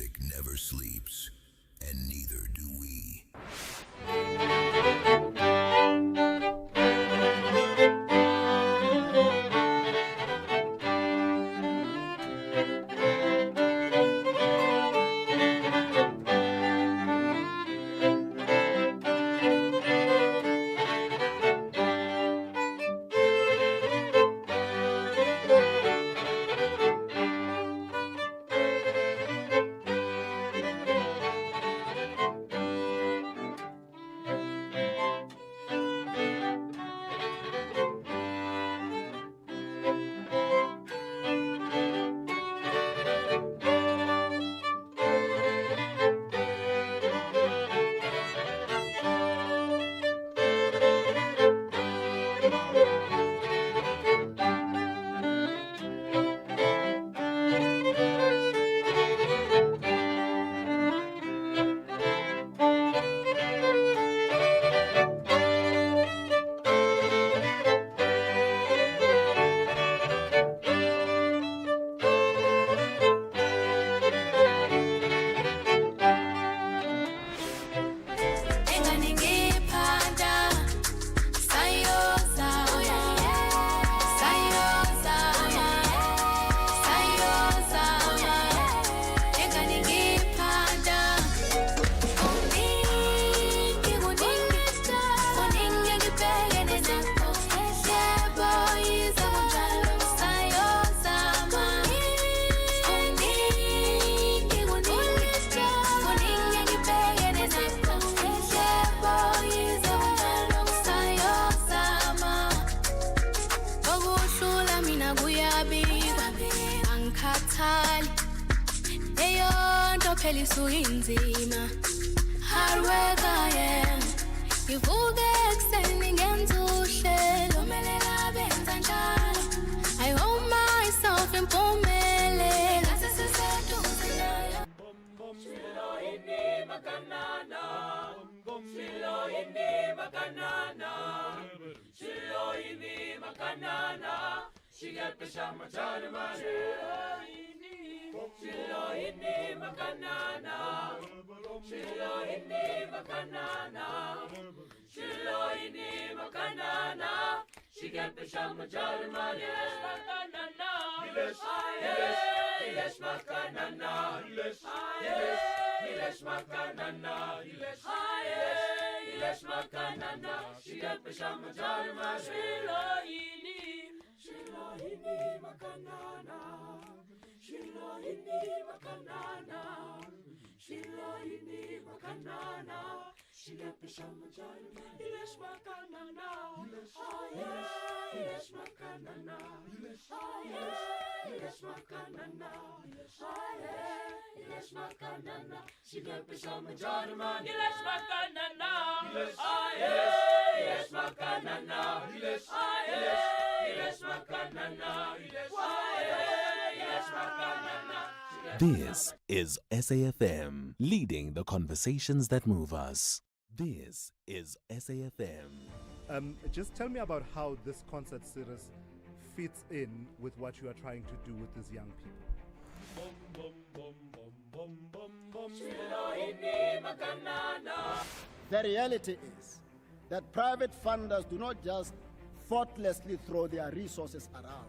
music never sleeps, and neither do we. This is SAFM, leading the conversations that move us. This is SAFM. Just tell me about how this concert series fits in with what you are trying to do with these young people. The reality is that private funders do not just thoughtlessly throw their resources around.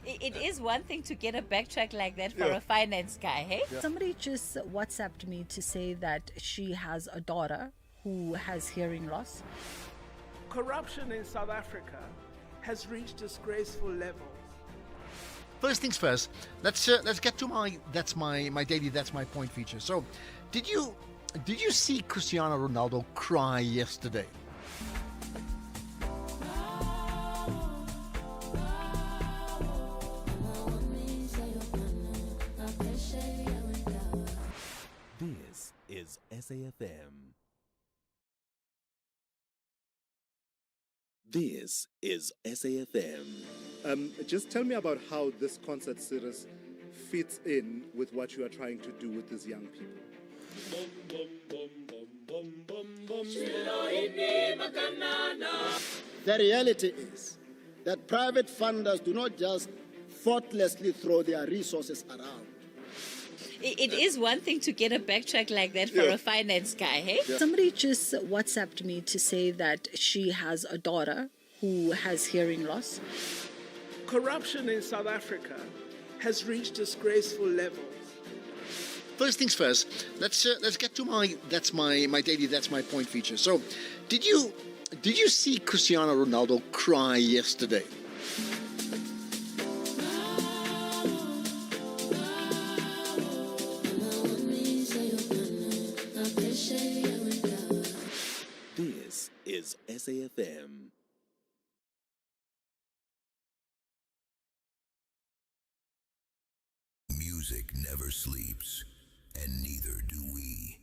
It is one thing to get a backtrack like that for a finance guy, hey? Yeah. Somebody just WhatsApped me to say that she has a daughter who has hearing loss. Corruption in South Africa has reached disgraceful levels. First things first, let's get to my daily that's my point feature. So, did you see Cristiano Ronaldo cry yesterday? This is SAFM. This is SAFM. Just tell me about how this concert series fits in with what you are trying to do with these young people. The reality is that private funders do not just thoughtlessly throw their resources around. It is one thing to get a backtrack like that for a finance guy, hey? Somebody just WhatsApped me to say that she has a daughter who has hearing loss. Corruption in South Africa has reached disgraceful levels. First things first, let's get to my daily that's my point feature. So, did you see Cristiano Ronaldo cry yesterday? This is SAFM. Music never sleeps, and neither do we.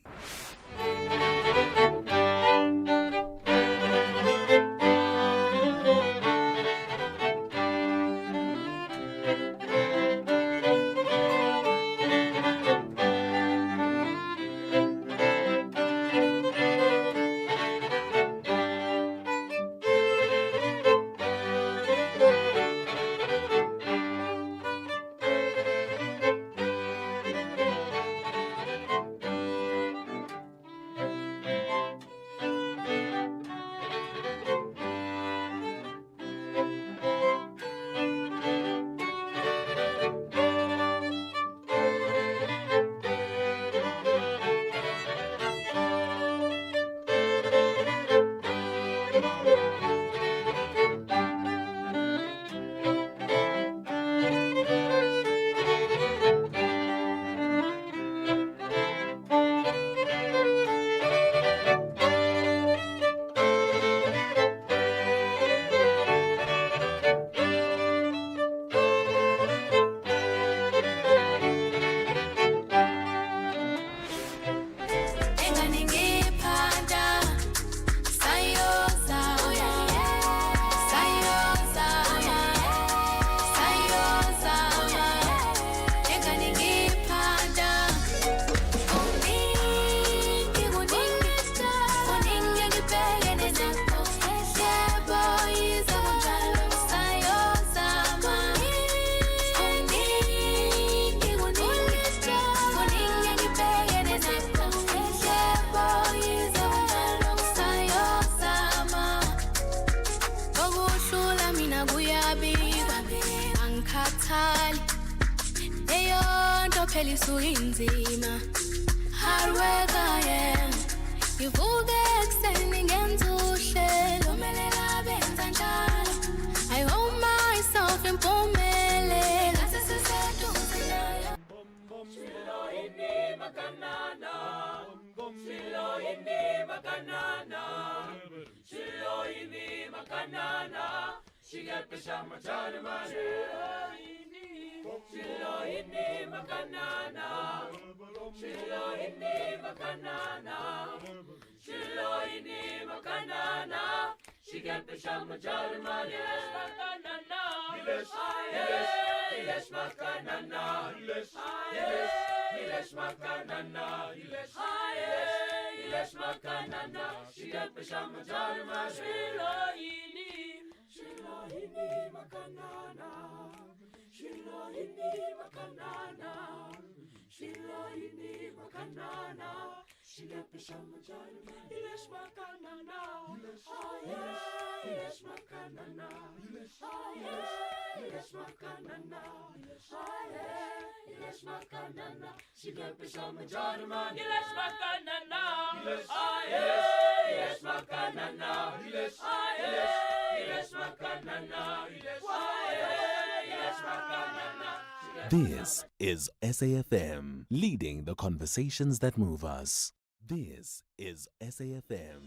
This is SAFM, leading the conversations that move us. This is SAFM.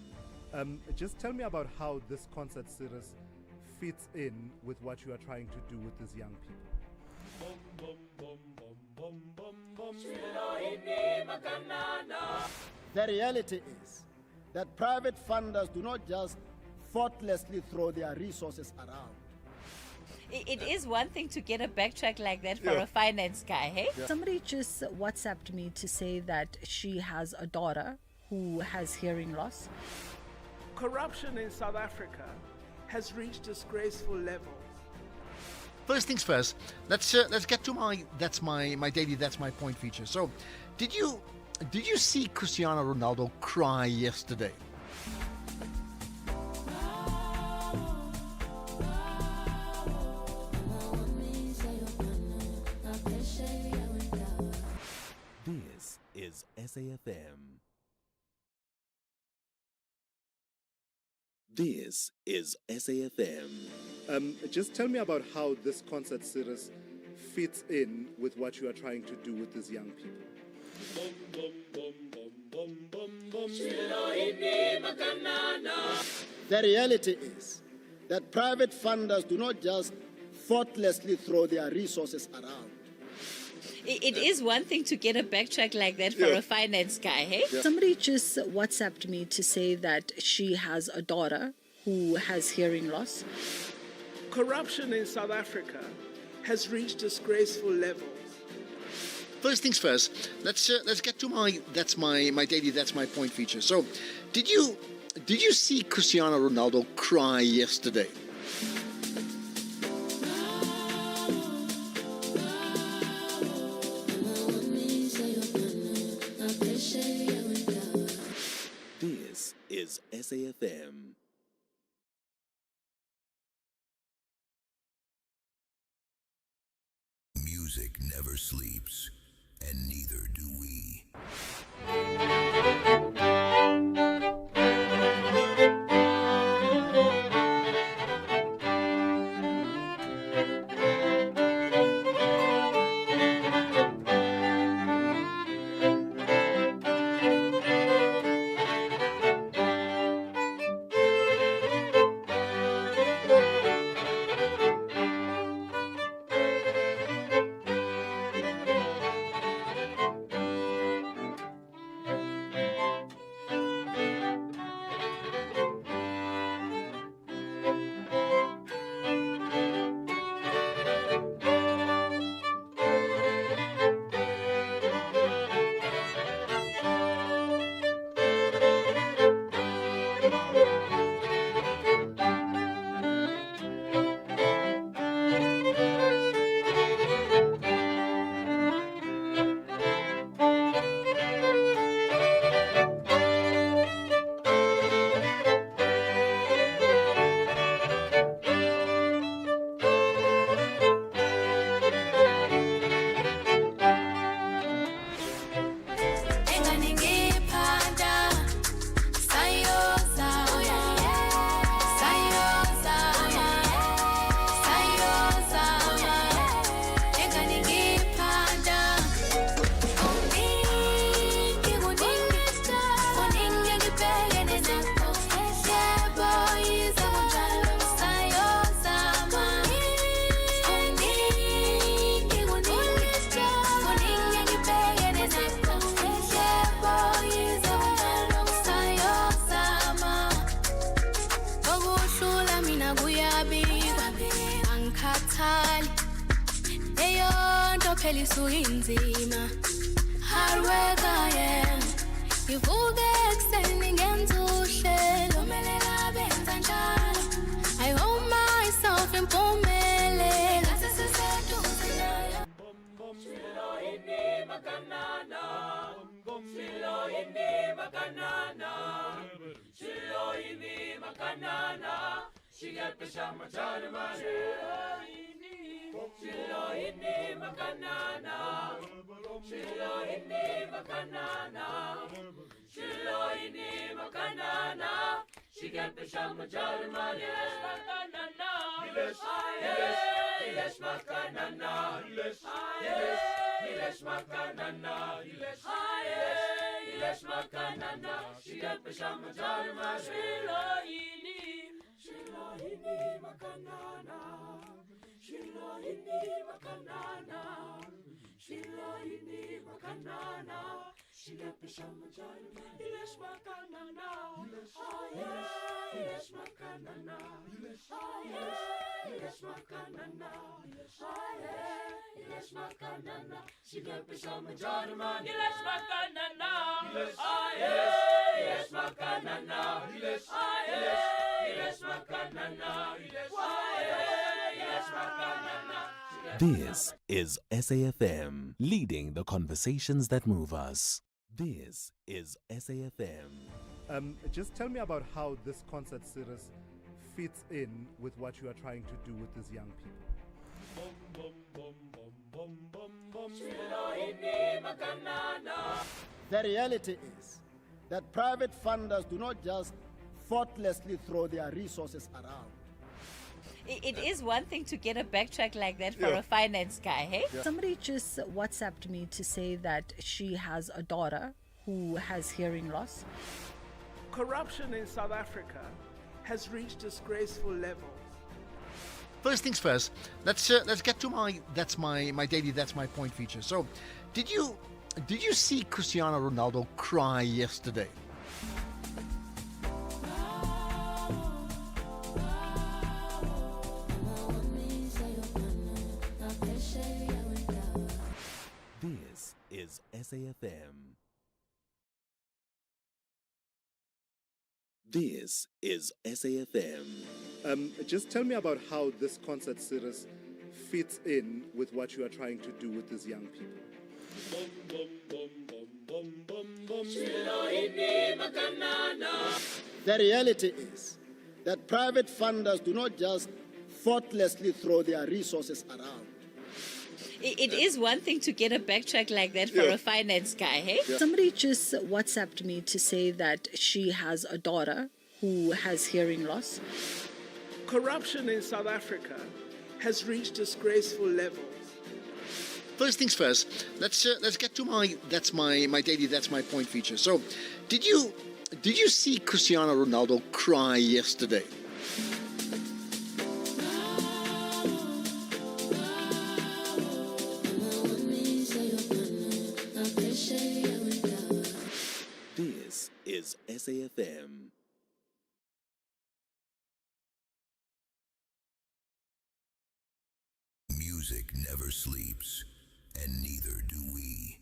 Just tell me about how this concert series fits in with what you are trying to do with these young people. The reality is that private funders do not just thoughtlessly throw their resources around. It is one thing to get a backtrack like that for a finance guy, hey? Somebody just WhatsApped me to say that she has a daughter who has hearing loss. Corruption in South Africa has reached disgraceful levels. first things first. Let's get to my daily that's my point feature. So, did you see Cristiano Ronaldo cry yesterday? This is SAFM. This is SAFM. Just tell me about how this concert series fits in with what you are trying to do with these young people. The reality is that private funders do not just thoughtlessly throw their resources around. It is one thing to get a backtrack like that for a finance guy, hey? Somebody just WhatsApped me to say that she has a daughter who has hearing loss. Corruption in South Africa has reached disgraceful levels. First things first. Let's get to my daily that's my point feature. So, did you see Cristiano Ronaldo cry yesterday? This is SAFM. Music never sleeps, and neither do we. This is SAFM, leading the conversations that move us. This is SAFM. Just tell me about how this concert series fits in with what you are trying to do with these young people. The reality is that private funders do not just thoughtlessly throw their resources around. It is one thing to get a backtrack like that for a finance guy, hey? Somebody just WhatsApped me to say that she has a daughter who has hearing loss. Corruption in South Africa has reached disgraceful levels. First things first, let's get to my daily that's my point feature. So, did you see Cristiano Ronaldo cry yesterday? This is SAFM. This is SAFM. Just tell me about how this concert series fits in with what you are trying to do with these young people. The reality is that private funders do not just thoughtlessly throw their resources around. It is one thing to get a backtrack like that for a finance guy, hey? Somebody just WhatsApped me to say that she has a daughter who has hearing loss. Corruption in South Africa has reached disgraceful levels. First things first, let's get to my daily that's my point feature. So, did you see Cristiano Ronaldo cry yesterday? This is SAFM. Music never sleeps, and neither do we.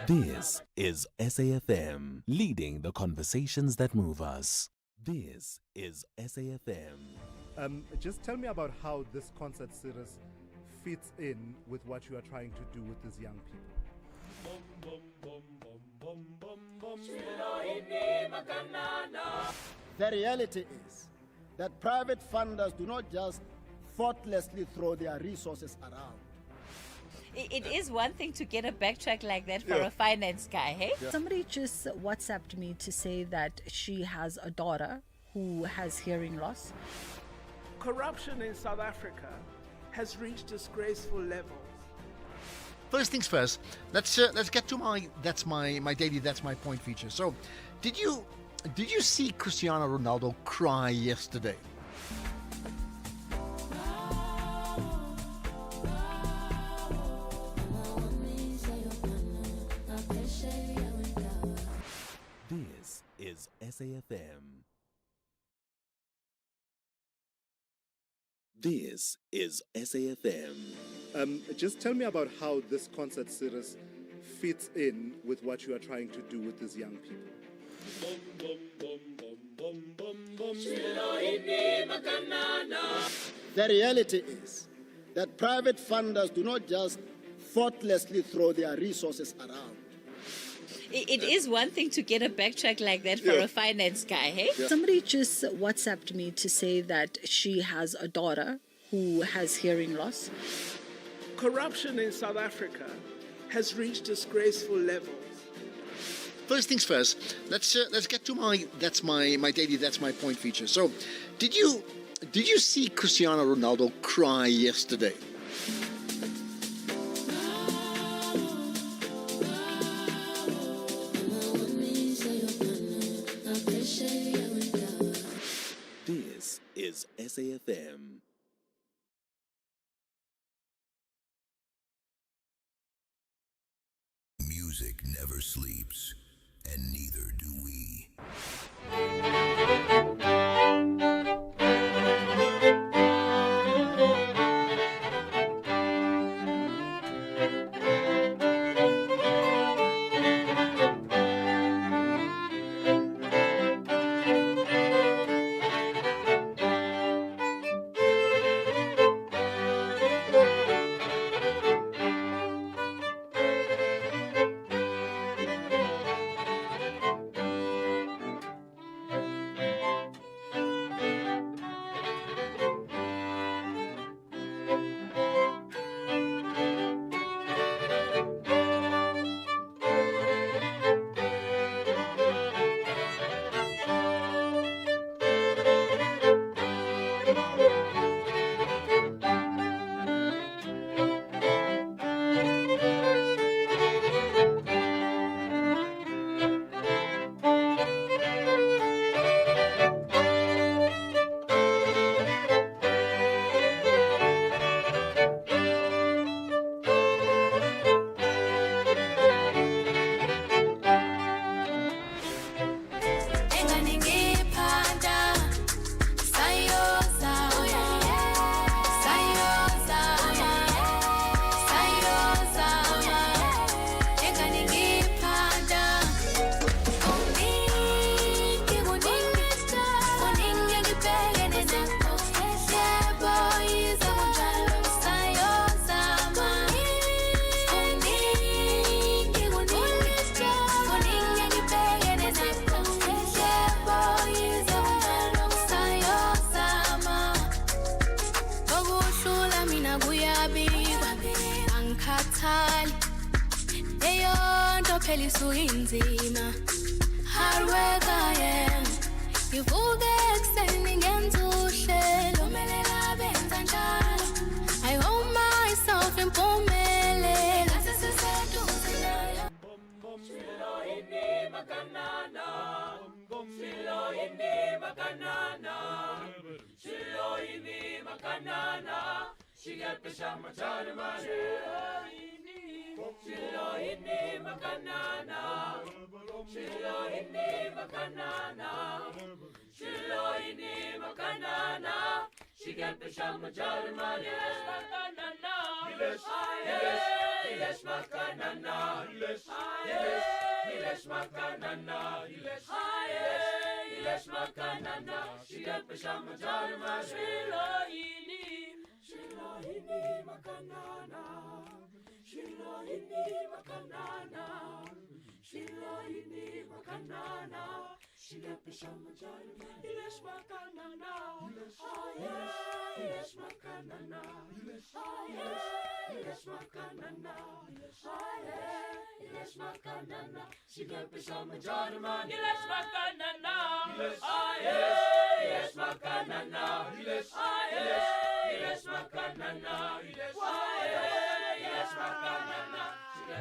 This is SAFM, leading the conversations that move us. This is SAFM. Just tell me about how this concert series fits in with what you are trying to do with these young people. The reality is that private funders do not just thoughtlessly throw their resources around. It is one thing to get a backtrack like that for a finance guy, hey? Somebody just WhatsApped me to say that she has a daughter who has hearing loss. Corruption in South Africa has reached disgraceful levels. First things first, let's get to my daily that's my point feature. So, did you see Cristiano Ronaldo cry yesterday? This is SAFM. This is SAFM. Just tell me about how this concert series fits in with what you are trying to do with these young people. The reality is that private funders do not just thoughtlessly throw their resources around. It is one thing to get a backtrack like that for a finance guy, hey? Somebody just WhatsApped me to say that she has a daughter who has hearing loss. Corruption in South Africa has reached disgraceful levels. First things first, let's get to my daily that's my point feature. So, did you see Cristiano Ronaldo cry yesterday? This is SAFM. Music never sleeps, and neither do we. phela isuyinzima. Hard work I am. Ngivuke ekuseni ngenza uhlelo, melela benza njalo. I hold myself impumelelo. Sesiseduze nayo. Shilo ini makanana. Shilo ini makanana. Shilo ini makanana. Shigepisha machari mani. Shilo ini makanana. Shilo ini makanana. Shilo ini makanana. Shigepisha machari mani. Ilesh makanana. Ilesh makanana. Ilesh makanana. Shigepisha machari mani. Shilo ini makanana. Shilo ini makanana. Shilo ini makanana. Shigepisha machari mani. Ilesh makanana. Ilesh makanana. Ilesh makanana. Ilesh makanana. Shigepisha machari mani. Ilesh makanana. Ilesh makanana. Ilesh makanana. Ilesh makanana.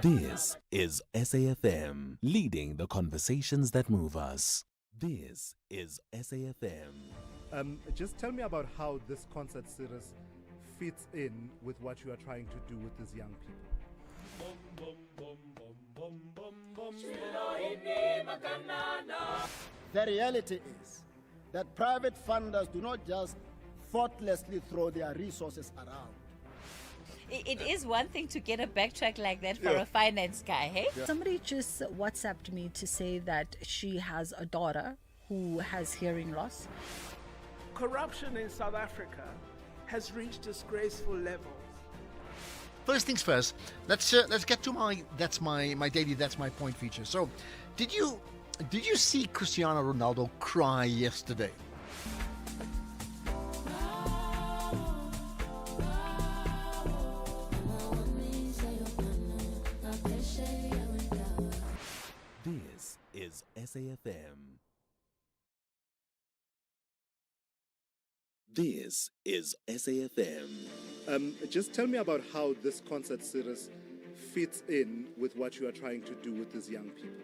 This is SAFM, leading the conversations that move us. This is SAFM. Just tell me about how this concert series fits in with what you are trying to do with these young people. The reality is that private funders do not just thoughtlessly throw their resources around. It is one thing to get a backtrack like that for a finance guy, hey? Somebody just WhatsApped me to say that she has a daughter who has hearing loss. Corruption in South Africa has reached disgraceful levels. First things first, let's get to my daily that's my point feature. So, did you see Cristiano Ronaldo cry yesterday? This is SAFM. This is SAFM. Just tell me about how this concert series fits in with what you are trying to do with these young people.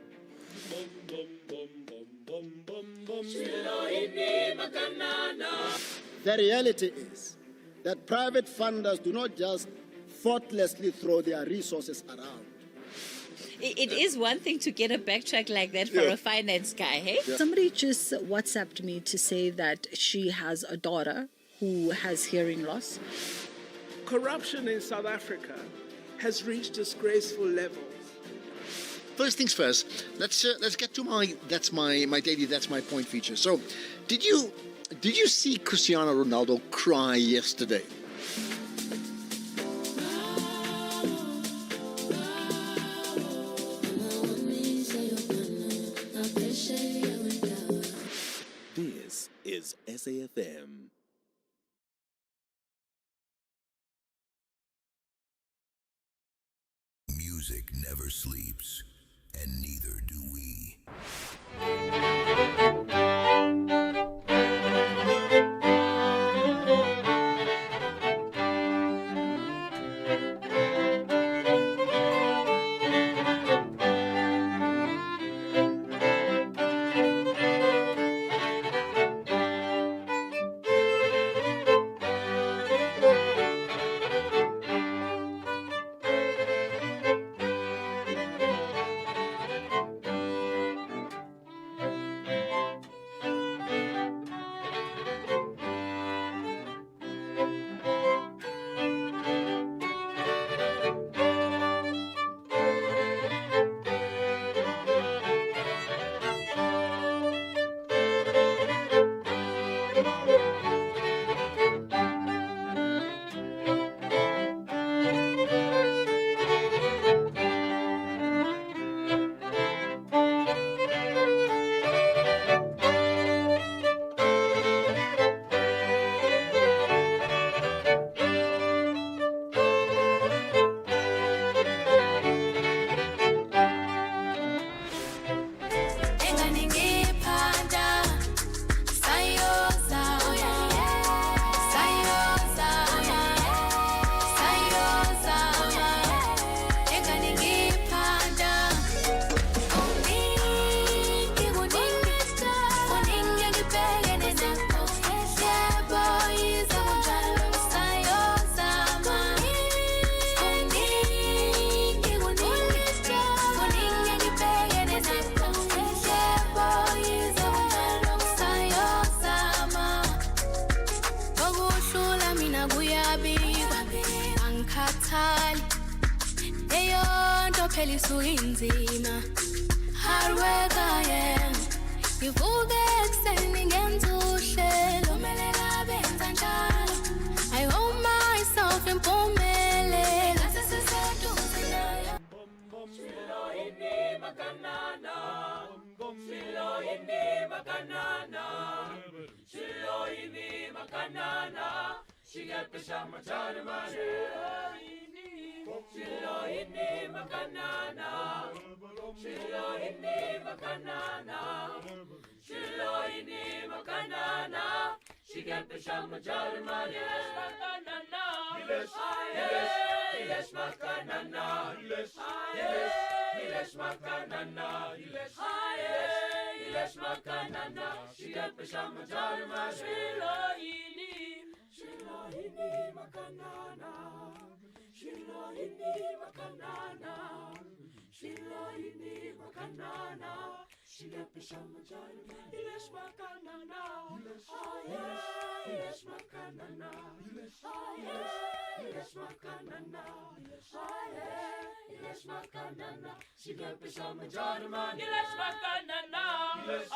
The reality is that private funders do not just thoughtlessly throw their resources around. It is one thing to get a backtrack like that for a finance guy, hey? Somebody just WhatsApped me to say that she has a daughter who has hearing loss. Corruption in South Africa has reached disgraceful levels. First things first, let's get to my daily that's my point feature. So, did you see Cristiano Ronaldo cry yesterday? This is SAFM. Music never sleeps, and neither do we. phela isuke inzima. Hard work I am. Ngivuke ekuseni ngenza uhlelo, kumele ngabenza njalo. I hold myself impumelelo. Sesiseduze nayo. Shilo ini makanana. Shilo ini makanana. Shilo ini makanana. She got the shama chana mane. Shilo ini makanana. Shilo ini makanana. Shilo ini makanana. She got the shama chana mane. Yes, yes, makanana. Yes, makanana. Yes, makanana. She got the shama chana mane. Shilo ini. Shilo ini makanana. Shilo ini makanana. Shilo ini makanana. She got the shama chana. Yes, makanana. Yes, makanana. Yes, makanana. Yes, makanana. She got the shama chana. Yes, makanana. Yes,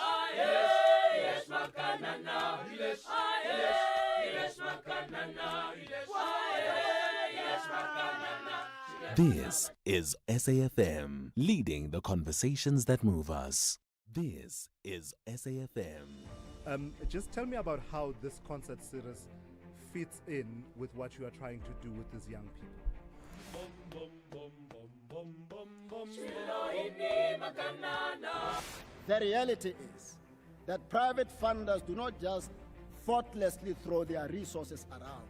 makanana. Yes, makanana. Yes, makanana. This is SAFM, leading the conversations that move us. This is SAFM. Just tell me about how this concert series fits in with what you are trying to do with these young people. The reality is that private funders do not just thoughtlessly throw their resources around.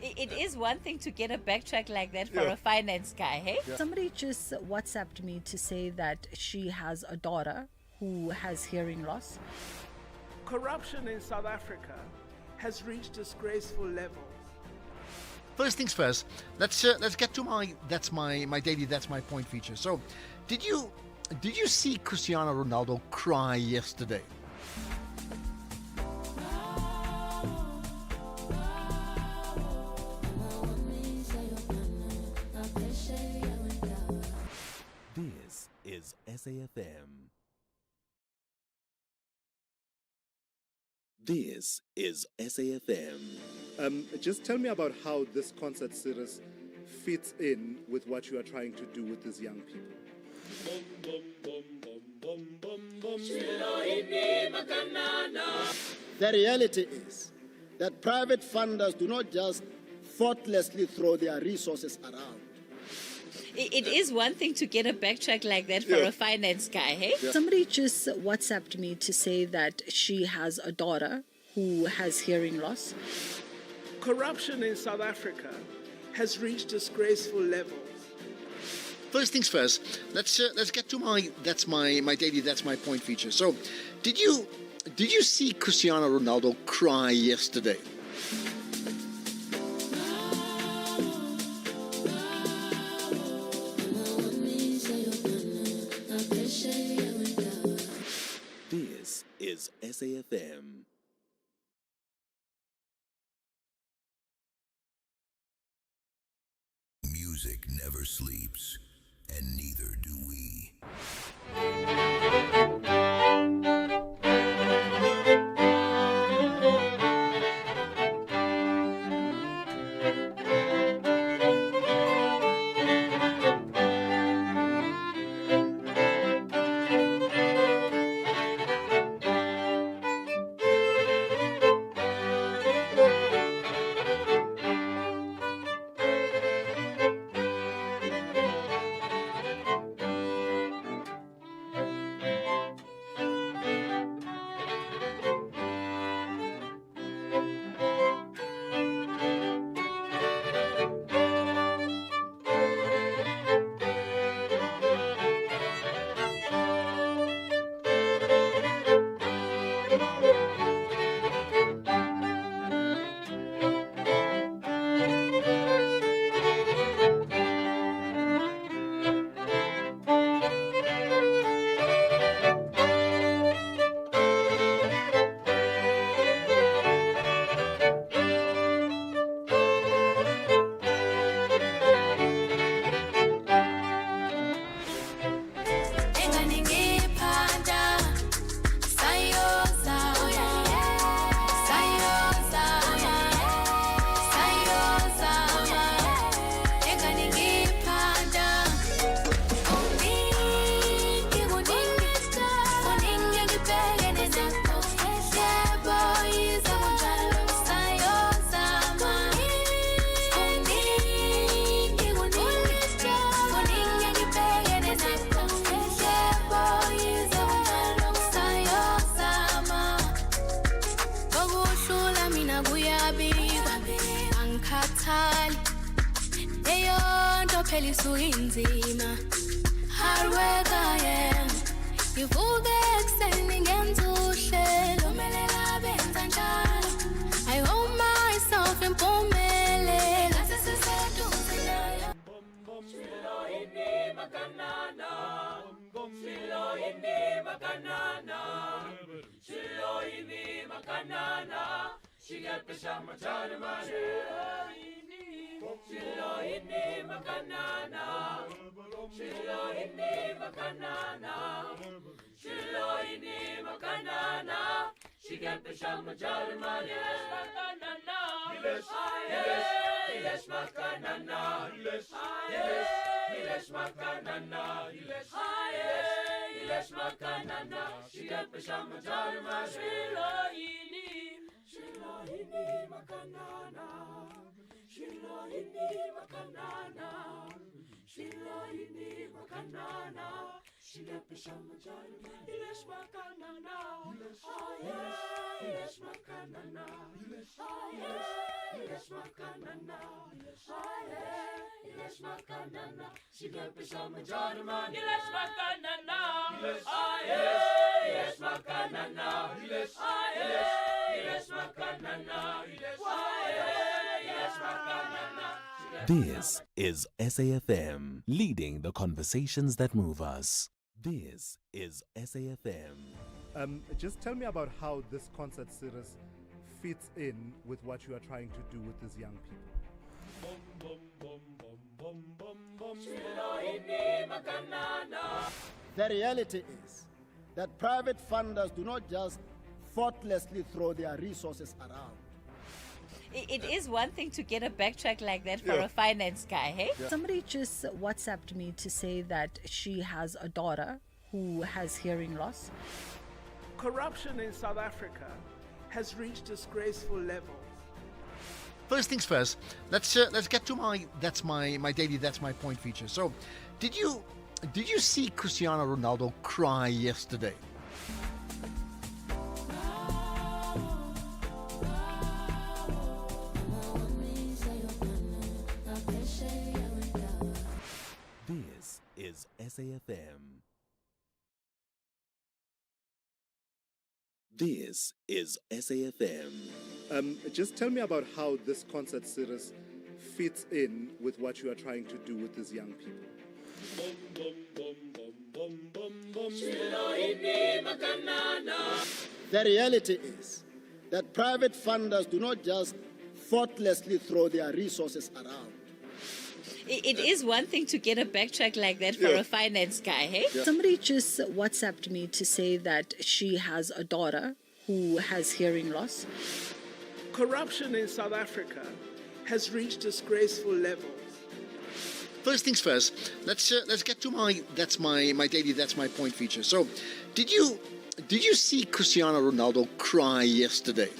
It is one thing to get a backtrack like that for a finance guy, hey? Somebody just WhatsApped me to say that she has a daughter who has hearing loss. Corruption in South Africa has reached disgraceful levels. First things first, let's get to my daily that's my point feature. So, did you see Cristiano Ronaldo cry yesterday? This is SAFM. This is SAFM. Just tell me about how this concert series fits in with what you are trying to do with these young people. The reality is that private funders do not just thoughtlessly throw their resources around. It is one thing to get a backtrack like that for a finance guy, hey? Somebody just WhatsApped me to say that she has a daughter who has hearing loss. Corruption in South Africa has reached disgraceful levels. First things first, let's get to my daily that's my point feature. So, did you see Cristiano Ronaldo cry yesterday? This is SAFM. Music never sleeps, and neither do we. phela isuyinzima. Hard work I am. Ngivuke ekuseni ngenza uhlelo, melela benza njalo. I hold myself impumelelo. Ngathi siseduze nayo. Shilo ini makanana. Shilo ini makanana. Shilo ini makanana. Shigepesha macharma. Shilo ini makanana. Shilo ini makanana. Shilo ini makanana. Shigepesha macharma. Yes makanana. Yes makanana. Yes makanana. Yes makanana. Shigepesha macharma. Shilo ini makanana. Shilo ini makanana. Shilo ini makanana. Shigepesha macharma. Yes makanana. Yes makanana. Yes makanana. Yes makanana. Shigepesha macharma. Yes makanana. Yes makanana. Yes makanana. Yes makanana. This is SAFM, leading the conversations that move us. This is SAFM. Just tell me about how this concert series fits in with what you are trying to do with these young people. The reality is that private funders do not just thoughtlessly throw their resources around. It is one thing to get a backtrack like that for a finance guy, hey? Somebody just WhatsApped me to say that she has a daughter who has hearing loss. Corruption in South Africa has reached disgraceful levels. First things first, let's get to my daily that's my point feature. So, did you see Cristiano Ronaldo cry yesterday? This is SAFM. This is SAFM. Just tell me about how this concert series fits in with what you are trying to do with these young people. The reality is that private funders do not just thoughtlessly throw their resources around. It is one thing to get a backtrack like that for a finance guy, hey? Somebody just WhatsApped me to say that she has a daughter who has hearing loss. Corruption in South Africa has reached disgraceful levels. First things first, let's get to my daily that's my point feature. So, did you see Cristiano Ronaldo cry yesterday?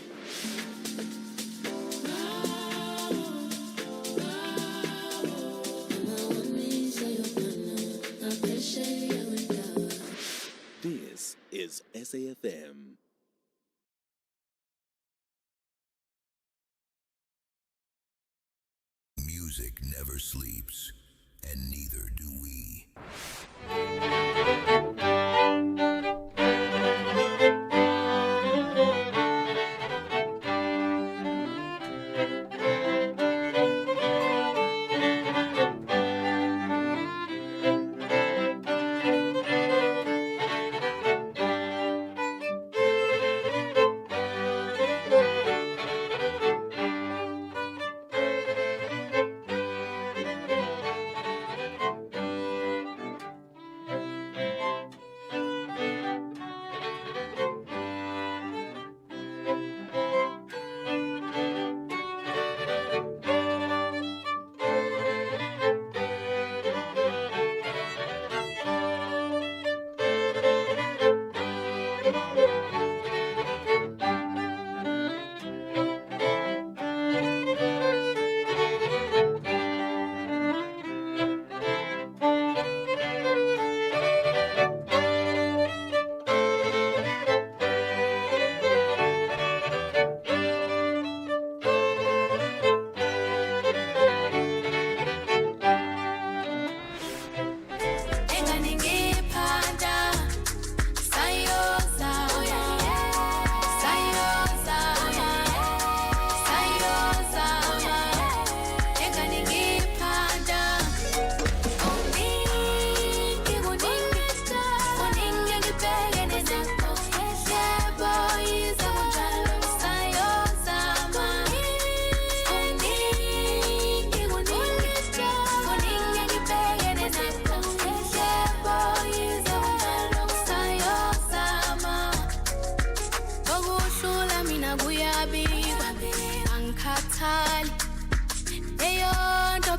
This is SAFM. Music never sleeps, and neither do we.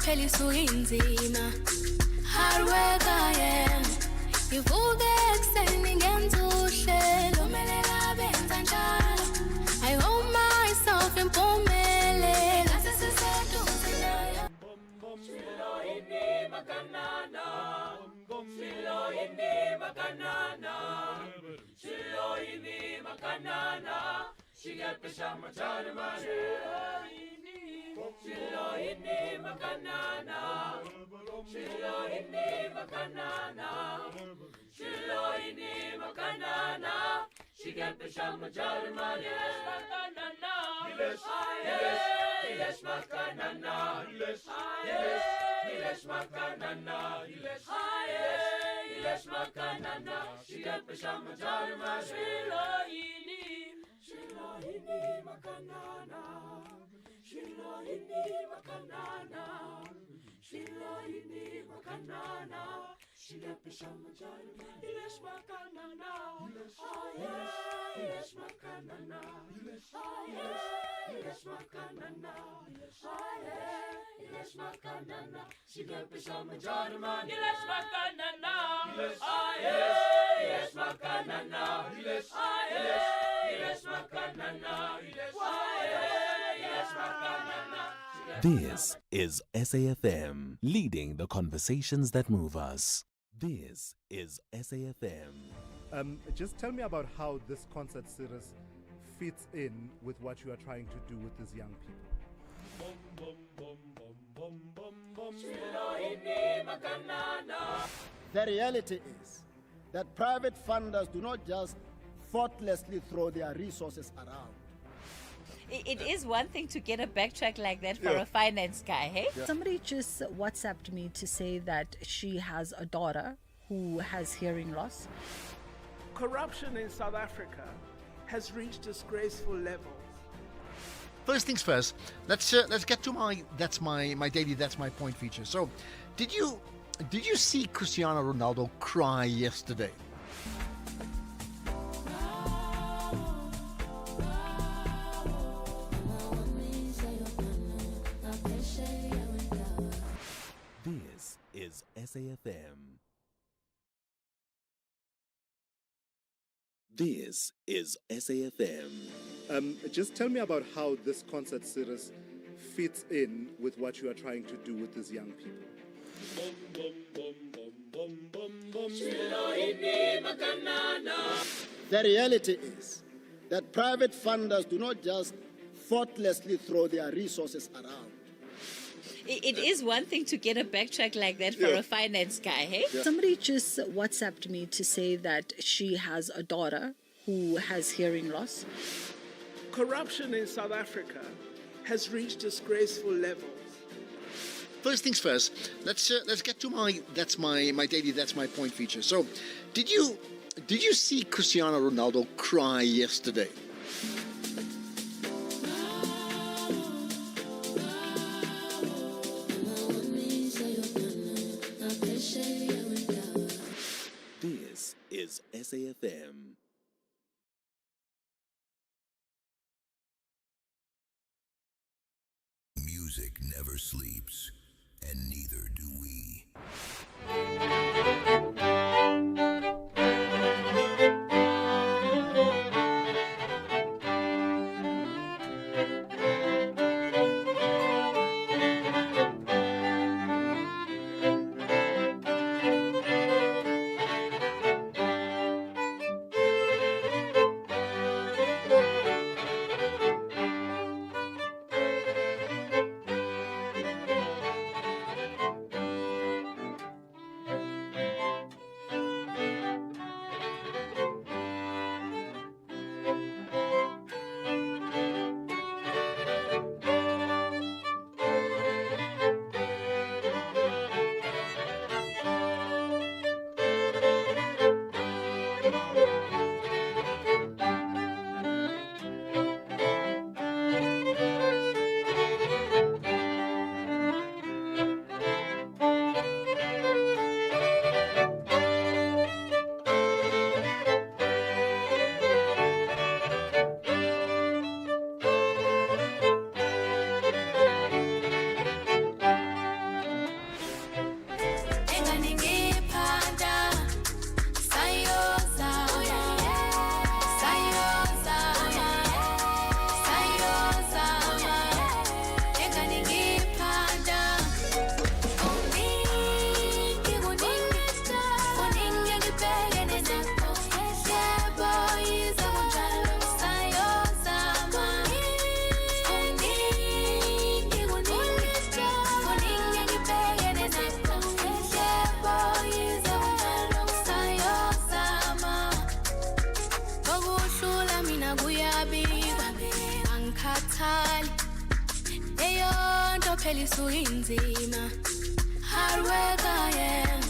phela isuke inzima. Hard work I am. Ngivuke ekuseni ngenza uhlelo, kumele ngabenza njalo. I hold myself impumelelo. Ngathi siseduze nayo. Shilo ini makanana. Shilo ini makanana. Shilo ini makanana. Shigepisha matari mani. Shilo ini makanana. Shilo ini makanana. Shilo ini makanana. Shigepisha matari mani. Ilesh makanana. Ilesh makanana. Ilesh makanana. Shigepisha matari mani. Shilo ini makanana. Shilo ini makanana. Shilo ini makanana. Shigepisha matari mani. Ilesh makanana. Ilesh makanana. Ilesh makanana. Ilesh makanana. Shigepisha matari mani. Ilesh makanana. Ilesh makanana. Ilesh makanana. Ilesh makanana. This is SAFM, leading the conversations that move us. This is SAFM. Just tell me about how this concert series fits in with what you are trying to do with these young people. The reality is that private funders do not just thoughtlessly throw their resources around. It is one thing to get a backtrack like that for a finance guy, hey? Somebody just WhatsApped me to say that she has a daughter who has hearing loss. Corruption in South Africa has reached disgraceful levels. First things first, let's get to my daily that's my point feature. So, did you see Cristiano Ronaldo cry yesterday? This is SAFM. This is SAFM. Just tell me about how this concert series fits in with what you are trying to do with these young people. The reality is that private funders do not just thoughtlessly throw their resources around. It is one thing to get a backtrack like that for a finance guy, hey? Somebody just WhatsApped me to say that she has a daughter who has hearing loss. Corruption in South Africa has reached disgraceful levels. First things first, let's get to my daily that's my point feature. So, did you see Cristiano Ronaldo cry yesterday? This is SAFM. Music never sleeps, and neither do we. kuhlula mina kuyabikwa angikhathali eyonto phela isuyinzima hard work I am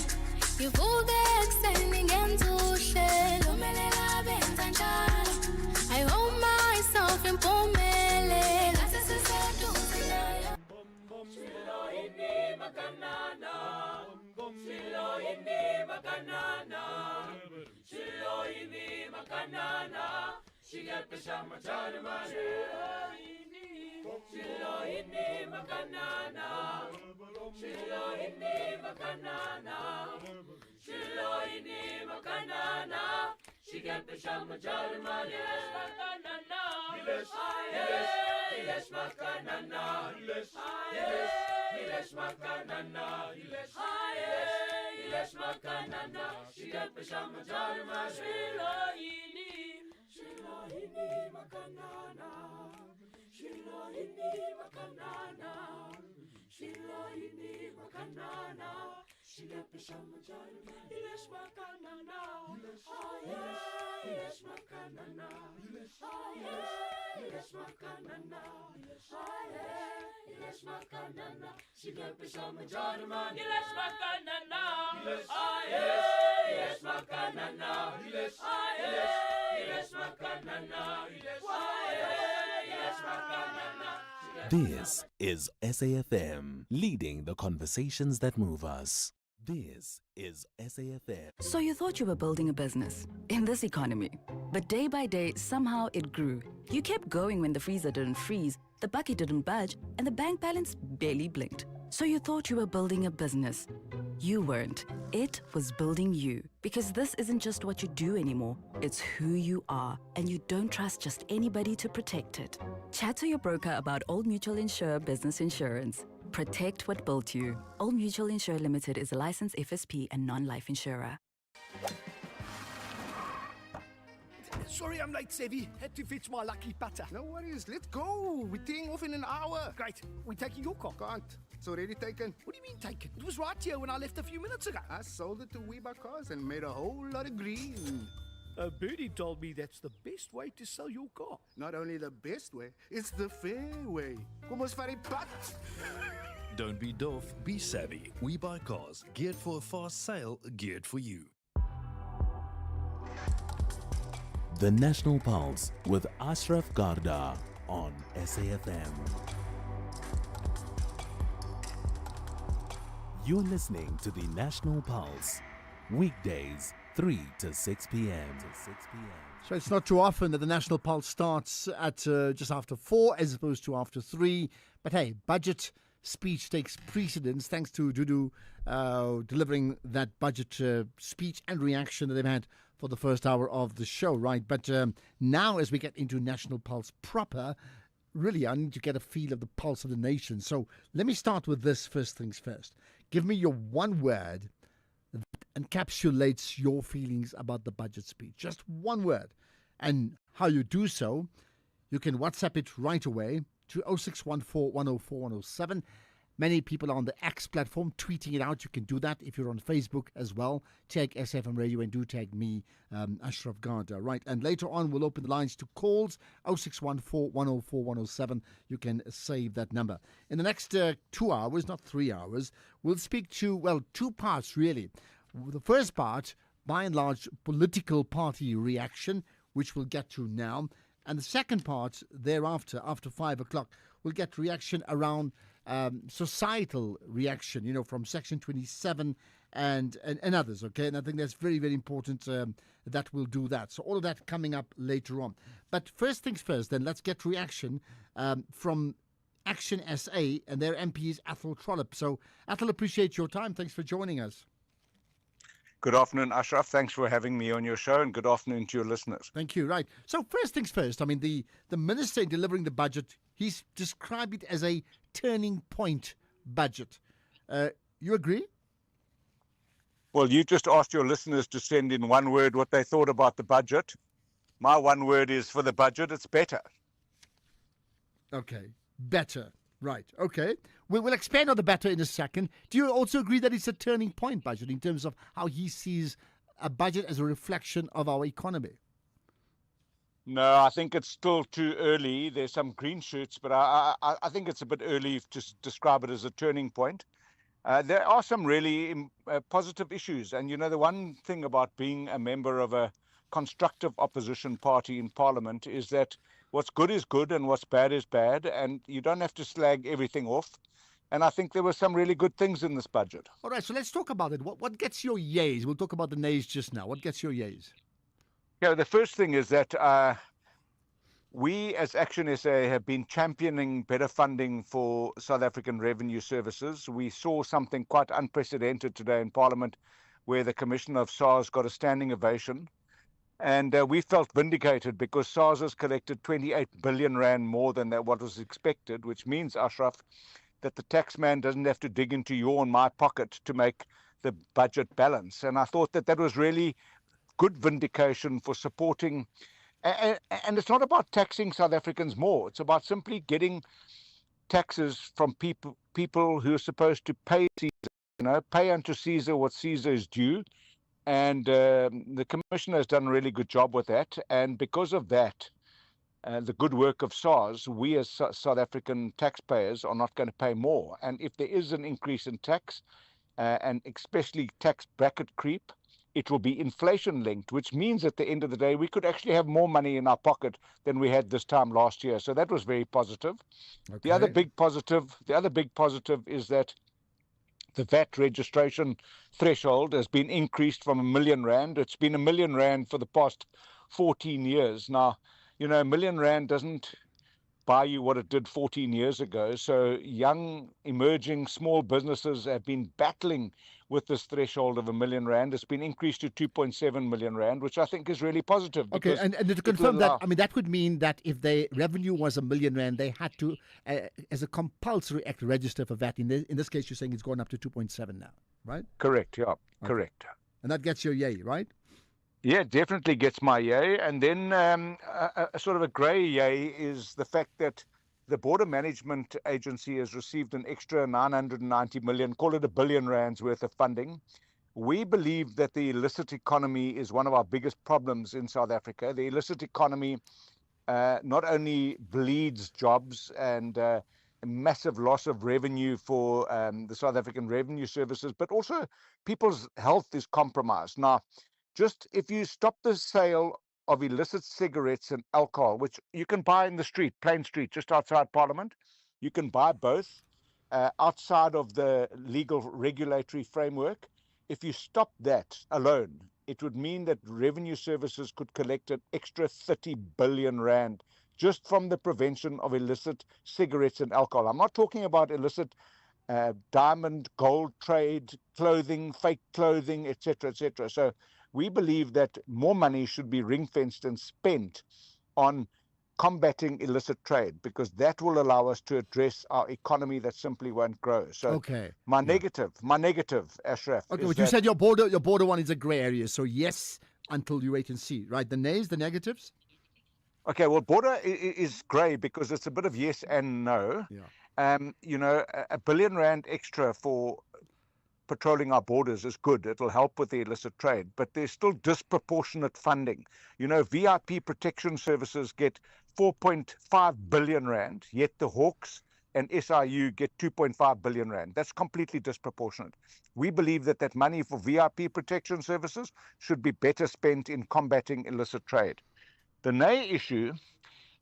ngivuke ekuseni ngenza uhlelo kumele benza njalo I hold myself impumelelo sesiseduze nayo Shilo ini makanana Shilo ini makanana Shilo ini makanana Shigepisha machari Shilo ini makanana Shilo ini makanana Shilo ini makanana Shigepisha machari makanana Ilesh makanana Ilesh makanana Ilesh makanana Shigepisha machari Shilo ini makanana Shilo ini makanana Shilo ini makanana Shigepisha machari Ilesh makanana Ilesh makanana Ilesh makanana Ilesh makanana Shigepisha machari Ilesh makanana Ilesh makanana Ilesh makanana Ilesh makanana This is SAFM, leading the conversations that move us. This is SAFM. So you thought you were building a business in this economy, but day by day, somehow it grew. You kept going when the freezer didn't freeze, the bucket didn't budge, and the bank balance barely blinked. So you thought you were building a business. You weren't. It was building you. Because this isn't just what you do anymore, it's who you are, and you don't trust just anybody to protect it. Chat to your broker about Old Mutual Insure Business Insurance. Protect what built you. Old Mutual Insure Limited is a licensed FSP and non-life insurer. Sorry I'm late, Sevi. Had to fetch my lucky putter. No worries, let's go. We're teeing off in an hour. Great. We're taking your car. Can't. It's already taken. What do you mean taken? It was right here when I left a few minutes ago. I sold it to WeBuy Cars and made a whole lot of green. Birdie told me that's the best way to sell your car. Not only the best way, it's the fair way. Kom ons vat die pad. Don't be doof, be savvy. We buy cars, geared for a fast sale, geared for you. The National Pulse with Ashraf Garda on SAFM. You're listening to the National Pulse, weekdays 3 to 6 p.m. So it's not too often that the National Pulse starts at just after 4 as opposed to after 3. But hey, budget speech takes precedence thanks to Dudu delivering that budget speech and reaction that they've had for the first hour of the show, right? But now as we get into National Pulse proper, really I need to get a feel of the pulse of the nation. So let me start with this first things first. Give me your one word that encapsulates your feelings about the budget speech. Just one word. And how you do so, you can WhatsApp it right away to 0614 104 107. Many people are on the X platform tweeting it out. You can do that if you're on Facebook as well. Tag SFM Radio and do tag me, Ashraf Garda. Right. And later on, we'll open the lines to calls 0614 104 107. You can save that number. In the next 2 hours, not 3 hours, we'll speak to, well, two parts really. The first part, by and large, political party reaction, which we'll get to now. And the second part thereafter, after 5 o'clock, we'll get reaction around societal reaction, you know, from Section 27 and others, okay? And I think that's very, very important that we'll do that. So all of that coming up later on. But first things first, then let's get reaction from Action SA, and their MP is Athol Trollip. So Athol, appreciate your time. Thanks for joining us. Good afternoon, Ashraf. Thanks for having me on your show, and good afternoon to your listeners. Thank you. Right. So first things first, I mean, the minister in delivering the budget, he's described it as a turning point budget. You agree? Well, you just asked your listeners to send in one word what they thought about the budget. My one word is for the budget, it's better. Okay. Better. Right. Okay. We'll expand on the better in a second. Do you also agree that it's a turning point budget in terms of how he sees a budget as a reflection of our economy? No, I think it's still too early. There's some green shoots, but I think it's a bit early to describe it as a turning point. There are some really positive issues. And, the one thing about being a member of a constructive opposition party in Parliament is that what's good is good and what's bad is bad. And you don't have to slag everything off. And I think there were some really good things in this budget. All right, so let's talk about it. What gets your yays? We'll talk about the nays just now. What gets your yays? Yeah, the first thing is that we as Action SA have been championing better funding for South African revenue services. We saw something quite unprecedented today in Parliament where the Commissioner of SARS got a standing ovation. And we felt vindicated because SARS has collected 28 billion rand more than what was expected, which means, Ashraf, that the taxman doesn't have to dig into your and my pocket to make the budget balance. And I thought that was really good vindication for supporting. And it's not about taxing South Africans more. It's about simply getting taxes from people who are supposed to pay Caesar, pay unto Caesar what Caesar is due. And the Commissioner has done a really good job with that. And because of that, the good work of SARS, we as South African taxpayers are not going to pay more. And if there is an increase in tax, and especially tax bracket creep, it will be inflation linked, which means at the end of the day, we could actually have more money in our pocket than we had this time last year. So that was very positive. Okay. The other big positive is that the VAT registration threshold has been increased from R1 million. It's been R1 million for the past 14 years. Now, R1 million doesn't buy you what it did 14 years ago. So young, emerging, small businesses have been battling with this threshold of R1 million. It's been increased to 2.7 million rand, which I think is really positive. Okay, and to confirm that, I mean, that would mean that if their revenue was R1 million rand, they had to, as a compulsory act, register for VAT. In this case, you're saying it's gone up to 2.7 now, right? Correct, yeah, okay. Correct. And that gets your yay, right? Yeah, definitely gets my yay. And then a sort of a grey yay is the fact that the Border Management Agency has received an extra 990 million, call it R1 billion worth of funding. We believe that the illicit economy is one of our biggest problems in South Africa. The illicit economy not only bleeds jobs and a massive loss of revenue for the South African revenue services, but also people's health is compromised. Now, just if you stop the sale of illicit cigarettes and alcohol, which you can buy in the street, plain street, just outside Parliament, you can buy both outside of the legal regulatory framework. If you stop that alone, it would mean that revenue services could collect an extra 30 billion rand just from the prevention of illicit cigarettes and alcohol. I'm not talking about illicit diamond, gold trade, clothing, fake clothing, etc., etc. So we believe that more money should be ring-fenced and spent on combating illicit trade, because that will allow us to address our economy that simply won't grow. So okay. My negative, Ashraf. Okay, but you said your border one is a grey area. So yes, until you wait and see, right? The nays, the negatives? Okay, well, border is grey because it's a bit of yes and no. Yeah. R1 billion extra for patrolling our borders is good. It'll help with the illicit trade, but there's still disproportionate funding. VIP protection services get 4.5 billion rand, yet the Hawks and SIU get 2.5 billion rand. That's completely disproportionate. We believe that money for VIP protection services should be better spent in combating illicit trade. The nay issue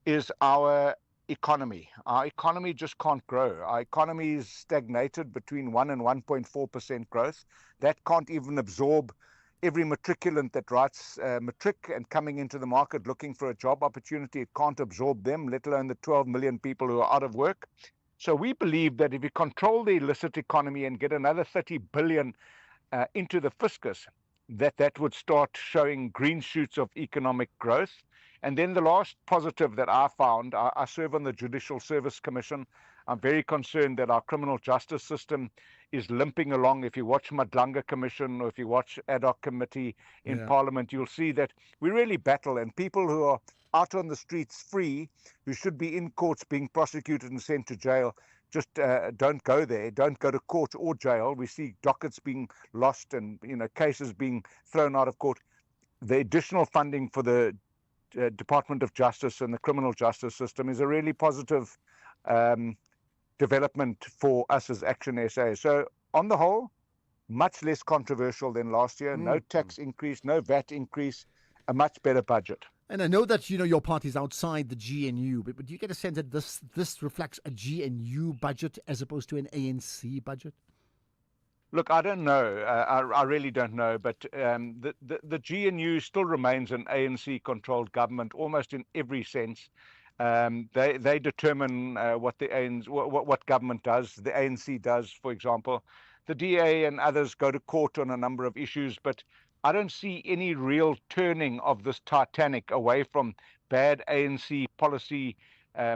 is our economy. Our economy just can't grow. Our economy is stagnated between 1 and 1.4% growth. That can't even absorb every matriculant that writes matric and coming into the market looking for a job opportunity. It can't absorb them, let alone the 12 million people who are out of work. So we believe that if you control the illicit economy and get another 30 billion into the fiscus, that would start showing green shoots of economic growth. And then the last positive that I found, I serve on the Judicial Service Commission. I'm very concerned that our criminal justice system is limping along. If you watch Madlanga Commission or if you watch ad hoc committee in Parliament, you'll see that we really battle, and people who are out on the streets free, who should be in courts being prosecuted and sent to jail, just don't go there, don't go to court or jail. We see dockets being lost and cases being thrown out of court. The additional funding for the Department of Justice and the criminal justice system is a really positive development for us as Action SA. So on the whole, much less controversial than last year. No tax increase, no VAT increase, a much better budget. And I know that, your party is outside the GNU, but do you get a sense that this reflects a GNU budget as opposed to an ANC budget? Look, I don't know. I really don't know. But the GNU still remains an ANC-controlled government, almost in every sense. They determine what the ANC, what government does. The ANC does, for example. The DA and others go to court on a number of issues, but I don't see any real turning of this Titanic away from bad ANC policy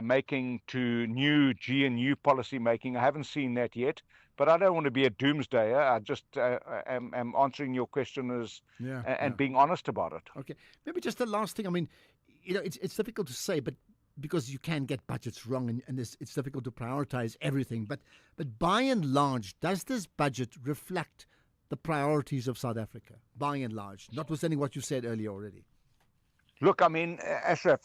making to new GNU policy making. I haven't seen that yet. But I don't want to be a doomsdayer. I just am answering your question and being honest about it. Okay. Maybe just the last thing. I mean, it's difficult to say, but because you can get budgets wrong and it's difficult to prioritize everything. But by and large, does this budget reflect the priorities of South Africa? By and large, notwithstanding what you said earlier already. Look, I mean, Ashraf,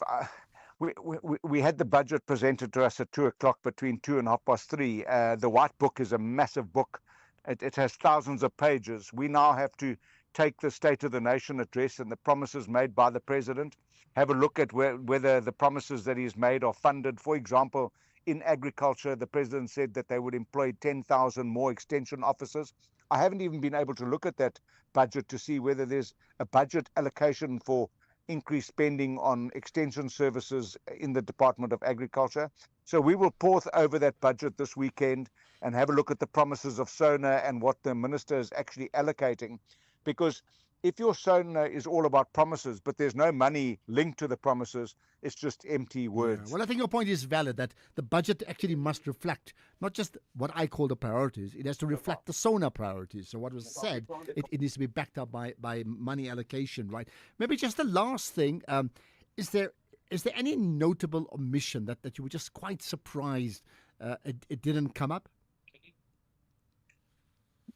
we had the budget presented to us at 2:00 between 2 and 3:30. The White Book is a massive book. It has thousands of pages. We now have to take the State of the Nation address and the promises made by the president, have a look at whether the promises that he's made are funded. For example, in agriculture, the president said that they would employ 10,000 more extension officers. I haven't even been able to look at that budget to see whether there's a budget allocation for increased spending on extension services in the Department of Agriculture. So we will pore over that budget this weekend and have a look at the promises of SONA and what the minister is actually allocating. Because if your SONA is all about promises, but there's no money linked to the promises, it's just empty words. Yeah. Well, I think your point is valid, that the budget actually must reflect not just what I call the priorities, it has to reflect the SONA priorities. So what was said, it needs to be backed up by money allocation, right? Maybe just the last thing, is there any notable omission that you were just quite surprised it didn't come up?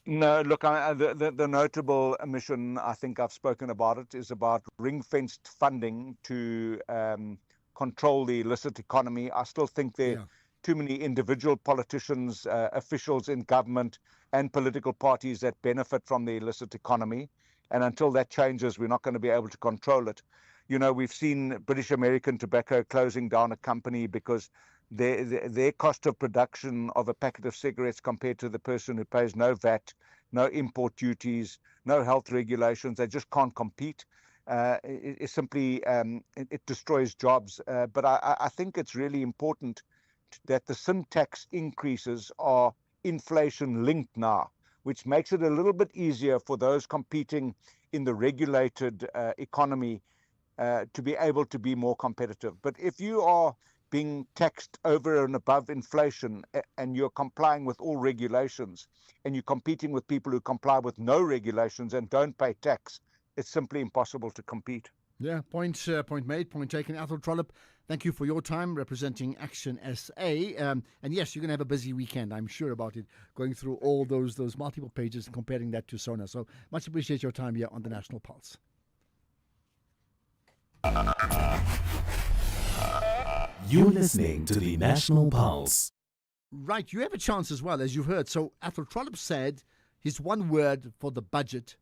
No, look, the notable omission, I think I've spoken about it, is about ring-fenced funding to control the illicit economy. I still think there are too many individual politicians, officials in government and political parties that benefit from the illicit economy. And until that changes, we're not going to be able to control it. We've seen British American Tobacco closing down a company because their cost of production of a packet of cigarettes compared to the person who pays no VAT, no import duties, no health regulations, they just can't compete. It simply it destroys jobs. But I think it's really important that the sin tax increases are inflation linked now, which makes it a little bit easier for those competing in the regulated economy to be able to be more competitive. But if you are being taxed over and above inflation and you're complying with all regulations and you're competing with people who comply with no regulations and don't pay tax, it's simply impossible to compete. Yeah, point made, point taken. Athol Trollip, thank you for your time representing Action SA. And yes, you're going to have a busy weekend, I'm sure about it, going through all those multiple pages and comparing that to SONA. So much appreciate your time here on the National Pulse. You're listening to the National Pulse. Right, you have a chance as well, as you've heard. So Athol Trollip said his one word for the budget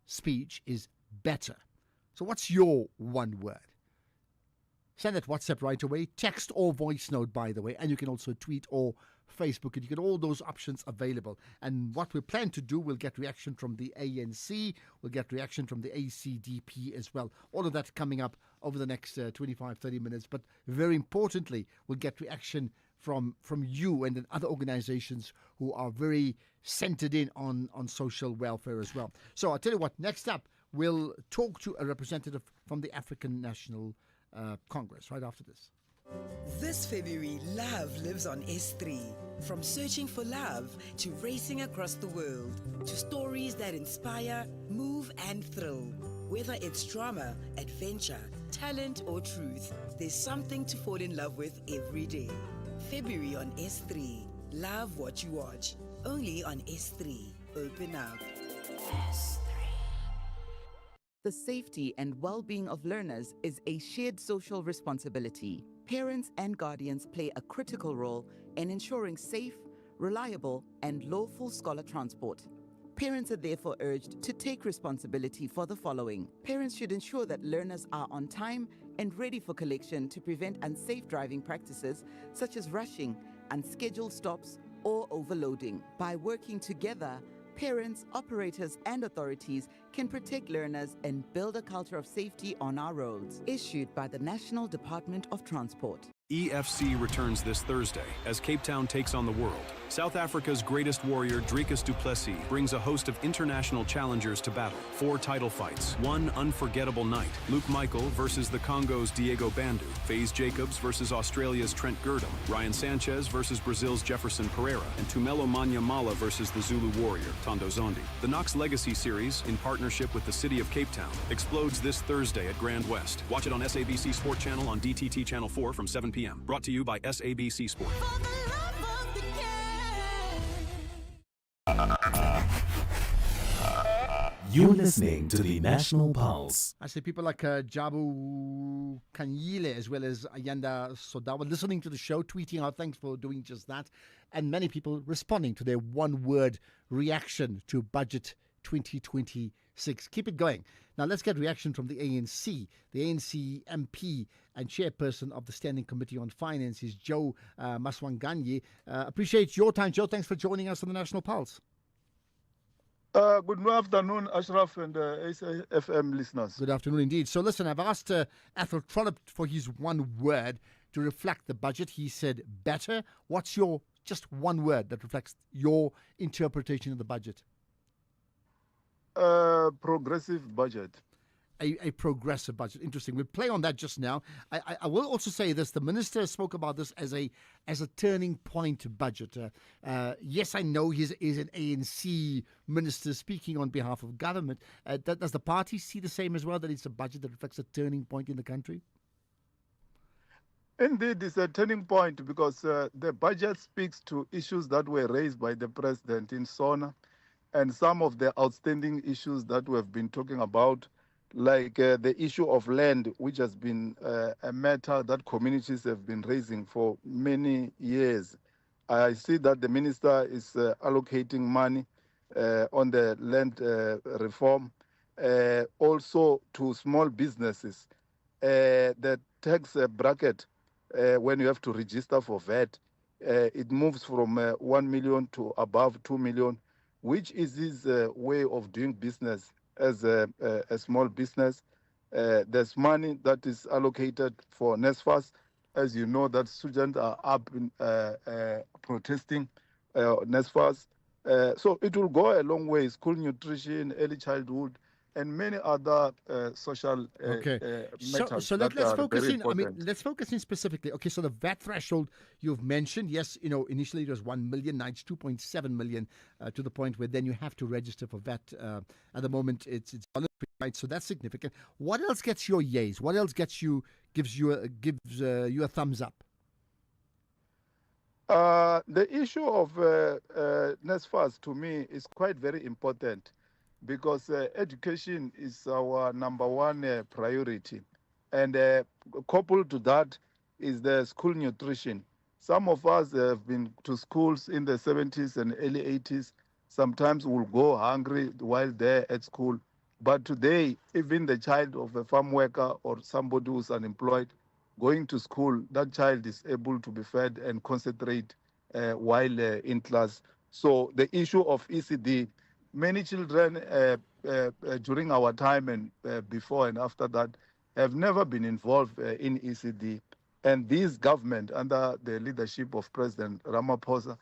speech is better. So what's your one word? Send that WhatsApp right away, text or voice note, by the way, and you can also tweet or Facebook, and you get all those options available. And what we plan to do, we'll get reaction from the ANC, we'll get reaction from the ACDP as well. All of that coming up over the next 25-30 minutes. But very importantly, we'll get reaction from you and then other organizations who are very centered in on social welfare as well. So I'll tell you what, next up, we'll talk to a representative from the African National Congress right after this. This February, love lives on S3. From searching for love to racing across the world to stories that inspire, move and thrill. Whether it's drama, adventure, talent or truth, there's something to fall in love with every day. February on S3. Love what you watch. Only on S3. Open up. The safety and well-being of learners is a shared social responsibility. Parents and guardians play a critical role in ensuring safe, reliable, and lawful scholar transport. Parents are therefore urged to take responsibility for the following. Parents should ensure that learners are on time and ready for collection to prevent unsafe driving practices such as rushing, unscheduled stops, or overloading. By working together, parents, operators, and authorities can protect learners and build a culture of safety on our roads. Issued by the National Department of Transport. EFC returns this Thursday as Cape Town takes on the world. South Africa's greatest warrior, Dricus du Plessis, brings a host of international challengers to battle. 4 title fights, 1 unforgettable night. Luke Michael versus the Congo's Diego Bandu. FaZe Jacobs versus Australia's Trent Girdham. Ryan Sanchez versus Brazil's Jefferson Pereira. And Tumelo Manya Mala versus the Zulu warrior, Tondo Zondi. The Knox Legacy Series, in partnership with the City of Cape Town, explodes this Thursday at Grand West. Watch it on SABC Sport Channel on DTT Channel 4 from 7 p.m. Brought to you by SABC Sport. You're listening to the National Pulse. I say people like Jabu Kanyile as well as Ayanda Sodawa listening to the show, tweeting out thanks for doing just that, and many people responding to their one-word reaction to Budget 2026. Keep it going. Now let's get reaction from the ANC. The ANC MP and chairperson of the Standing Committee on Finance is Joe Maswanganye. Appreciate your time, Joe. Thanks for joining us on the National Pulse. Good afternoon, Ashraf and SAFM listeners. Good afternoon indeed. So listen, I've asked Athol Trollip for his one word to reflect the budget. He said better. What's your just one word that reflects your interpretation of the budget? Progressive budget. A progressive budget. Interesting. We'll play on that just now. I will also say this. The minister spoke about this as a turning point budget. Yes, I know he is an ANC minister speaking on behalf of government. Does the party see the same as well, that it's a budget that reflects a turning point in the country? Indeed, it's a turning point because the budget speaks to issues that were raised by the president in SONA and some of the outstanding issues that we have been talking about, like the issue of land, which has been a matter that communities have been raising for many years. I see that the minister is allocating money on the land reform, also to small businesses. The tax bracket, when you have to register for VAT, it moves from 1 million to above 2 million, which is his way of doing business as a small business. There's money that is allocated for NSFAS. As you know, that students are up in, protesting NSFAS. So it will go a long way. School nutrition, early childhood, and many other social matters. So let's focus in. I mean, let's focus in specifically. Okay, so the VAT threshold you've mentioned. Yes, initially it was 1 million, now it's 2.7 million, to the point where then you have to register for VAT. At the moment, it's voluntary, right? So that's significant. What else gets your yays? What else gives you a thumbs up? The issue of NSFAS to me is quite very important, because education is our number one priority. And coupled to that is the school nutrition. Some of us have been to schools in the 70s and early 80s. Sometimes we'll go hungry while they're at school. But today, even the child of a farm worker or somebody who's unemployed, going to school, that child is able to be fed and concentrate while in class. So the issue of ECD, many children during our time and before and after that have never been involved in ECD. And this government, under the leadership of President Ramaphosa,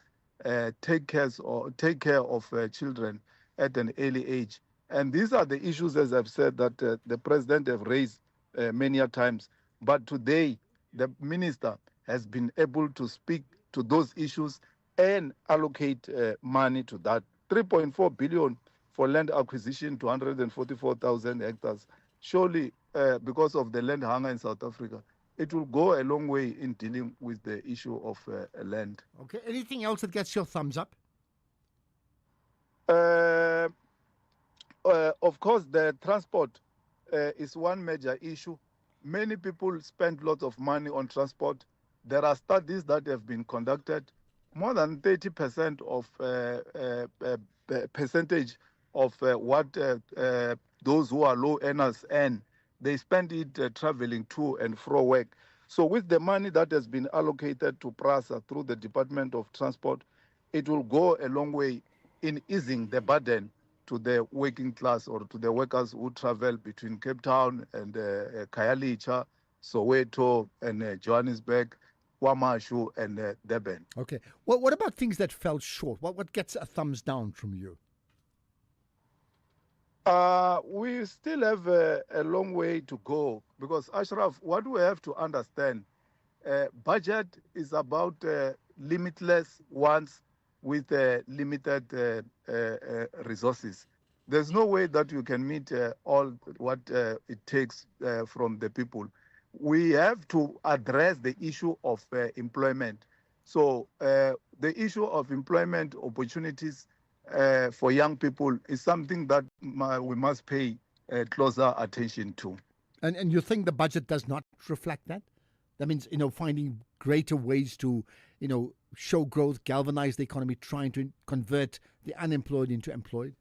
take care of children at an early age. And these are the issues, as I've said, that the president have raised many a times. But today, the minister has been able to speak to those issues and allocate money to that. 3.4 billion for land acquisition to 144,000 hectares. Surely, because of the land hunger in South Africa, it will go a long way in dealing with the issue of land. Okay. Anything else that gets your thumbs up? Of course, the transport is one major issue. Many people spend lots of money on transport. There are studies that have been conducted. More than 30% of percentage of what those who are low earners earn, they spend it traveling to and fro work. So with the money that has been allocated to PRASA through the Department of Transport, it will go a long way in easing the burden to the working class or to the workers who travel between Cape Town and Khayelitsha, Soweto and Johannesburg, KwaMashu and Durban. Okay. Well, what about things that fell short? What gets a thumbs down from you? We still have a long way to go because, Ashraf, what we have to understand, budget is about limitless wants with limited resources. There's no way that you can meet all what it takes from the people. We have to address the issue of employment. So the issue of employment opportunities for young people is something that we must pay closer attention to. And you think the budget does not reflect that? That means, finding greater ways to, show growth, galvanize the economy, trying to convert the unemployed into employed?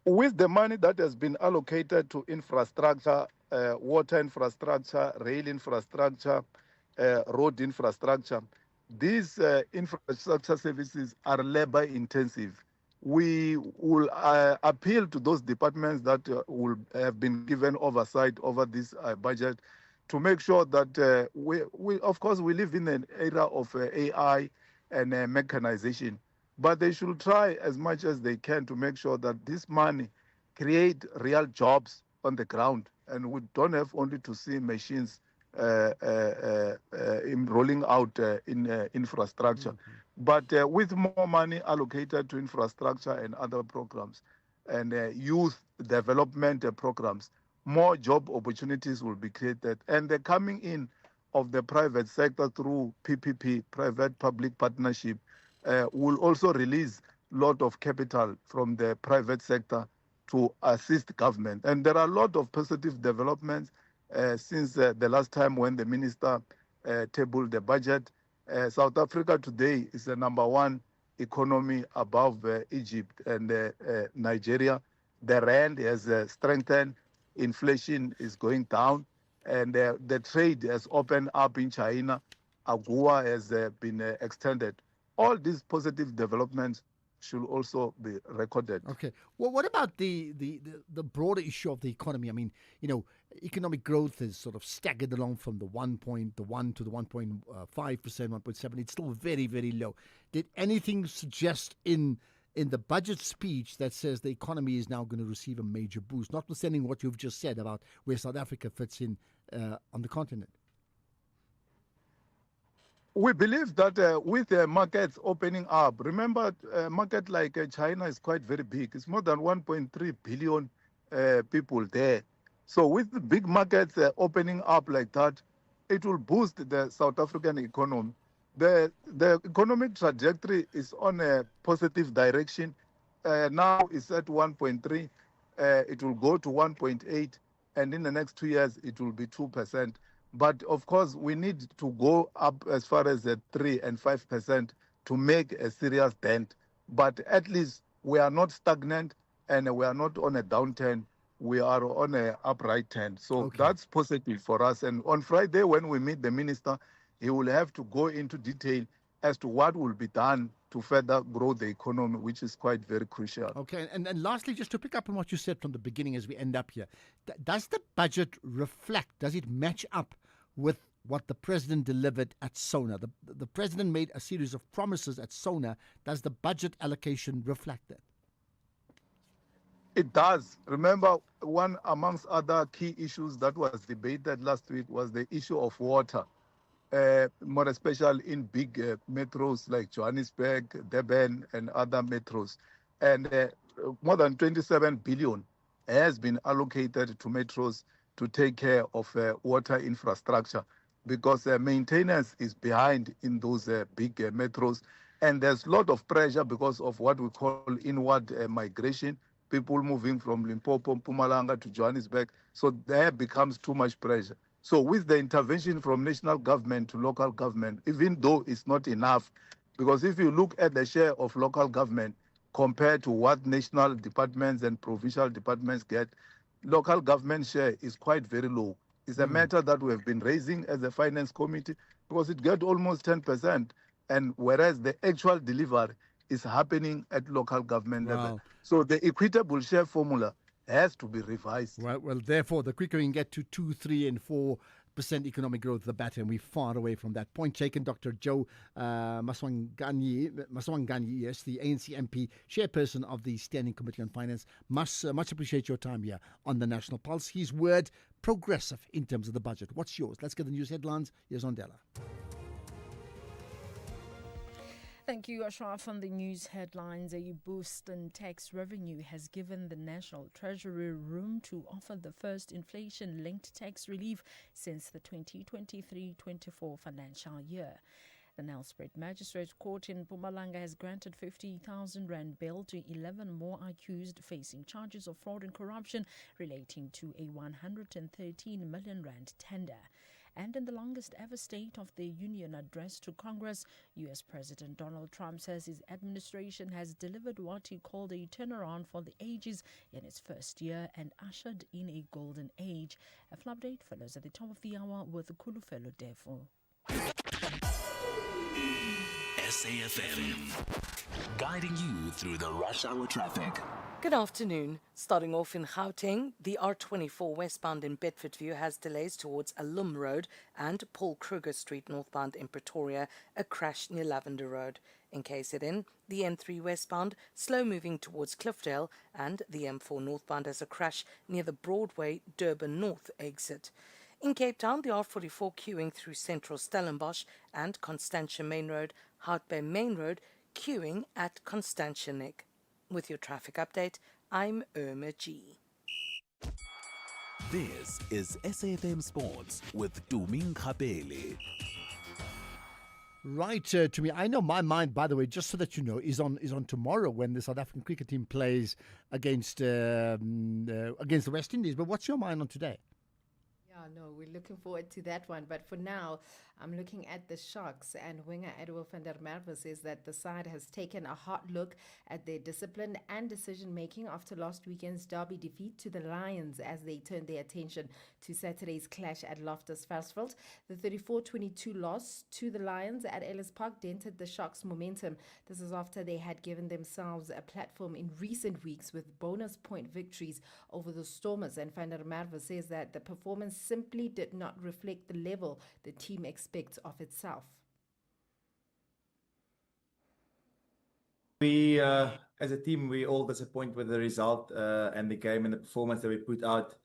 With the money that has been allocated to infrastructure, water infrastructure, rail infrastructure, road infrastructure, these infrastructure services are labor intensive. We will appeal to those departments that will have been given oversight over this budget to make sure that we of course, we live in an era of AI and mechanization, but they should try as much as they can to make sure that this money create real jobs on the ground, and we don't have only to see machines rolling out in infrastructure. But with more money allocated to infrastructure and other programs and youth development programs, more job opportunities will be created. And the coming in of the private sector through PPP, private-public partnership, will also release a lot of capital from the private sector to assist government. And there are a lot of positive developments since the last time when the minister tabled the budget. South Africa today is the #1 economy above Egypt and Nigeria. The rand has strengthened, inflation is going down, and the trade has opened up in China. AGOA has been extended. All these positive developments should also be recorded. Okay. Well, what about the broader issue of the economy? I mean, economic growth is sort of staggered along from the 1 to the 1.5%, 1.7%. It's still very, very low. Did anything suggest in the budget speech that says the economy is now going to receive a major boost, notwithstanding what you've just said about where South Africa fits in on the continent? We believe that with the markets opening up, remember, a market like China is quite very big. It's more than 1.3 billion people there. So with the big markets opening up like that, it will boost the South African economy. The economic trajectory is on a positive direction. Now it's at 1.3. It will go to 1.8. And in the next 2 years, it will be 2%. But of course, we need to go up as far as 3 and 5% to make a serious dent. But at least we are not stagnant and we are not on a downturn. We are on an upright turn. So that's positive for us. And on Friday, when we meet the minister, he will have to go into detail as to what will be done to further grow the economy, which is quite very crucial. Okay, and lastly, just to pick up on what you said from the beginning as we end up here, does the budget reflect, does it match up with what the president delivered at SONA? The president made a series of promises at SONA. Does the budget allocation reflect that? It does. Remember, one amongst other key issues that was debated last week was the issue of water, more especially in big metros like Johannesburg, Durban, and other metros. And more than 27 billion has been allocated to metros to take care of water infrastructure because maintenance is behind in those big metros. And there's a lot of pressure because of what we call inward migration. people moving from Limpopo, Mpumalanga to Johannesburg. So there becomes too much pressure. So with the intervention from national government to local government, even though it's not enough, because if you look at the share of local government compared to what national departments and provincial departments get, local government share is quite very low. It's a matter that we have been raising as a finance committee because it gets almost 10%, and whereas the actual delivery is happening at local government level. So the equitable share formula has to be revised. Well, therefore, the quicker we can get to 2, 3, and 4% economic growth, the better, and we're far away from that. Point taken. Dr. Joe Maswanganyi, yes, the ANC MP, chairperson of the Standing Committee on Finance. Much appreciate your time here on the National Pulse. His word, progressive in terms of the budget. What's yours? Let's get the news headlines. Here's Ondela. Thank you, Ashraf. On the news headlines, a boost in tax revenue has given the National Treasury room to offer the first inflation-linked tax relief since the 2023-24 financial year. The Nelspruit Magistrates Court in Mpumalanga has granted 50,000 rand bail to 11 more accused facing charges of fraud and corruption relating to a 113 million rand tender. And in the longest ever State of the Union address to Congress, U.S. President Donald Trump says his administration has delivered what he called a turnaround for the ages in its first year and ushered in a golden age. A full update follows at the top of the hour with Kulufelo Defo. SAFM, guiding you through the rush hour traffic. Good afternoon. Starting off in Gauteng, the R24 westbound in Bedfordview has delays towards Alum Road and Paul Kruger Street northbound in Pretoria, a crash near Lavender Road. In KZN, the N3 westbound slow moving towards Cliffdale and the M4 northbound has a crash near the Broadway Durban North exit. In Cape Town, the R44 queuing through central Stellenbosch and Constantia Main Road, Hout Bay Main Road queuing at Constantia Neck. With your traffic update, I'm Irma G. This is SAFM Sports with Tuming Kapele. Right, to me, I know my mind, by the way, just so that you know, is on tomorrow when the South African cricket team plays against the West Indies. But what's your mind on today? Yeah, no, we're looking forward to that one. But for now, I'm looking at the Sharks, and winger Edwin van der Merwe says that the side has taken a hard look at their discipline and decision-making after last weekend's derby defeat to the Lions as they turned their attention to Saturday's clash at Loftus Versfeld. The 34-22 loss to the Lions at Ellis Park dented the Sharks' momentum. This is after they had given themselves a platform in recent weeks with bonus point victories over the Stormers, and van der Merwe says that the performance simply did not reflect the level the team expects of itself. We, as a team, we all disappointed with the result and the game and the performance that we put out.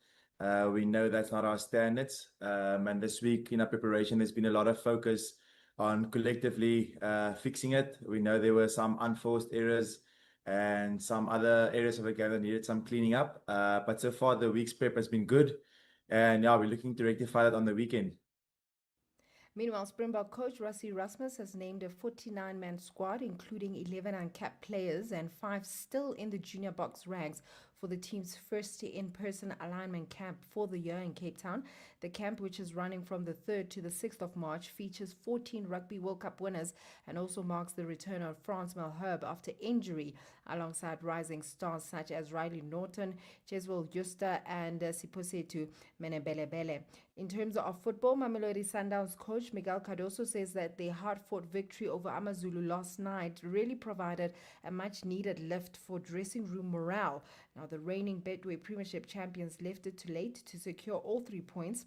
We know that's not our standards. And this week in our preparation, there's been a lot of focus on collectively fixing it. We know there were some unforced errors and some other areas of the game that needed some cleaning up. But so far, the week's prep has been good. And yeah, we're looking to rectify that on the weekend. Meanwhile, Springbok coach Rassie Erasmus has named a 49-man squad, including 11 uncapped players and 5 still in the junior box ranks for the team's first in-person alignment camp for the year in Cape Town. The camp, which is running from the 3rd to the 6th of March, features 14 Rugby World Cup winners and also marks the return of Frans Malherbe after injury, alongside rising stars such as Riley Norton, Jeswell Juster and Siposetu Menebelebele. In terms of football, Mamelodi Sundowns coach Miguel Cardoso says that their hard-fought victory over AmaZulu last night really provided a much-needed lift for dressing room morale. Now, the reigning Betway Premiership champions left it too late to secure all 3 points,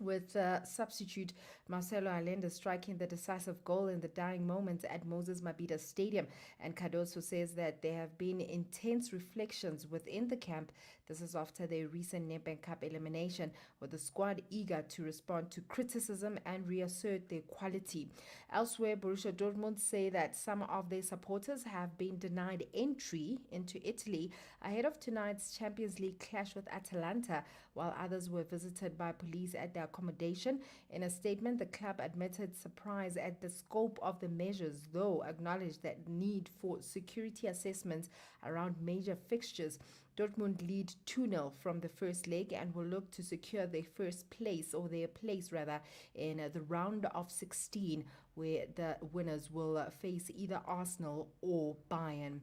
with substitute Marcelo Allende striking the decisive goal in the dying moments at Moses Mabhida Stadium. And Cardoso says that there have been intense reflections within the camp This is after their recent Nedbank Cup elimination, with the squad eager to respond to criticism and reassert their quality. Elsewhere, Borussia Dortmund say that some of their supporters have been denied entry into Italy ahead of tonight's Champions League clash with Atalanta, while others were visited by police at their accommodation. In a statement, the club admitted surprise at the scope of the measures, though acknowledged that need for security assessments around major fixtures. Dortmund lead 2-0 from the first leg and will look to secure their place in the round of 16, where the winners will face either Arsenal or Bayern.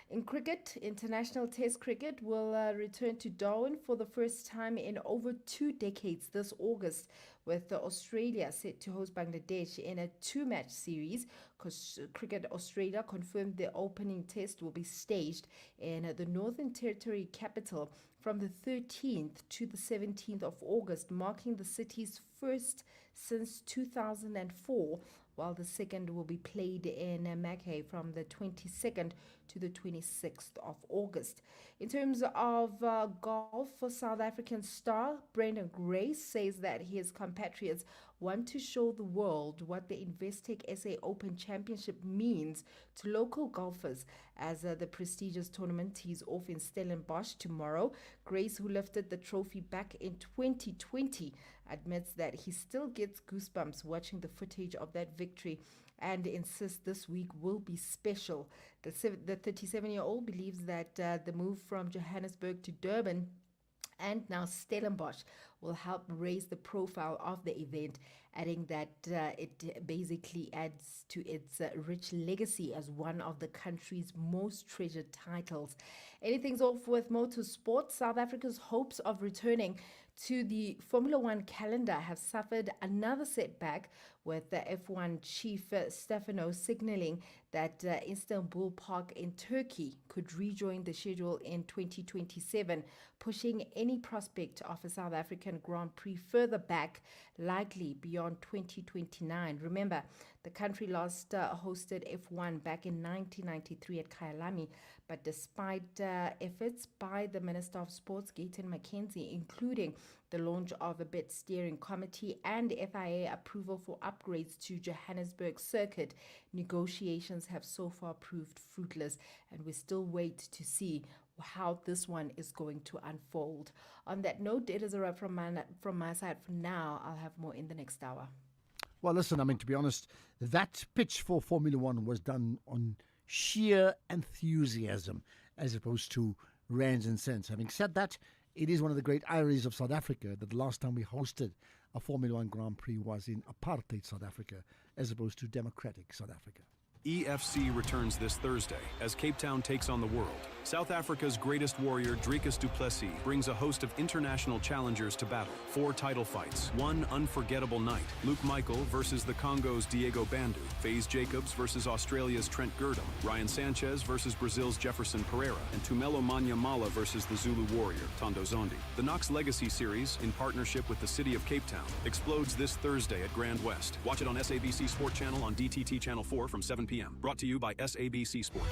In cricket, international test cricket will return to Darwin for the first time in over 2 decades this August, with Australia set to host Bangladesh in a 2-match series. Cricket Australia confirmed the opening test will be staged in the Northern Territory capital from the 13th to the 17th of August, marking the city's first since 2004, while the second will be played in Mackay from the 22nd to the 26th of August. In terms of golf, for South African star Brendan Grace says that his compatriots want to show the world what the Investec SA Open Championship means to local golfers as the prestigious tournament tees off in Stellenbosch tomorrow. Grace, who lifted the trophy back in 2020, admits that he still gets goosebumps watching the footage of that victory and insists this week will be special. The 37-year-old believes that the move from Johannesburg to Durban and now Stellenbosch will help raise the profile of the event, adding that it basically adds to its rich legacy as one of the country's most treasured titles. Anything's off with motorsport. South Africa's hopes of returning to the Formula One calendar have suffered another setback, with the F1 chief Stefano signaling that Istanbul Park in Turkey could rejoin the schedule in 2027, pushing any prospect of a South African Grand Prix further back, likely beyond 2029. Remember, the country last hosted F1 back in 1993 at Kyalami, but despite efforts by the Minister of Sports, Gayton McKenzie, including the launch of a bid steering committee and FIA approval for upgrades to Johannesburg circuit, negotiations have so far proved fruitless, and we still wait to see how this one is going to unfold. On that note, it is a wrap from my side for now. I'll have more in the next hour. Well, listen, I mean, to be honest, that pitch for Formula One was done on sheer enthusiasm as opposed to rands and cents. Having said that, it is one of the great ironies of South Africa that the last time we hosted a Formula One Grand Prix was in apartheid South Africa as opposed to democratic South Africa. EFC returns this Thursday as Cape Town takes on the world. South Africa's greatest warrior, Dricus du Plessis, brings a host of international challengers to battle. 4 title fights, 1 unforgettable night. Luke Michael versus the Congo's Diego Bandu. FaZe Jacobs versus Australia's Trent Girdham. Ryan Sanchez versus Brazil's Jefferson Pereira. And Tumelo Manyamala versus the Zulu warrior, Tondo Zondi. The Knox Legacy Series, in partnership with the City of Cape Town, explodes this Thursday at Grand West. Watch it on SABC Sport Channel on DTT Channel 4 from 7 p.m. Brought to you by SABC Sport.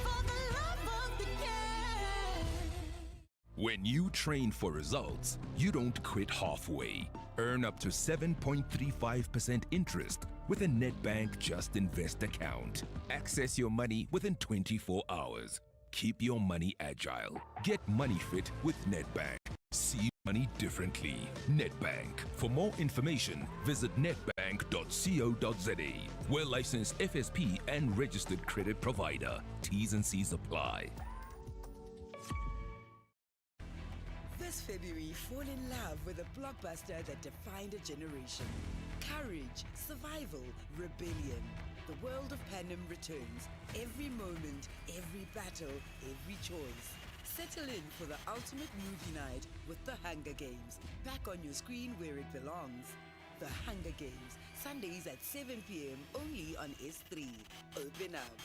When you train for results, you don't quit halfway. Earn up to 7.35% interest with a Nedbank Just Invest account. Access your money within 24 hours. Keep your money agile. Get money fit with Nedbank. See money differently. Nedbank. For more information, visit nedbank.co.za. We're licensed FSP and registered credit provider. T's and C's apply. This February, fall in love with a blockbuster that defined a generation. Courage, survival, rebellion. The world of Panem returns. Every moment, every battle, every choice. Settle in for the ultimate movie night with The Hunger Games. Back on your screen where it belongs. The Hunger Games, Sundays at 7 p.m. only on S3. Open up.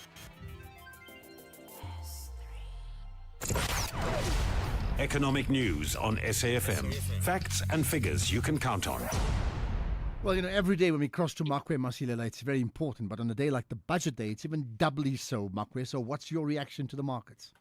Economic news on SAFM. Facts and figures you can count on. Well, you know, every day when we cross to Makwe Masilela, it's very important. But on a day like the budget day, it's even doubly so, Makwe. So what's your reaction to the markets?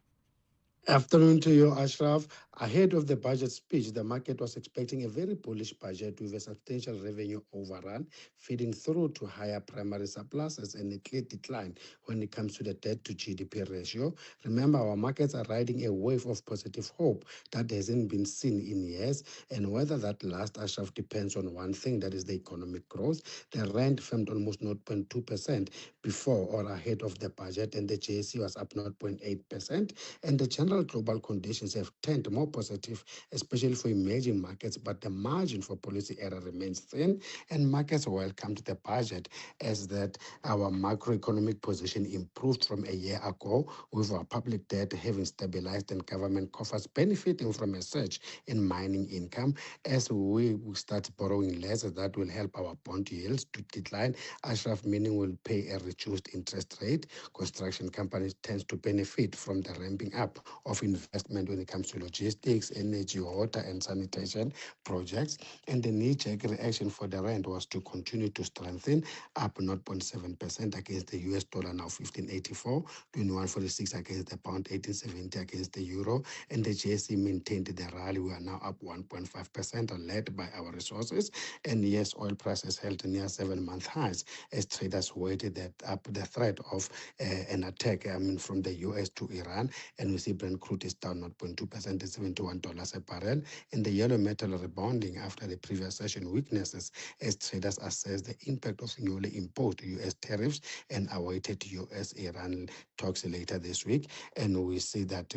Afternoon to you, Ashraf. Ahead of the budget speech, the market was expecting a very bullish budget with a substantial revenue overrun, feeding through to higher primary surpluses and a clear decline when it comes to the debt to GDP ratio. Remember, our markets are riding a wave of positive hope that hasn't been seen in years, and whether that lasts, Ashraf, depends on one thing, that is the economic growth. The rand firmed almost 0.2% before or ahead of the budget, and the JSE was up 0.8%, and the general global conditions have turned more positive, especially for emerging markets, but the margin for policy error remains thin, and markets welcomed the budget as that our macroeconomic position improved from a year ago, with our public debt having stabilized and government coffers benefiting from a surge in mining income. As we start borrowing less, that will help our bond yields to decline. Ashraf, meaning will pay a reduced interest rate. Construction companies tend to benefit from the ramping up of investment when it comes to logistics, energy, water, and sanitation projects. And the knee-jerk reaction for the rand was to continue to strengthen, up 0.7% against the US dollar, now 15.84, 21.46 against the pound, 18.70 against the euro, and the JSE maintained the rally. We are now up 1.5%, led by our resources. And yes, oil prices held near 7-month highs as traders waited that up the threat of an attack from the US to Iran. And we see Brent crude is down 0.2% at $71 a barrel. And the yellow metal rebounding after the previous session weaknesses as traders assess the impact of newly imposed US tariffs and awaited US-Iran talks later this week. And we see that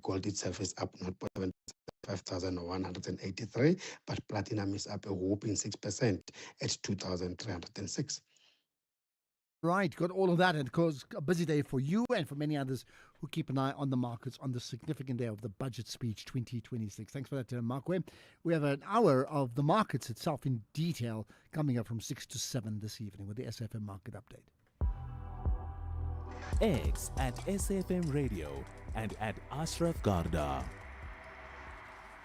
gold itself is up 0.7%. 5,183, but platinum is up a whopping 6% at 2,306. Right, got all of that, and of course, a busy day for you and for many others who keep an eye on the markets on the significant day of the budget speech 2026. Thanks for that, Mark. We have an hour of the markets itself in detail coming up from 6 to 7 this evening with the SFM Market Update. X at SFM Radio and at Ashraf Garda.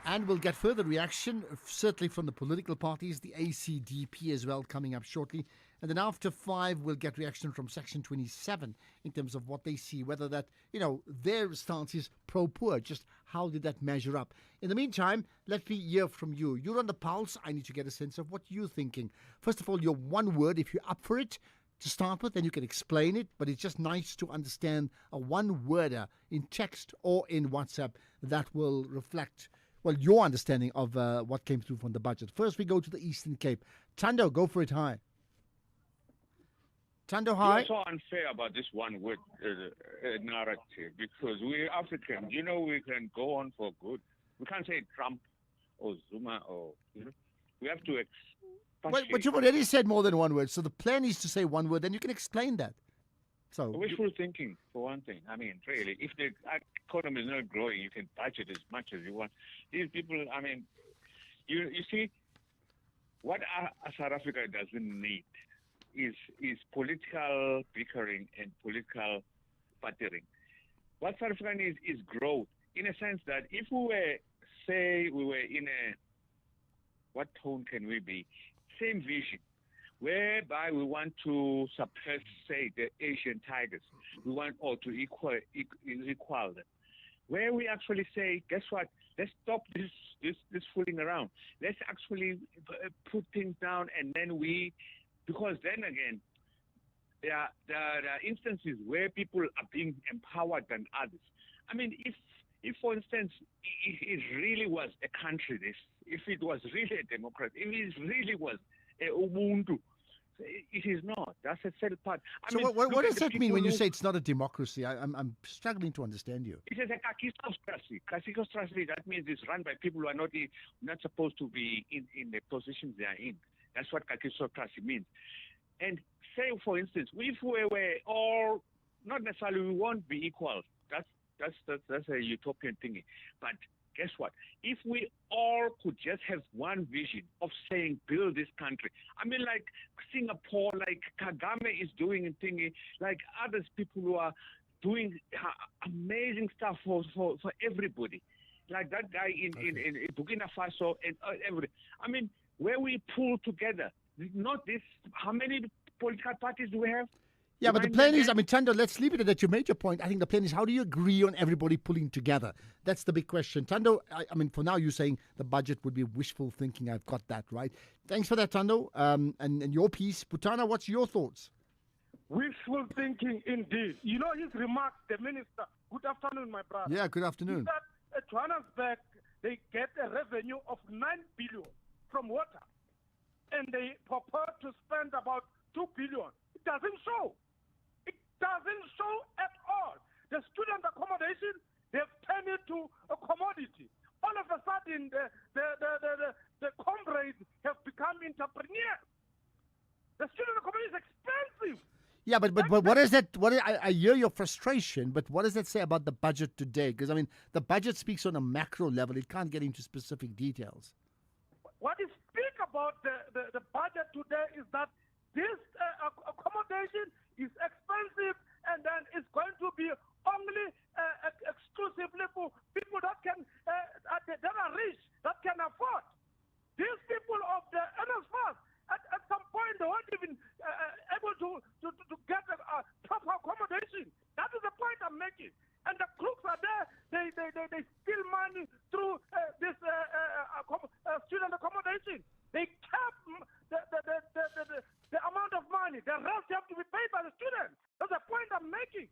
And we'll get further reaction, certainly from the political parties, the ACDP as well, coming up shortly. And then after 5, we'll get reaction from Section 27 in terms of what they see, whether that, their stance is pro-poor, just how did that measure up. In the meantime, let me hear from you. You're on the pulse. I need to get a sense of what you're thinking. First of all, your one word, if you're up for it, to start with, then you can explain it, but it's just nice to understand a one-worder in text or in WhatsApp that will reflect your understanding of what came through from the budget. First, we go to the Eastern Cape. Tando, go for it. Hi. Tando, hi. You're so unfair about this one word narrative because we're Africans. We can go on for good. We can't say Trump or Zuma or, we have to but you've already said more than one word, so the plan is to say one word, then you can explain that. So wishful thinking, for one thing. I mean, really, if the economy is not growing, you can budget as much as you want. These people, you see, what South Africa doesn't need is political bickering and political battering. What South Africa needs is growth, in a sense that if we were in a, what tone can we be? Same vision, whereby we want to suppress, say, the Asian tigers. We want all to equal them. Where we actually say, guess what? Let's stop this fooling around. Let's actually put things down, and then because then again, there are instances where people are being empowered than others. I mean, if for instance, it really was a country, if it was really a democracy, if it really was a Ubuntu, it is not. That's a sad part. What does that mean when you say it's not a democracy? I'm struggling to understand you. It is a kakistocracy. Kakistocracy, that means it's run by people who are not supposed to be in the positions they are in. That's what kakistocracy means. And say, for instance, if we were all, not necessarily we won't be equal. That's a utopian thingy. But guess what? If we all could just have one vision of saying, build this country. I mean, like Singapore, like Kagame is doing a thingy, like others people who are doing amazing stuff for everybody. Like that guy in Burkina Faso and everything. I mean, where we pull together, not this, how many political parties do we have? Yeah, but the plan is, I mean, Tando, let's leave it at that. You made your point. I think the plan is, how do you agree on everybody pulling together? That's the big question. Tando, I mean, for now, you're saying the budget would be wishful thinking. I've got that, right? Thanks for that, Tando. And your piece. Putana, what's your thoughts? Wishful thinking, indeed. You know his remarks, the minister. Good afternoon, my brother. Yeah, good afternoon. That at Johannesburg, they get a revenue of 9 billion from water. And they purport to spend about 2 billion. It doesn't show. It doesn't show at all. The student accommodation, they've turned it to a commodity. All of a sudden, the comrades have become entrepreneurs. The student accommodation is expensive. Yeah, but what is that? I hear your frustration, but what does that say about the budget today? Because, I mean, the budget speaks on a macro level. It can't get into specific details. What is speak about the budget today is that this accommodation is expensive, and then it's going to be only exclusively for people that can that are rich, that can afford. These people of the NSFAS, at some point, they weren't even able to get a proper accommodation. That is the point I'm making. And the crooks are there. They steal money through this student accommodation. They cap the amount of money. The rest have to be paid by the students. That's the point I'm making.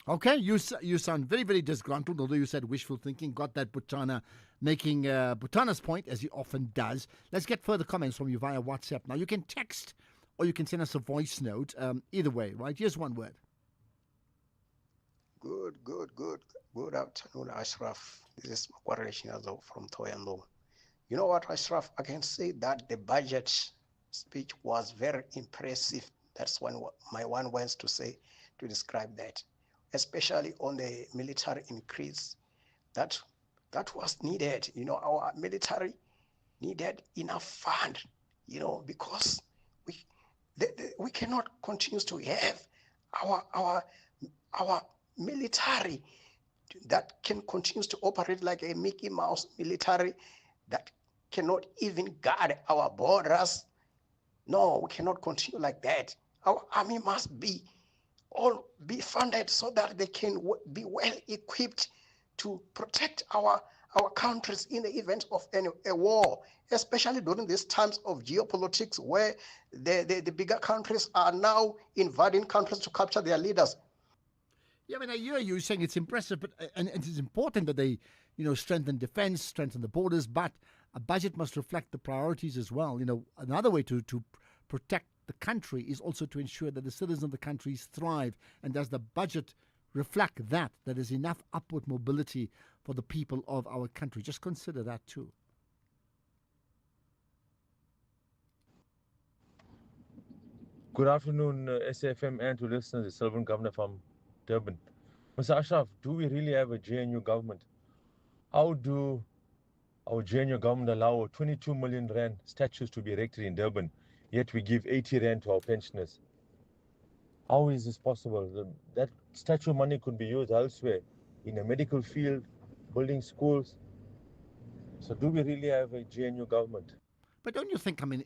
Okay, you sound very, very disgruntled, although you said wishful thinking. Got that, Butana, making Butana's point, as he often does. Let's get further comments from you via WhatsApp. Now, you can text or you can send us a voice note. Either way, right? Here's one word. Good afternoon, Ashraf. This is Makwara Shinazo from Toyando. You know what, Ashraf? I can say that the budget speech was very impressive. That's my one words to say to describe that, especially on the military increase. That was needed. You know, our military needed enough fund. You know, because we cannot continue to have our military that can continue to operate like a Mickey Mouse military that cannot even guard our borders. No, we cannot continue like that. Our army must be funded so that they can be well equipped to protect our countries in the event of a war, especially during these times of geopolitics where the bigger countries are now invading countries to capture their leaders. Yeah, I mean, I hear you saying it's impressive, but and it is important that they, strengthen defense, strengthen the borders, but a budget must reflect the priorities as well. You know, another way to protect the country is also to ensure that the citizens of the countries thrive. And does the budget reflect that there's enough upward mobility for the people of our country? Just consider that too. Good afternoon, SFM and to listeners. The Sylvan Governor from Durban. Mr. Ashraf, do we really have a GNU government? How do our GNU government allow 22 million rand statues to be erected in Durban, yet we give 80 rand to our pensioners? How is this possible? That statue money could be used elsewhere, in the medical field, building schools. So do we really have a GNU government? But don't you think, I mean,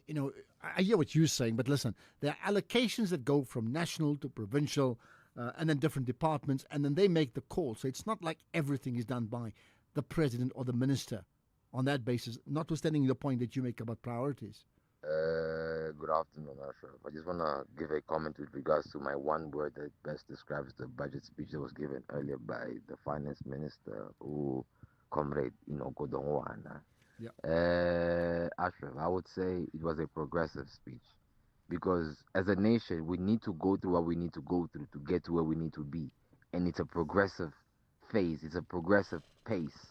I hear what you're saying, but listen, there are allocations that go from national to provincial, and then different departments, and then they make the call. So it's not like everything is done by the president or the minister on that basis, notwithstanding the point that you make about priorities. Good afternoon, Ashraf. I just want to give a comment with regards to my one word that best describes the budget speech that was given earlier by the finance minister, Comrade Inoko Dongwana. Yeah. Ashraf, I would say it was a progressive speech. Because as a nation, we need to go through what we need to go through to get to where we need to be. And it's a progressive phase. It's a progressive pace,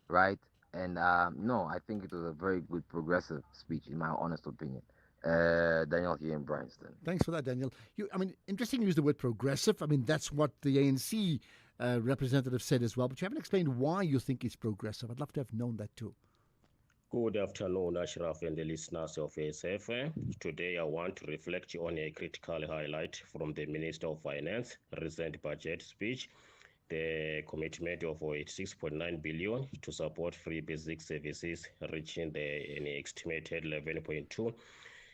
right? And no, I think it was a very good progressive speech, in my honest opinion. Daniel here in Bryanston. Thanks for that, Daniel. Interesting you use the word progressive. I mean, that's what the ANC representative said as well. But you haven't explained why you think it's progressive. I'd love to have known that too. Good afternoon, Ashraf and the listeners of SFM. Today I want to reflect on a critical highlight from the Minister of Finance recent budget speech, the commitment of 86.9 billion to support free basic services reaching an estimated 11.2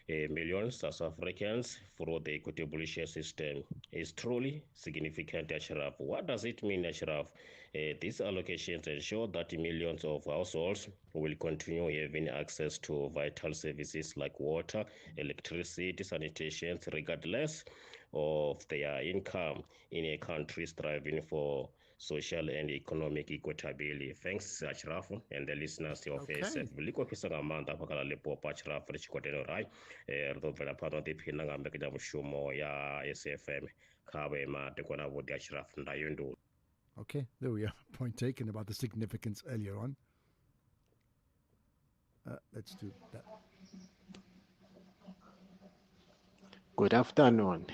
million South Africans through the equitable share system is truly significant, Ashraf. What does it mean, Ashraf? These allocations ensure that millions of households will continue having access to vital services like water, electricity, sanitation, regardless of their income in a country striving for social and economic equitability. Thanks, Ashraf, and the listeners of SF. Likopisa ngamanda pakala lepopa Ashraf richikoteno rai. Rdovela pano dipina ngambekida mushumo ya SFM. Kawe ma tekona vodi Ashraf ndayundu. Okay, there we are. Point taken about the significance earlier on. Let's do that. Good afternoon,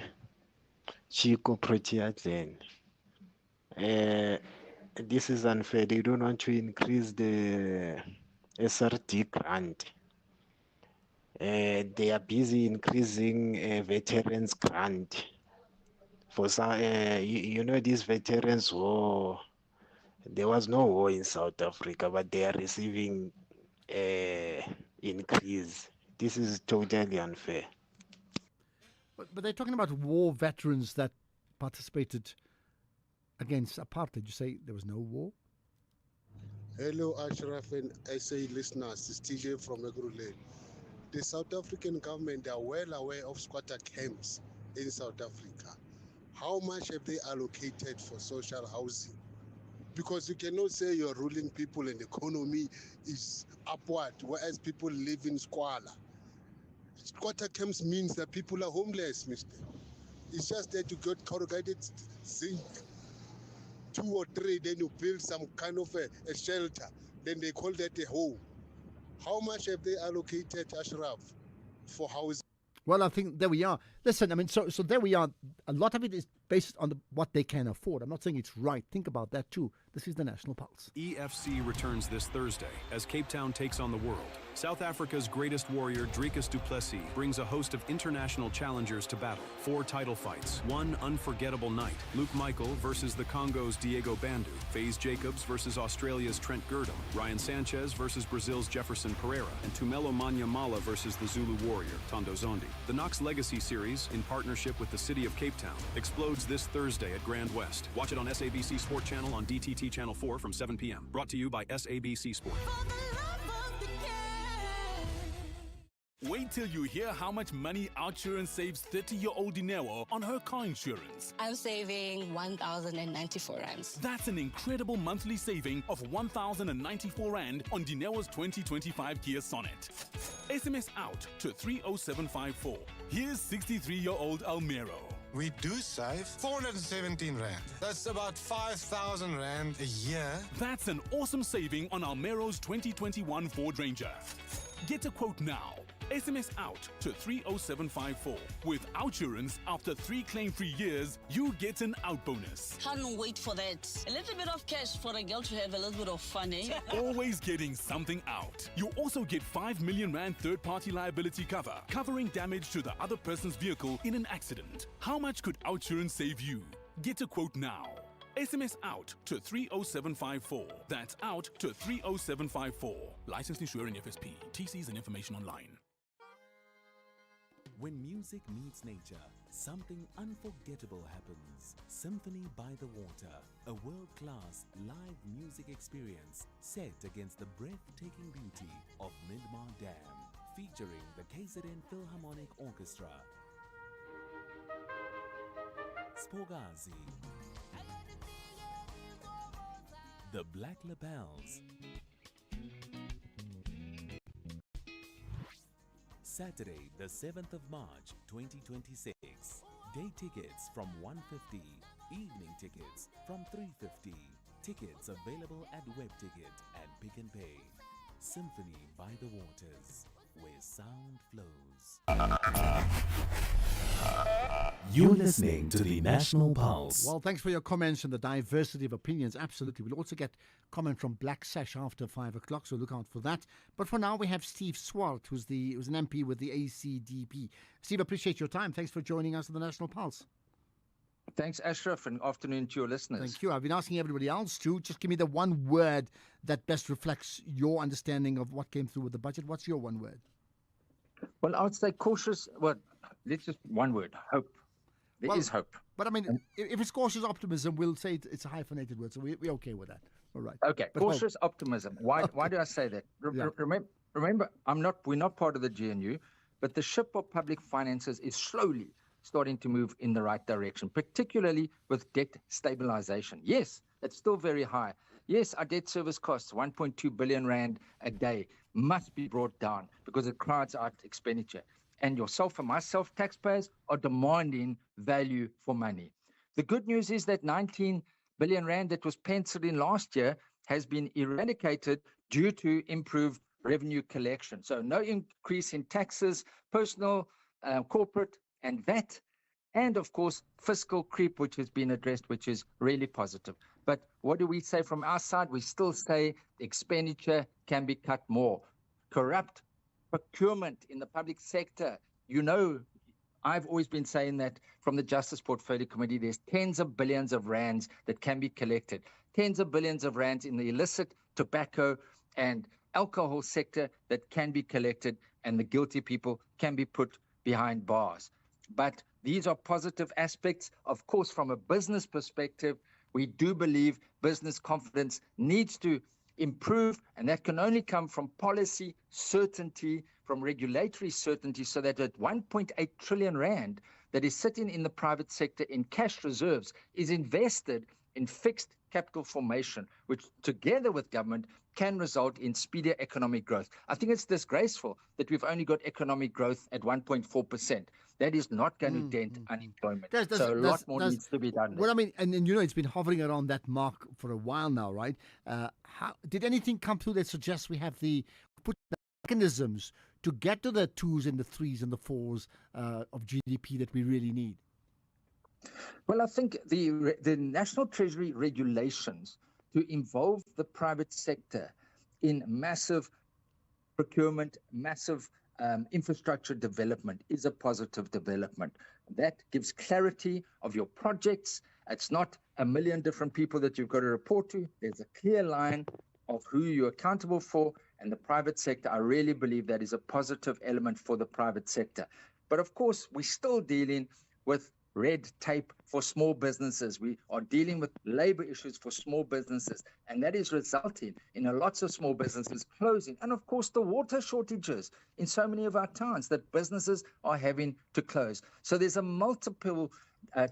Chico Proteadlen. This is unfair. They don't want to increase the SRD grant. They are busy increasing veterans grant. For some, you know, these veterans war, there was no war in South Africa, but they are receiving increase. This is totally unfair. But they're talking about war veterans that participated against apartheid. You say there was no war? Hello, Ashraf and SA listeners. It's TJ from Egrule. The South African government are well aware of squatter camps in South Africa. How much have they allocated for social housing? Because you cannot say you're ruling people and the economy is upward, whereas people live in squalor. Squatter camps means that people are homeless, mister. It's just that you get corrugated zinc, 2 or 3, then you build some kind of a shelter. Then they call that a home. How much have they allocated, Ashraf, for housing? Well, I think there we are. Listen, I mean, so there we are. A lot of it is based on what they can afford. I'm not saying it's right. Think about that too. This is the National Pulse. EFC returns this Thursday as Cape Town takes on the world. South Africa's greatest warrior, Dricus du Plessis, brings a host of international challengers to battle. 4 title fights, 1 unforgettable night. Luke Michael versus the Congo's Diego Bandu. FaZe Jacobs versus Australia's Trent Girdham. Ryan Sanchez versus Brazil's Jefferson Pereira. And Tumelo Manyamala versus the Zulu warrior, Tondo Zondi. The Knox Legacy Series, in partnership with the City of Cape Town, explodes this Thursday at Grand West. Watch it on SABC Sport Channel on DTT Channel 4 from 7 p.m. Brought to you by SABC Sport. Wait till you hear how much money Outsurance saves 30-year-old Dineo on her car insurance. I'm saving 1,094 rands. That's an incredible monthly saving of 1,094 rand on Dineo's 2025 Kia Sonet. SMS out to 30754. Here's 63-year-old Almero. We do save 417 Rand. That's about 5,000 Rand a year. That's an awesome saving on Almero's 2021 Ford Ranger. Get a quote now. SMS out to 30754. With Outsurance, after 3 claim-free years, you get an out bonus. Can't wait for that. A little bit of cash for a girl to have a little bit of fun, eh? Always getting something out. You also get 5 million Rand third-party liability cover, covering damage to the other person's vehicle in an accident. How much could Outsurance save you? Get a quote now. SMS out to 30754. That's out to 30754. Licensed insurer in FSP. TCs and information online. When music meets nature, something unforgettable happens. Symphony by the Water, a world-class live music experience set against the breathtaking beauty of Midmar Dam, featuring the KZN Philharmonic Orchestra, Spogazi, the Black Lapels. Saturday, the 7th of March, 2026. Day tickets from 150, evening tickets from 350. Tickets available at WebTicket and Pick n Pay. Symphony by the Waters, where sound flows. You're listening to the National Pulse. Well, thanks for your comments and the diversity of opinions. Absolutely. We'll also get comment from Black Sash after 5 o'clock, so look out for that. But for now, we have Steve Swart, who's an MP with the ACDP. Steve, appreciate your time. Thanks for joining us on the National Pulse. Thanks, Ashraf, and afternoon to your listeners. Thank you. I've been asking everybody else to just give me the one word that best reflects your understanding of what came through with the budget. What's your one word? Well, I would say cautious. Well, let's just one word: hope. There is hope. But I mean, if it's cautious optimism, we'll say it's a hyphenated word, so we're okay with that. All right. Okay, But cautious optimism. Why do I say that? Remember, we're not part of the GNU, but the ship of public finances is slowly starting to move in the right direction, particularly with debt stabilization. Yes, it's still very high. Yes, our debt service costs 1.2 billion rand a day must be brought down because it crowds out expenditure. And yourself and myself, taxpayers, are demanding value for money. The good news is that 19 billion rand that was penciled in last year has been eradicated due to improved revenue collection. So no increase in taxes, personal, corporate, and VAT, and of course, fiscal creep, which has been addressed, which is really positive. But what do we say from our side? We still say expenditure can be cut more. Corrupt procurement in the public sector. You know, I've always been saying that from the Justice Portfolio Committee, there's tens of billions of rands that can be collected. Tens of billions of rands in the illicit tobacco and alcohol sector that can be collected, and the guilty people can be put behind bars. But these are positive aspects. Of course, from a business perspective, we do believe business confidence needs to improve, and that can only come from policy certainty, from regulatory certainty, so that at 1.8 trillion rand that is sitting in the private sector in cash reserves is invested in fixed capital formation, which together with government can result in speedier economic growth. I think it's disgraceful that we've only got economic growth at 1.4%. That is not going to dent unemployment. So a lot more needs to be done. Well, I mean, and you know, it's been hovering around that mark for a while now, right? How did anything come through that suggests we have the mechanisms to get to the 2s and the 3s and the 4s of GDP that we really need? Well, I think the National Treasury regulations to involve the private sector in massive procurement, massive infrastructure development is a positive development. That gives clarity of your projects. It's not a million different people that you've got to report to. There's a clear line of who you're accountable for, and the private sector, I really believe that is a positive element for the private sector. But of course, we're still dealing with red tape for small businesses. We are dealing with labor issues for small businesses, and that is resulting in lots of small businesses closing. And of course, the water shortages in so many of our towns that businesses are having to close. So there's a multiple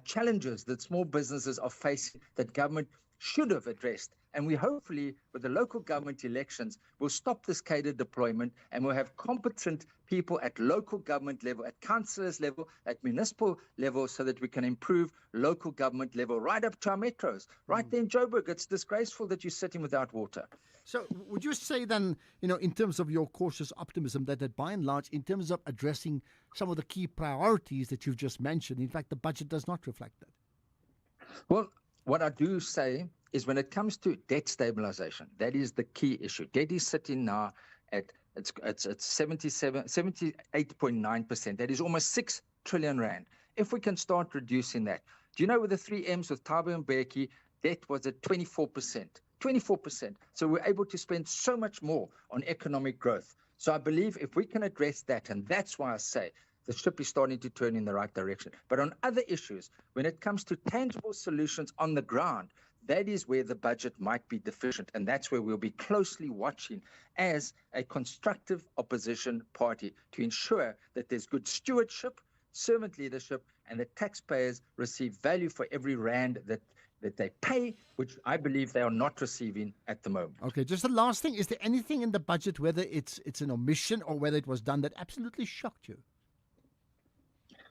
challenges that small businesses are facing that government should have addressed. And we hopefully, with the local government elections, will stop this cadre deployment, and we'll have competent people at local government level, at councillors level, at municipal level, so that we can improve local government level right up to our metros. Right there in Joburg, it's disgraceful that you're sitting without water. So would you say then, you know, in terms of your cautious optimism, that by and large, in terms of addressing some of the key priorities that you've just mentioned, in fact, the budget does not reflect that? Well, what I do say is when it comes to debt stabilization, that is the key issue. Debt is sitting now at it's 78.9%. That is almost 6 trillion rand. If we can start reducing that, do you know with the 3 M's with Thabo Mbeki, debt was at 24%. 24%. So we're able to spend so much more on economic growth. So I believe if we can address that, and that's why I say the ship is starting to turn in the right direction. But on other issues, when it comes to tangible solutions on the ground, that is where the budget might be deficient. And that's where we'll be closely watching as a constructive opposition party to ensure that there's good stewardship, servant leadership, and that taxpayers receive value for every rand that they pay, which I believe they are not receiving at the moment. Okay, just the last thing. Is there anything in the budget, whether it's an omission or whether it was done, that absolutely shocked you?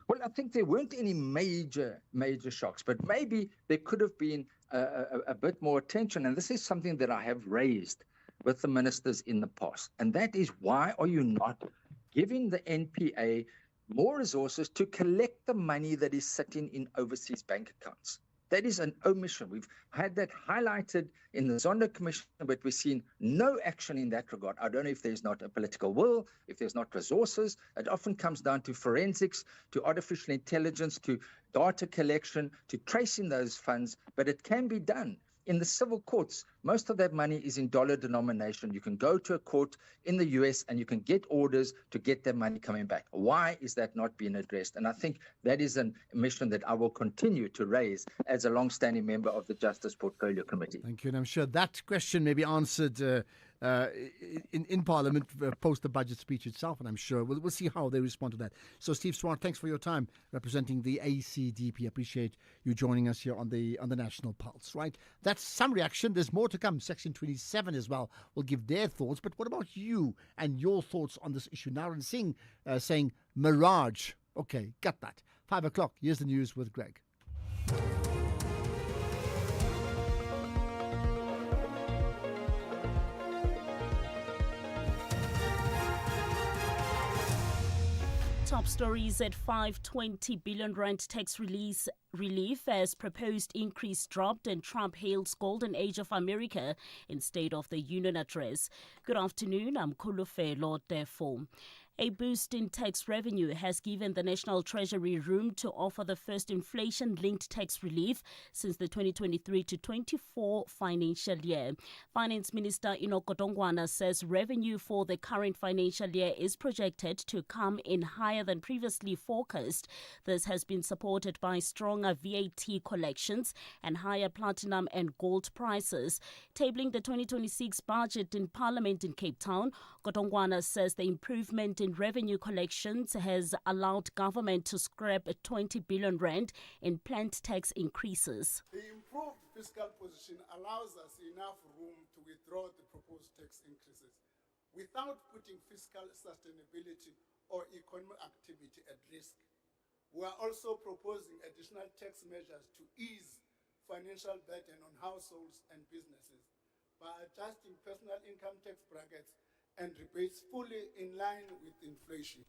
Well, I think there weren't any major shocks, but maybe there could have been a bit more attention. And this is something that I have raised with the ministers in the past. And that is, why are you not giving the NPA more resources to collect the money that is sitting in overseas bank accounts? That is an omission. We've had that highlighted in the Zondo Commission, but we've seen no action in that regard. I don't know if there's not a political will, if there's not resources. It often comes down to forensics, to artificial intelligence, to data collection, to tracing those funds, but it can be done. In the civil courts, most of that money is in dollar denomination. You can go to a court in the US and you can get orders to get that money coming back. Why is that not being addressed? And I think that is a mission that I will continue to raise as a long-standing member of the Justice Portfolio Committee. Thank you. And I'm sure that question may be answered in Parliament post the budget speech itself, and I'm sure we'll see how they respond to that. So, Steve Swart, thanks for your time representing the ACDP. Appreciate you joining us here on the National Pulse. Right, that's some reaction. There's more to come. Section 27 as well will give their thoughts. But what about you and your thoughts on this issue? Naren Singh saying mirage. Okay, got that. 5 o'clock. Here's the news with Greg. Top stories at 520 billion rand tax relief as proposed increase dropped and Trump hails Golden Age of America in State of the Union address. Good afternoon, I'm Kulufelo Tefo. A boost in tax revenue has given the National Treasury room to offer the first inflation-linked tax relief since the 2023 to 24 financial year. Finance Minister Enoch Godongwana says revenue for the current financial year is projected to come in higher than previously forecast. This has been supported by stronger VAT collections and higher platinum and gold prices. Tabling the 2026 budget in Parliament in Cape Town, Godongwana says the improvement in revenue collections has allowed government to scrap 20 billion rand in planned tax increases. The improved fiscal position allows us enough room to withdraw the proposed tax increases without putting fiscal sustainability or economic activity at risk. We are also proposing additional tax measures to ease financial burden on households and businesses by adjusting personal income tax brackets and rebates fully in line with inflation.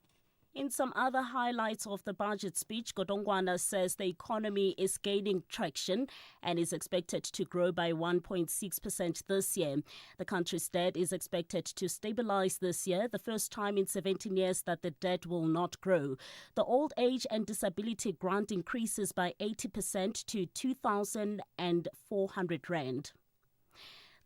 In some other highlights of the budget speech, Godongwana says the economy is gaining traction and is expected to grow by 1.6% this year. The country's debt is expected to stabilize this year, the first time in 17 years that the debt will not grow. The old age and disability grant increases by 80% to 2,400 rand.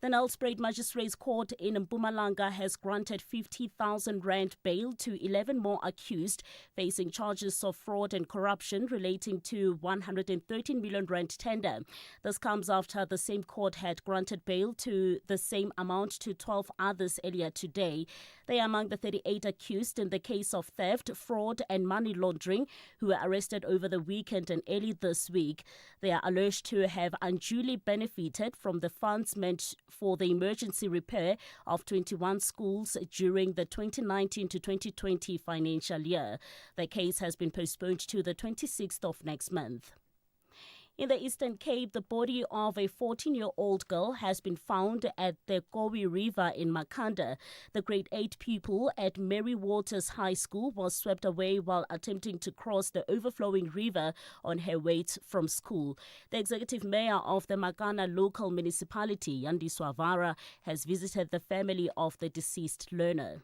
The Nelspruit Magistrates Court in Mpumalanga has granted 50,000 rand bail to 11 more accused facing charges of fraud and corruption relating to 113 million rand tender. This comes after the same court had granted bail to the same amount to 12 others earlier today. They are among the 38 accused in the case of theft, fraud and money laundering who were arrested over the weekend and early this week. They are alleged to have unduly benefited from the funds meant for the emergency repair of 21 schools during the 2019 to 2020 financial year. The case has been postponed to the 26th of next month. In the Eastern Cape, the body of a 14-year-old girl has been found at the Kowi River in Makhanda. The grade 8 pupil at Mary Waters High School was swept away while attempting to cross the overflowing river on her way from school. The executive mayor of the Makana local municipality, Yandi Swavara, has visited the family of the deceased learner.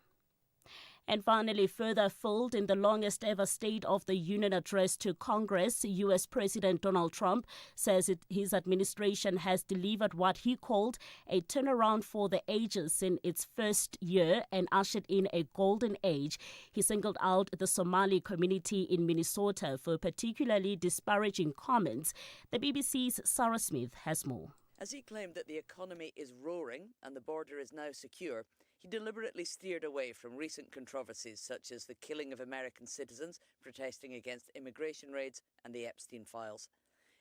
And finally, further filled in the longest ever State of the Union address to Congress, U.S. President Donald Trump says his administration has delivered what he called a turnaround for the ages in its first year and ushered in a golden age. He singled out the Somali community in Minnesota for particularly disparaging comments. The BBC's Sarah Smith has more. As he claimed that the economy is roaring and the border is now secure, he deliberately steered away from recent controversies such as the killing of American citizens protesting against immigration raids and the Epstein files.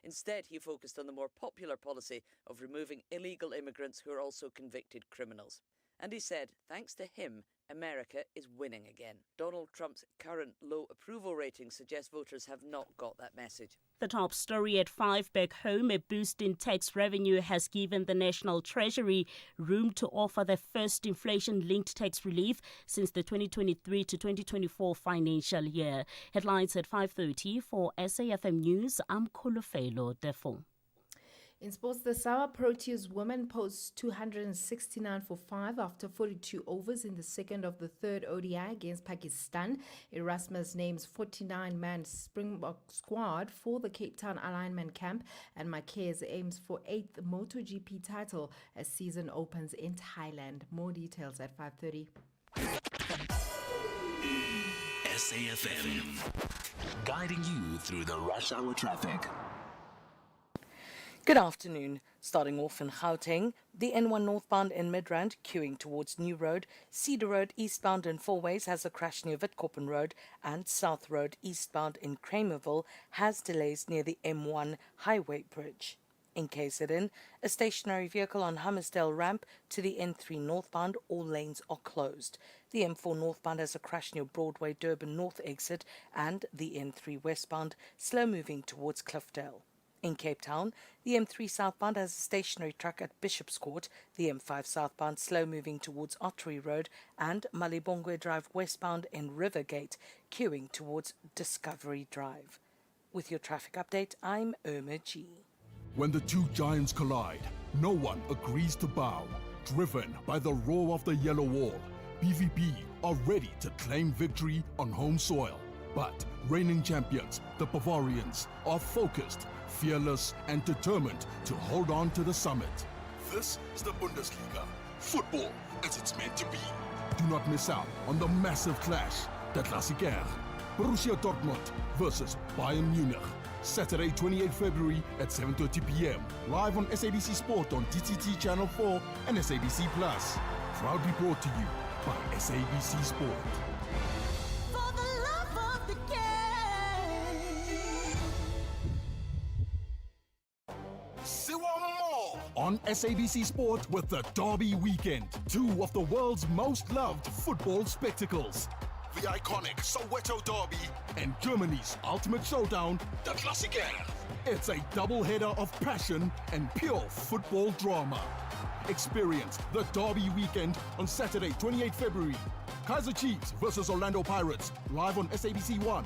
Instead, he focused on the more popular policy of removing illegal immigrants who are also convicted criminals. And he said, thanks to him, America is winning again. Donald Trump's current low approval rating suggests voters have not got that message. The top story at 5 back home, a boost in tax revenue has given the National Treasury room to offer the first inflation-linked tax relief since the 2023 to 2024 financial year. Headlines at 5:30 for SAFM News. I'm Kulufelo Defo. In sports, the Sawa Proteas women post 269 for 5 after 42 overs in the second of the third ODI against Pakistan. Erasmus names 49-man Springbok squad for the Cape Town alignment camp, and Marquez aims for 8th MotoGP title as season opens in Thailand. More details at 5:30. SAFM, guiding you through the rush hour traffic. Good afternoon. Starting off in Gauteng, the N1 northbound in Midrand, queuing towards New Road. Cedar Road eastbound in Four Ways has a crash near Witkoppen Road, and South Road eastbound in Kramerville has delays near the M1 highway bridge. In KZN, a stationary vehicle on Hummersdale ramp to the N3 northbound, all lanes are closed. The M4 northbound has a crash near Broadway Durban North exit, and the N3 westbound slow moving towards Cliffdale. In Cape Town, the M3 southbound has a stationary truck at Bishop's Court, the M5 southbound slow moving towards Ottery Road, and Malibongwe Drive westbound in Rivergate, queuing towards Discovery Drive. With your traffic update, I'm Irma G. When the two giants collide, no one agrees to bow. Driven by the roar of the Yellow Wall, BVB are ready to claim victory on home soil. But reigning champions, the Bavarians, are focused, fearless and determined to hold on to the summit. This is the Bundesliga. Football as it's meant to be. Do not miss out on the massive clash, the Klassiker. Borussia Dortmund versus Bayern Munich. Saturday, 28 February at 7:30 p.m. Live on SABC Sport on DTT Channel 4 and SABC Plus. Proudly brought to you by SABC Sport. On SABC Sport with the Derby Weekend, two of the world's most loved football spectacles. The iconic Soweto Derby and Germany's ultimate showdown, the Klassiker. It's a double-header of passion and pure football drama. Experience the Derby Weekend on Saturday, 28 February. Kaizer Chiefs versus Orlando Pirates, live on SABC 1.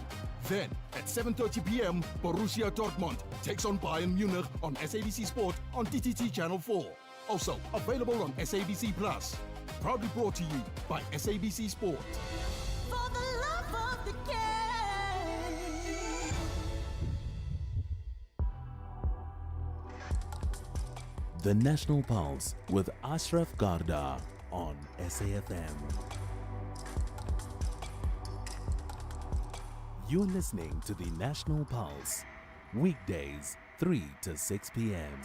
Then, at 7:30 p.m., Borussia Dortmund takes on Bayern Munich on SABC Sport on DTT Channel 4. Also available on SABC Plus. Proudly brought to you by SABC Sport. For the love of the game. The National Pulse with Ashraf Garda on SAFM. You're listening to the National Pulse, weekdays 3 to 6 p.m.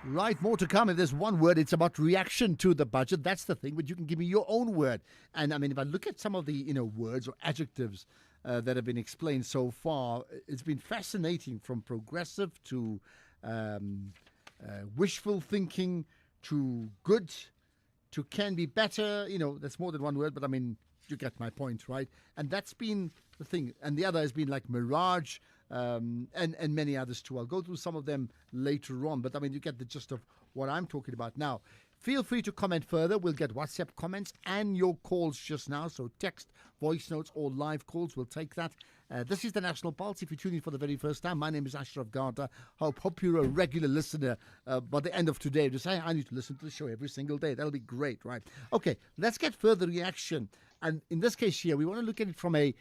Right, more to come. If there's one word, it's about reaction to the budget. That's the thing, but you can give me your own word. And I mean, if I look at some of the words or adjectives that have been explained so far, it's been fascinating, from progressive to wishful thinking to good to can be better. That's more than one word, but I mean, you get my point, right? And that's been the thing. And the other has been like mirage, and many others too. I'll go through some of them later on, but I mean, you get the gist of what I'm talking about now. Feel free to comment further. We'll get WhatsApp comments and your calls just now. So text, voice notes, or live calls, we'll take that. This is the National Pulse. If you tune in for the very first time, my name is Ashraf Garda. Hope you're a regular listener by the end of today. Just say, I need to listen to the show every single day. That'll be great, right? Okay, let's get further reaction. And in this case here, we want to look at it from a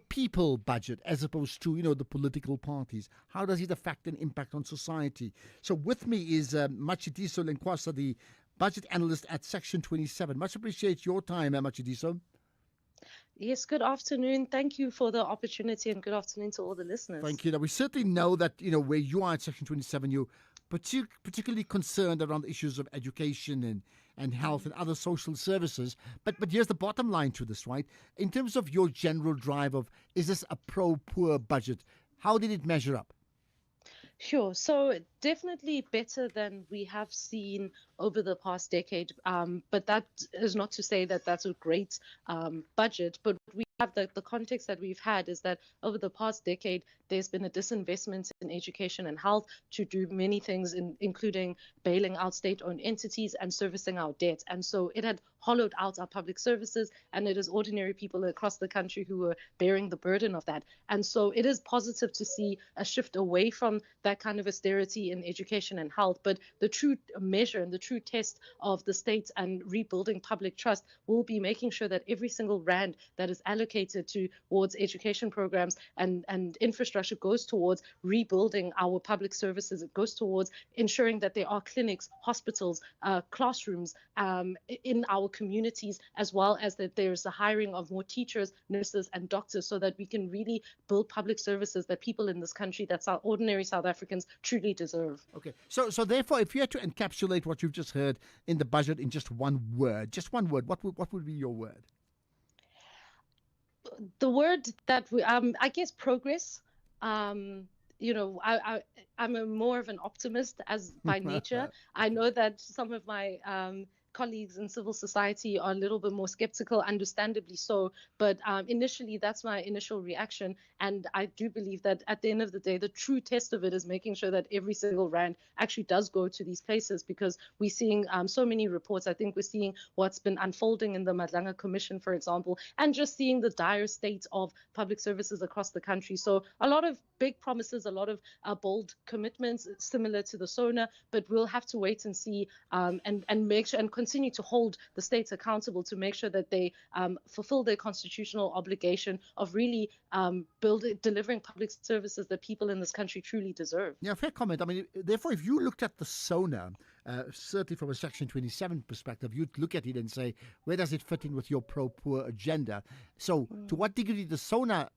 people budget as opposed to, the political parties. How does it affect and impact on society? So with me is Matshidiso Lenkwasa, the budget analyst at Section 27. Much appreciate your time, Matshidiso. Yes, good afternoon. Thank you for the opportunity, and good afternoon to all the listeners. Thank you. Now, we certainly know that, where you are at Section 27, you're particularly concerned around issues of education and health and other social services. But here's the bottom line to this, right? In terms of your general drive of, is this a pro-poor budget? How did it measure up? Sure. So definitely better than we have seen over the past decade. But that is not to say that that's a great budget. But we have the context that we've had is that over the past decade, there's been a disinvestment in education and health to do many things, including bailing out state-owned entities and servicing our debt. And so it had hollowed out our public services, and it is ordinary people across the country who were bearing the burden of that. And so it is positive to see a shift away from that kind of austerity in education and health. But the true measure and the true test of the state and rebuilding public trust will be making sure that every single rand that is allocated towards education programs and infrastructure goes towards rebuilding our public services. It goes towards ensuring that there are clinics, hospitals, classrooms in our communities, as well as that there's the hiring of more teachers, nurses, and doctors, so that we can really build public services that people in this country, that ordinary South Africans, truly deserve. Okay, so therefore, if you had to encapsulate what you've just heard in the budget in just one word, what would be your word? The word that we, I guess, progress. You know, I'm more of an optimist as by nature. I know that some of my colleagues in civil society are a little bit more skeptical, understandably so. But initially, that's my initial reaction. And I do believe that at the end of the day, the true test of it is making sure that every single rand actually does go to these places, because we're seeing so many reports. I think we're seeing what's been unfolding in the Madlanga Commission, for example, and just seeing the dire state of public services across the country. So a lot of big promises, a lot of bold commitments similar to the SONA, but we'll have to wait and see and make sure and continue to hold the states accountable to make sure that they fulfill their constitutional obligation of really delivering public services that people in this country truly deserve. Yeah, fair comment. I mean, therefore, if you looked at the SONA, certainly from a Section 27 perspective, you'd look at it and say, where does it fit in with your pro-poor agenda? So to what degree did the SONA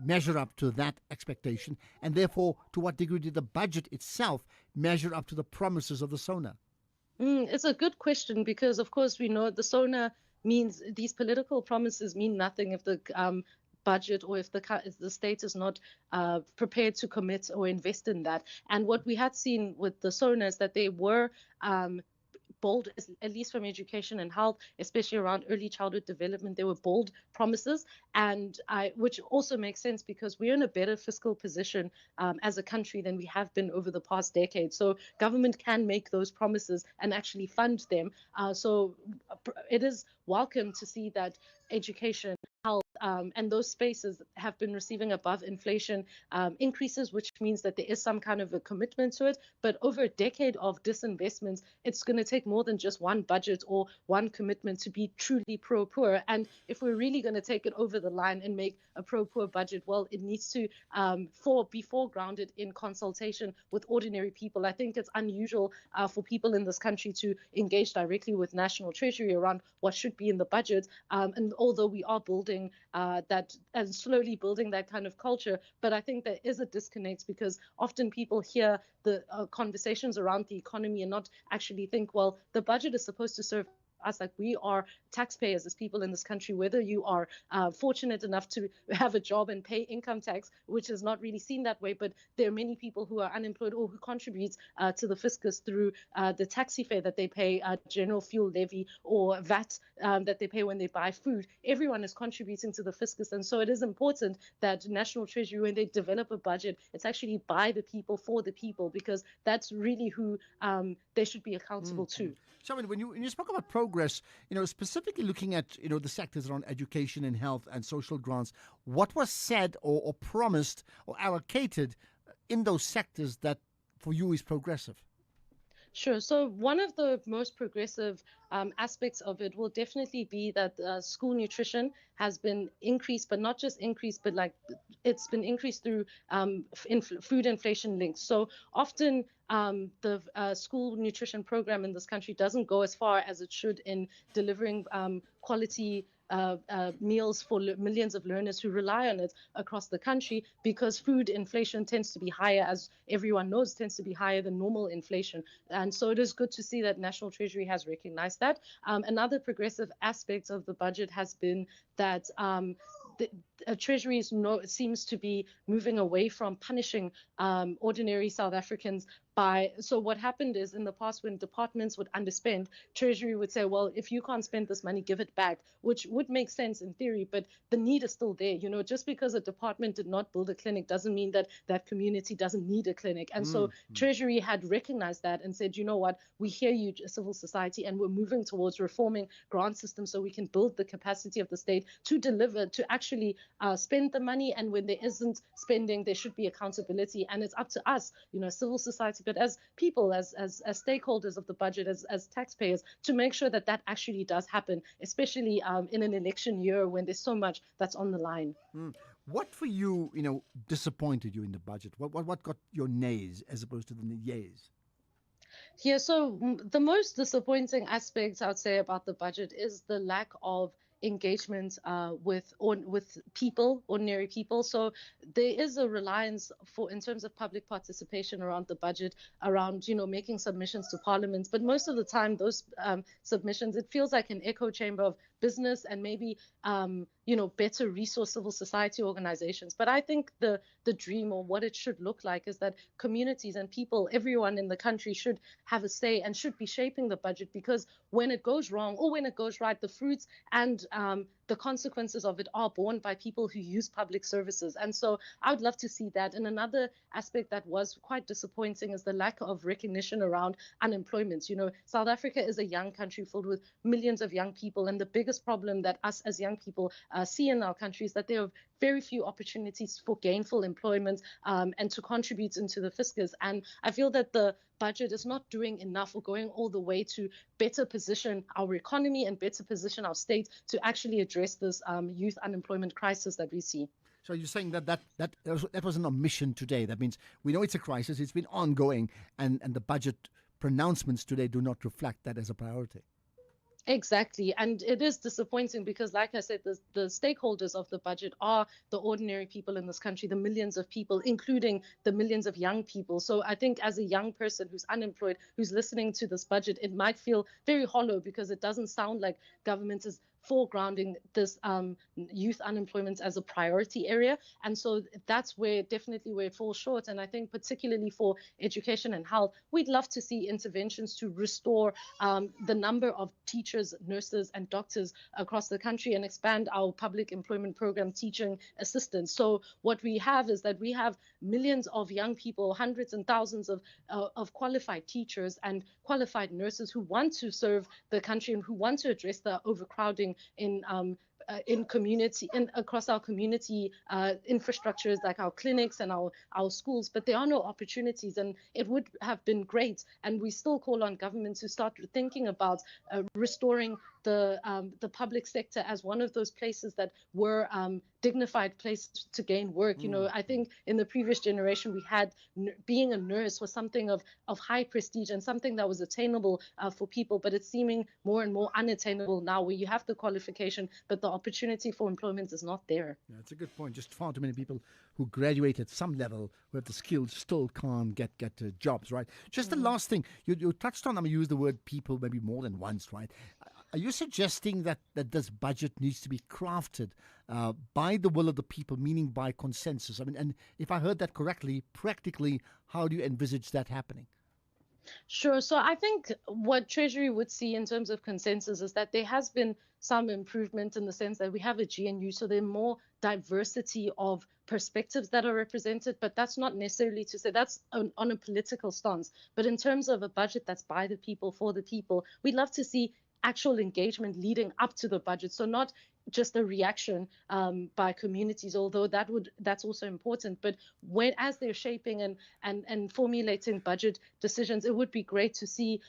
measure up to that expectation, and therefore to what degree did the budget itself measure up to the promises of the SONA? It's a good question, because of course we know the SONA means these political promises mean nothing if the budget or if the state is not prepared to commit or invest in that. And what we had seen with the SONA is that they were bold, at least from education and health, especially around early childhood development. There were bold promises, and which also makes sense because we're in a better fiscal position as a country than we have been over the past decade. So government can make those promises and actually fund them. So it is welcome to see that education, health, and those spaces have been receiving above inflation increases, which means that there is some kind of a commitment to it. But over a decade of disinvestments, it's going to take more than just one budget or one commitment to be truly pro-poor. And if we're really going to take it over the line and make a pro-poor budget, well, it needs to be foregrounded in consultation with ordinary people. I think it's unusual for people in this country to engage directly with National Treasury around what should be in the budget. And although we are building that and slowly building that kind of culture, but I think there is a disconnect because often people hear the conversations around the economy and not actually think, well, the budget is supposed to serve us. Like, we are taxpayers as people in this country, whether you are fortunate enough to have a job and pay income tax, which is not really seen that way, but there are many people who are unemployed or who contribute to the fiscus through the taxi fare that they pay, general fuel levy, or VAT that they pay when they buy food. Everyone is contributing to the fiscus, and so it is important that National Treasury, when they develop a budget, it's actually by the people, for the people, because that's really who they should be accountable to. So, I mean, when you spoke about progress, specifically looking at, the sectors around education and health and social grants, what was said or promised or allocated in those sectors that for you is progressive? Sure. So one of the most progressive aspects of it will definitely be that school nutrition has been increased, but not just increased, but like it's been increased through food inflation links. So often the school nutrition program in this country doesn't go as far as it should in delivering quality meals for millions of learners who rely on it across the country, because food inflation tends to be higher, as everyone knows, tends to be higher than normal inflation. And so it is good to see that National Treasury has recognized that. Another progressive aspect of the budget has been that the Treasury seems to be moving away from punishing ordinary South Africans So what happened is in the past when departments would underspend, Treasury would say, well, if you can't spend this money, give it back, which would make sense in theory, but the need is still there. Just because a department did not build a clinic doesn't mean that that community doesn't need a clinic. And so Treasury had recognized that and said, you know what, we hear you, civil society, and we're moving towards reforming grant systems so we can build the capacity of the state to deliver, to actually spend the money. And when there isn't spending, there should be accountability. And it's up to us, civil society, but as people, as stakeholders of the budget, as taxpayers, to make sure that that actually does happen, especially in an election year when there's so much that's on the line. What for you, disappointed you in the budget? What got your nays as opposed to the yays? Yeah, so the most disappointing aspect, I would say, about the budget is the lack of engagement with people, ordinary people. So there is a reliance in terms of public participation around the budget, around making submissions to Parliament. But most of the time, those submissions, it feels like an echo chamber of business and maybe better resource civil society organizations. But I think the dream, or what it should look like, is that communities and people, everyone in the country, should have a say and should be shaping the budget, because when it goes wrong or when it goes right, the fruits and the consequences of it are borne by people who use public services. And so I would love to see that. And another aspect that was quite disappointing is the lack of recognition around unemployment. South Africa is a young country filled with millions of young people. And the biggest problem that us as young people see in our country is that there are very few opportunities for gainful employment and to contribute into the fiscus. And I feel that the budget is not doing enough or going all the way to better position our economy and better position our state to actually address this youth unemployment crisis that we see. So you're saying that was an omission today. That means we know it's a crisis, it's been ongoing, and the budget pronouncements today do not reflect that as a priority. Exactly. And it is disappointing because, like I said, the stakeholders of the budget are the ordinary people in this country, the millions of people, including the millions of young people. So I think as a young person who's unemployed, who's listening to this budget, it might feel very hollow because it doesn't sound like government is foregrounding this youth unemployment as a priority area. And so that's definitely where it falls short. And I think particularly for education and health, we'd love to see interventions to restore the number of teachers, nurses and doctors across the country and expand our public employment program teaching assistance. So what we have is that we have millions of young people, hundreds and thousands of qualified teachers and qualified nurses who want to serve the country and who want to address the overcrowding in community and across our community infrastructures like our clinics and our schools, but there are no opportunities. And it would have been great, and we still call on government to start thinking about restoring the public sector as one of those places that were dignified places to gain work. I think in the previous generation we had being a nurse was something of high prestige and something that was attainable for people, but it's seeming more and more unattainable now, where you have the qualification but the opportunity for employment is not there. Yeah, that's a good point. Just far too many people who graduate at some level who have the skills still can't get jobs, right? Just the last thing you touched on, you used the word people maybe more than once, right? Are you suggesting that this budget needs to be crafted by the will of the people, meaning by consensus? And if I heard that correctly, practically, how do you envisage that happening? Sure. So I think what Treasury would see in terms of consensus is that there has been some improvement in the sense that we have a GNU, so there's more diversity of perspectives that are represented, but that's not necessarily to say that's on a political stance. But in terms of a budget that's by the people, for the people, we'd love to see actual engagement leading up to the budget. So not just a reaction by communities, although that's also important. But as they're shaping and formulating budget decisions, it would be great to see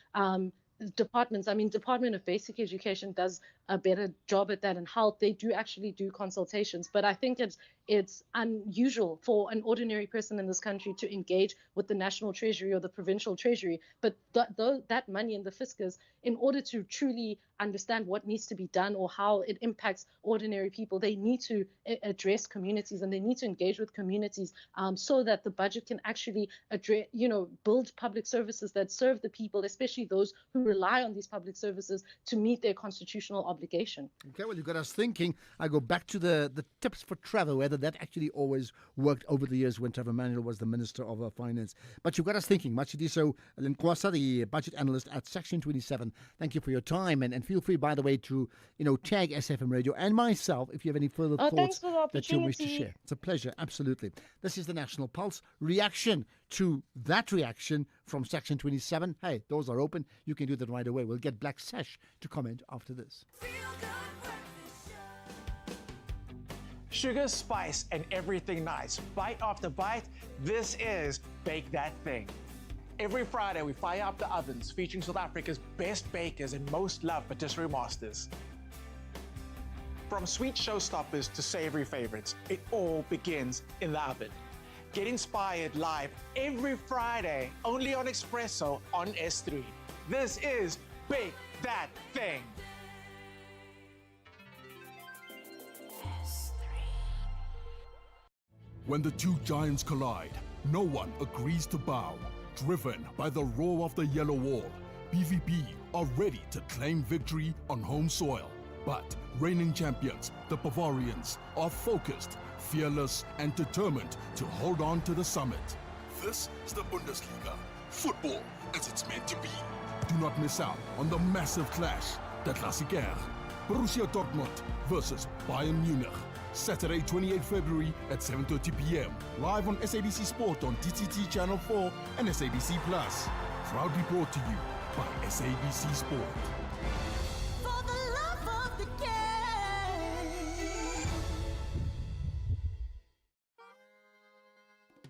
departments. Department of Basic Education does a better job at that, and health, they do actually do consultations. But I think it's unusual for an ordinary person in this country to engage with the National Treasury or the Provincial Treasury. But that money in the fiscus, in order to truly understand what needs to be done or how it impacts ordinary people, they need to address communities and they need to engage with communities so that the budget can actually address, build public services that serve the people, especially those who rely on these public services to meet their constitutional obligation. Okay, well, you got us thinking. I go back to the tips for travel, whether that actually always worked over the years when Trevor Manuel was the Minister of Finance. But you've got us thinking. Matshidiso Lenkwasa, the budget analyst at Section 27. Thank you for your time. And feel free, by the way, to tag SFM Radio and myself if you have any further Thanks thoughts for the that you wish to opportunity. share. It's a pleasure, absolutely. This is the National Pulse. Reaction to that reaction from Section 27. Hey, doors are open. You can do that right away. We'll get Black Sash to comment after this. Sugar, spice, and everything nice. Bite after bite, this is Bake That Thing. Every Friday, we fire up the ovens featuring South Africa's best bakers and most loved patisserie masters. From sweet showstoppers to savory favorites, it all begins in the oven. Get inspired live every Friday, only on Espresso on S3. This is Bake That Thing. When the two giants collide, no one agrees to bow. Driven by the roar of the yellow wall, BVB are ready to claim victory on home soil. But reigning champions, the Bavarians, are focused, fearless, and determined to hold on to the summit. This is the Bundesliga. Football as it's meant to be. Do not miss out on the massive clash, the Klassiker. Borussia Dortmund versus Bayern Munich. Saturday, 28 February at 7:30 p.m. Live on SABC Sport on DTT Channel 4 and SABC Plus. Proudly brought to you by SABC Sport. For the love of the game.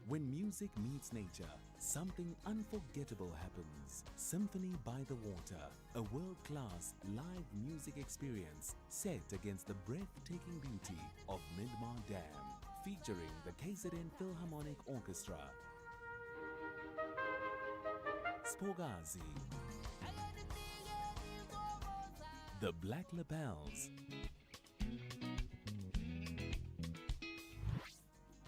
When music meets nature, something unforgettable happens. Symphony by the Water, a world-class live music experience set against the breathtaking beauty of Midmar Dam, featuring the KZN Philharmonic Orchestra, Spogazi, the Black Lapels,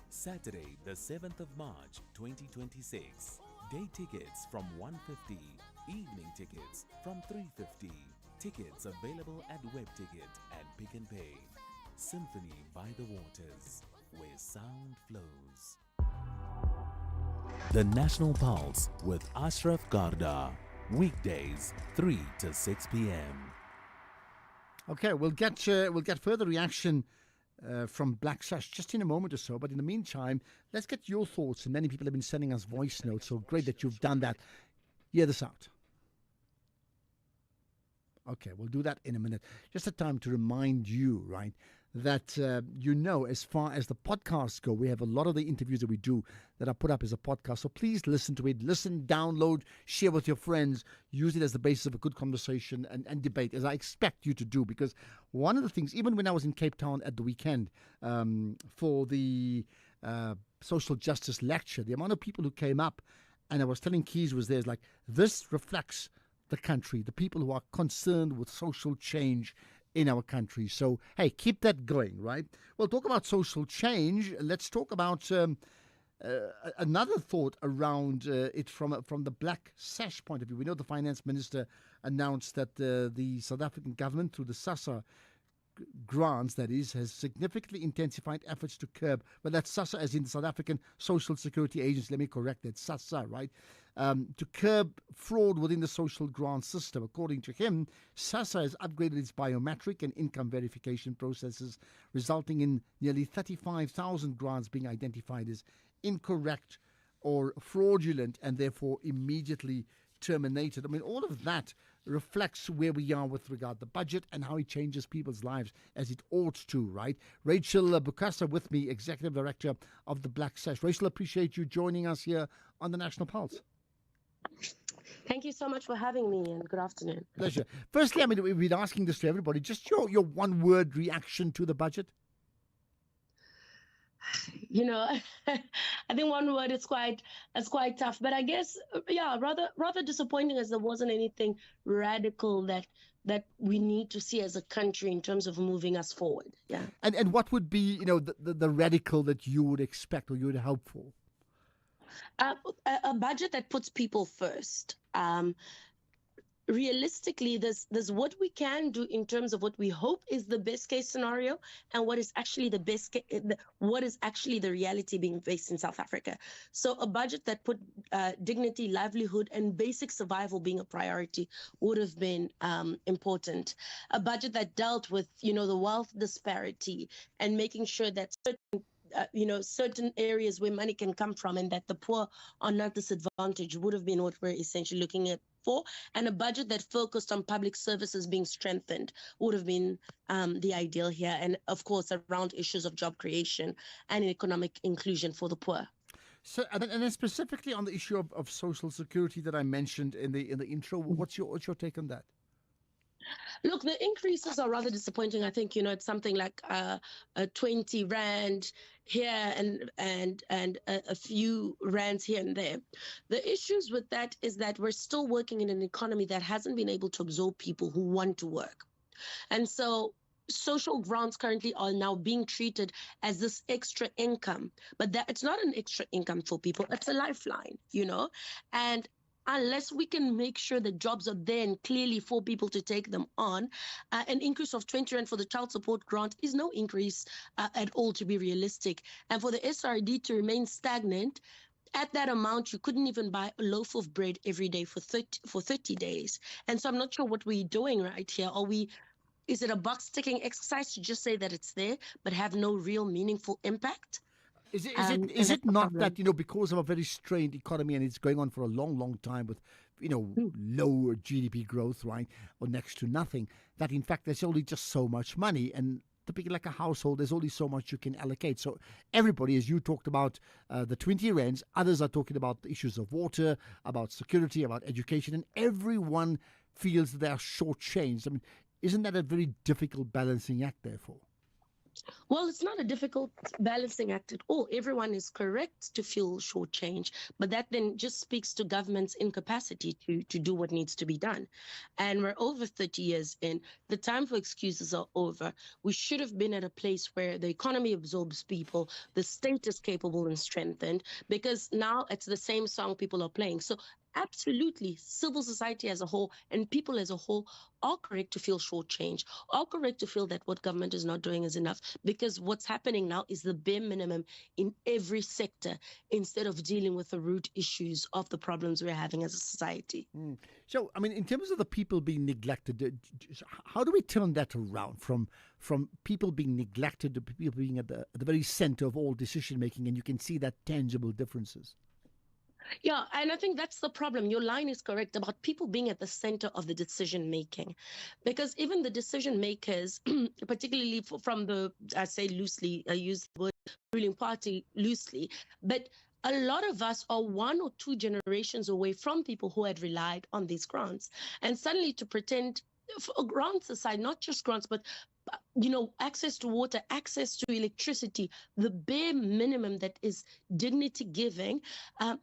Saturday, the 7th of March, 2026. Day tickets from 150, evening tickets from 350. Tickets available at WebTicket and Pick n Pay. Symphony by the Waters, where sound flows. The National Pulse with Ashraf Garda. Weekdays, 3 to 6 p.m. Okay, we'll get further reaction from Black Sash just in a moment or so. But in the meantime, let's get your thoughts. And many people have been sending us voice notes, so great that you've done that. Hear this out. Okay, we'll do that in a minute. Just a time to remind you, right, that, as far as the podcasts go, we have a lot of the interviews that we do that are put up as a podcast. So please listen to it. Listen, download, share with your friends. Use it as the basis of a good conversation and debate, as I expect you to do. Because one of the things, even when I was in Cape Town at the weekend for the social justice lecture, the amount of people who came up, and I was telling Keys was there, is like, this reflects the country, the people who are concerned with social change in our country. So, hey, keep that going, right? We'll talk about social change. Let's talk about another thought around it from the Black Sash point of view. We know the finance minister announced that the South African government, through the SASSA grants, that is, has significantly intensified efforts to curb, well, that's SASSA as in the South African Social Security Agency, let me correct that, SASSA, right? To curb fraud within the social grant system. According to him, SASSA has upgraded its biometric and income verification processes, resulting in nearly 35,000 grants being identified as incorrect or fraudulent and therefore immediately terminated. I mean, all of that reflects where we are with regard to the budget and how it changes people's lives as it ought to, right? Rachel Bukasa with me, Executive Director of the Black Sash. Rachel, appreciate you joining us here on the National Pulse. Thank you so much for having me, and good afternoon. Pleasure. Firstly, I mean, we've been asking this to everybody. Just your one-word reaction to the budget. You know, I think one word is quite tough, but I guess rather disappointing, as there wasn't anything radical that we need to see as a country in terms of moving us forward. Yeah. And what would be the radical that you would expect or you would hope for? A budget that puts people first. realistically, there's what we can do in terms of what we hope is the best case scenario and what is actually what is actually the reality being faced in South Africa. So a budget that put dignity, livelihood, and basic survival being a priority would have been important. A budget that dealt with, the wealth disparity and making sure that certain areas where money can come from and that the poor are not disadvantaged would have been what we're essentially looking at for. And a budget that focused on public services being strengthened would have been the ideal here. And of course, around issues of job creation and economic inclusion for the poor. So, and then specifically on the issue of social security that I mentioned in the intro, what's your take on that? Look, the increases are rather disappointing. I think, it's something like a 20 rand here and a few rands here and there. The issues with that is that we're still working in an economy that hasn't been able to absorb people who want to work. And so social grants currently are now being treated as this extra income, but that it's not an extra income for people. It's a lifeline, and unless we can make sure that jobs are there and clearly for people to take them on, an increase of 20 rand for the child support grant is no increase at all, to be realistic. And for the SRD to remain stagnant, at that amount, you couldn't even buy a loaf of bread every day for 30 days. And so I'm not sure what we're doing right here. Is it a box ticking exercise to just say that it's there, but have no real meaningful impact? Is it not that, because of a very strained economy and it's going on for a long, long time with, low GDP growth, right, or next to nothing, that in fact there's only just so much money, and typically like a household, there's only so much you can allocate. So everybody, as you talked about the 20 rands, others are talking about the issues of water, about security, about education, and everyone feels that they are shortchanged. I mean, isn't that a very difficult balancing act, therefore? Well, it's not a difficult balancing act at all. Everyone is correct to feel shortchanged, but that then just speaks to government's incapacity to do what needs to be done. And we're over 30 years in. The time for excuses are over. We should have been at a place where the economy absorbs people, the state is capable and strengthened, because now it's the same song people are playing. So absolutely, civil society as a whole and people as a whole are correct to feel shortchanged, are correct to feel that what government is not doing is enough, because what's happening now is the bare minimum in every sector instead of dealing with the root issues of the problems we're having as a society. So, I mean, in terms of the people being neglected, how do we turn that around from people being neglected to people being at the very center of all decision making, and you can see that tangible differences? Yeah, and I think that's the problem. Your line is correct about people being at the center of the decision making, because even the decision makers, particularly from the, I say loosely, I use the word ruling party loosely, but a lot of us are 1 or 2 generations away from people who had relied on these grants. And suddenly to pretend, for grants aside, not just grants, but access to water, access to electricity, the bare minimum that is dignity giving,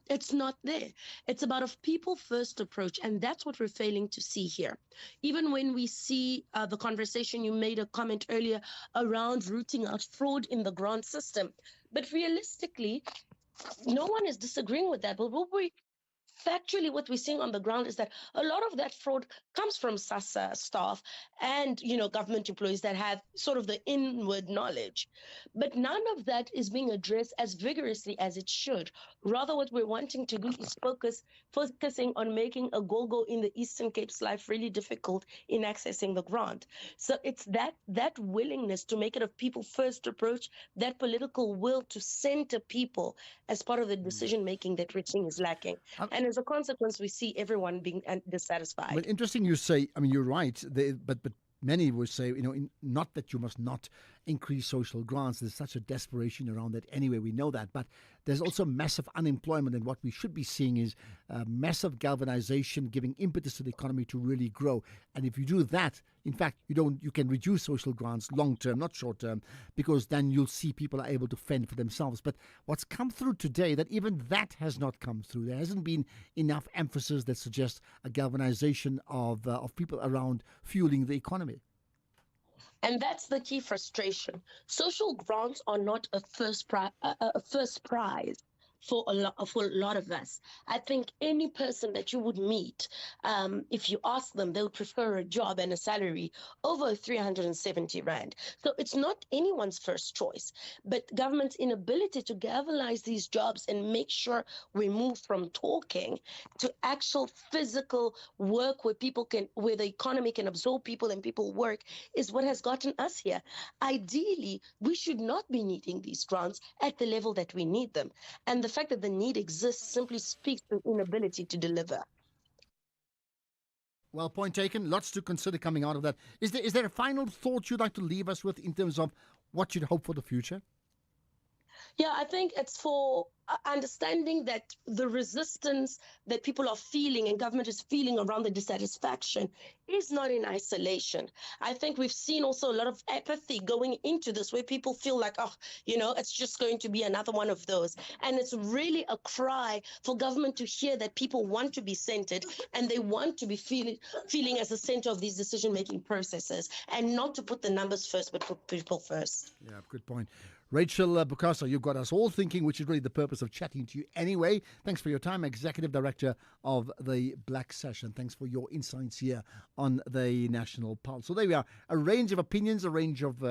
it's not there. It's about a people first approach, and that's what we're failing to see here. Even when we see the conversation, you made a comment earlier around rooting out fraud in the grant system. But realistically, no one is disagreeing with that. But factually, what we're seeing on the ground is that a lot of that fraud comes from SASSA staff and, government employees that have sort of the inward knowledge. But none of that is being addressed as vigorously as it should. Rather, what we're wanting to do is focusing on making a go-go in the Eastern Cape's life really difficult in accessing the grant. So it's that willingness to make it a people-first approach, that political will to center people as part of the decision-making that we're seeing is lacking. And as a consequence, we see everyone being dissatisfied. Well, interesting you say, I mean, you're right, but many would say, not that you must not increase social grants. There's such a desperation around that anyway, we know that. But there's also massive unemployment, and what we should be seeing is massive galvanization, giving impetus to the economy to really grow. And if you do that, in fact, you can reduce social grants long term, not short term, because then you'll see people are able to fend for themselves. But what's come through today, that even that has not come through. There hasn't been enough emphasis that suggests a galvanization of people around fueling the economy. And that's the key frustration. Social grants are not a first prize. for a lot of us. I think any person that you would meet, if you ask them, they'll prefer a job and a salary over 370 rand. So it's not anyone's first choice, but government's inability to galvanize these jobs and make sure we move from talking to actual physical work where the economy can absorb people and people work is what has gotten us here. Ideally, we should not be needing these grants at the level that we need them. And the fact that the need exists simply speaks to inability to deliver. Well, point taken. Lots to consider coming out of that. Is there a final thought you'd like to leave us with in terms of what you'd hope for the future? Yeah, I think it's for understanding that the resistance that people are feeling and government is feeling around the dissatisfaction is not in isolation. I think we've seen also a lot of apathy going into this where people feel like, oh, it's just going to be another one of those. And it's really a cry for government to hear that people want to be centered and they want to be feeling as the center of these decision-making processes and not to put the numbers first, but put people first. Yeah, good point. Rachel Bukasa, you've got us all thinking, which is really the purpose of chatting to you anyway. Thanks for your time, Executive Director of the Black Session. Thanks for your insights here on the National Pulse. So there we are, a range of opinions, a range of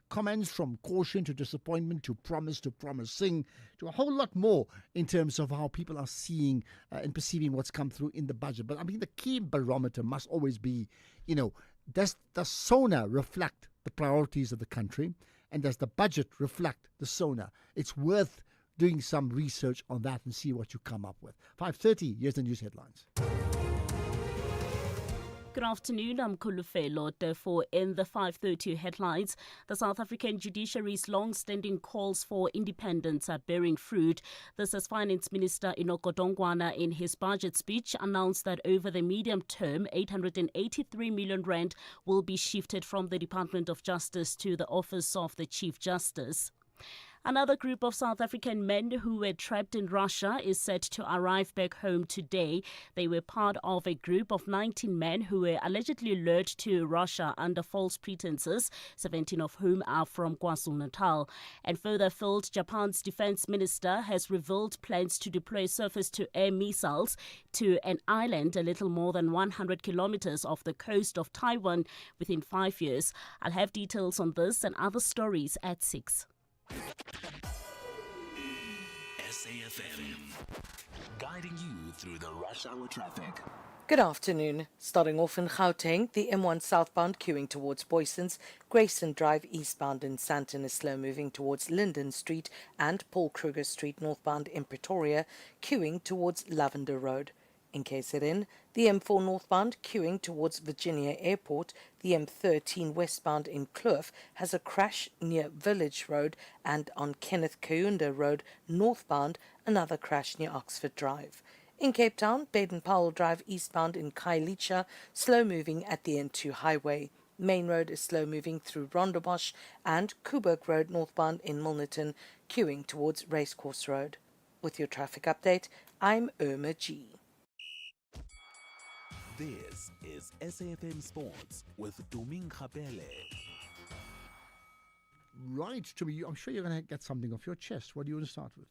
comments from caution to disappointment to promise to promising to a whole lot more in terms of how people are seeing and perceiving what's come through in the budget. But I mean, the key barometer must always be, does the SONA reflect the priorities of the country? And does the budget reflect the SONA? It's worth doing some research on that and see what you come up with. 5:30, here's the news headlines. Good afternoon, I'm Kulufelo. Therefore, in the 5:30 headlines, the South African judiciary's long-standing calls for independence are bearing fruit. This as Finance Minister Enoch Godongwana in his budget speech announced that over the medium term, 883 million rand will be shifted from the Department of Justice to the Office of the Chief Justice. Another group of South African men who were trapped in Russia is set to arrive back home today. They were part of a group of 19 men who were allegedly lured to Russia under false pretenses, 17 of whom are from KwaZulu-Natal. And further afield, Japan's defense minister has revealed plans to deploy surface-to-air missiles to an island a little more than 100 kilometers off the coast of Taiwan within 5 years. I'll have details on this and other stories at 6. SAFM, guiding you through the rush hour traffic. Good afternoon. Starting off in Gauteng, the M1 southbound queuing towards Boysons, Grayson Drive eastbound in Sandton is slow moving towards Linden Street and Paul Kruger Street northbound in Pretoria, queuing towards Lavender Road. In KZN, the M4 northbound queuing towards Virginia Airport, the M13 westbound in Kloof has a crash near Village Road, and on Kenneth Kaunda Road northbound, another crash near Oxford Drive. In Cape Town, Baden-Powell Drive eastbound in Khayelitsha, slow moving at the N2 highway. Main Road is slow moving through Rondebosch, and Coburg Road northbound in Milnerton, queuing towards Racecourse Road. With your traffic update, I'm Irma G. This is SAFM Sports with Tuming Khapele. Right, Tumi, I'm sure you're going to get something off your chest. What do you want to start with?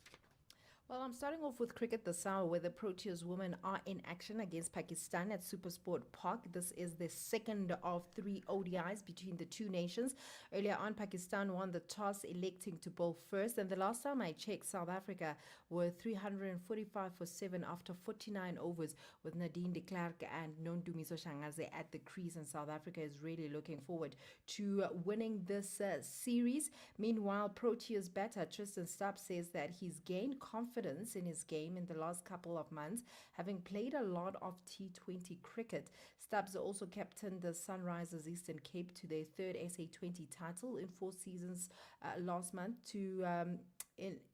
Well, I'm starting off with cricket this hour, where the Proteas women are in action against Pakistan at Supersport Park. This is the second of 3 ODIs between the two nations. Earlier on, Pakistan won the toss, electing to bowl first. And the last time I checked, South Africa were 345 for 7 after 49 overs, with Nadine de Klerk and Nondumiso Shangaze at the crease. And South Africa is really looking forward to winning this series. Meanwhile, Proteas batter Tristan Stubbs says that he's gained confidence in his game in the last couple of months, having played a lot of T20 cricket. Stubbs also captained the Sunrisers Eastern Cape to their third SA20 title in 4 seasons last month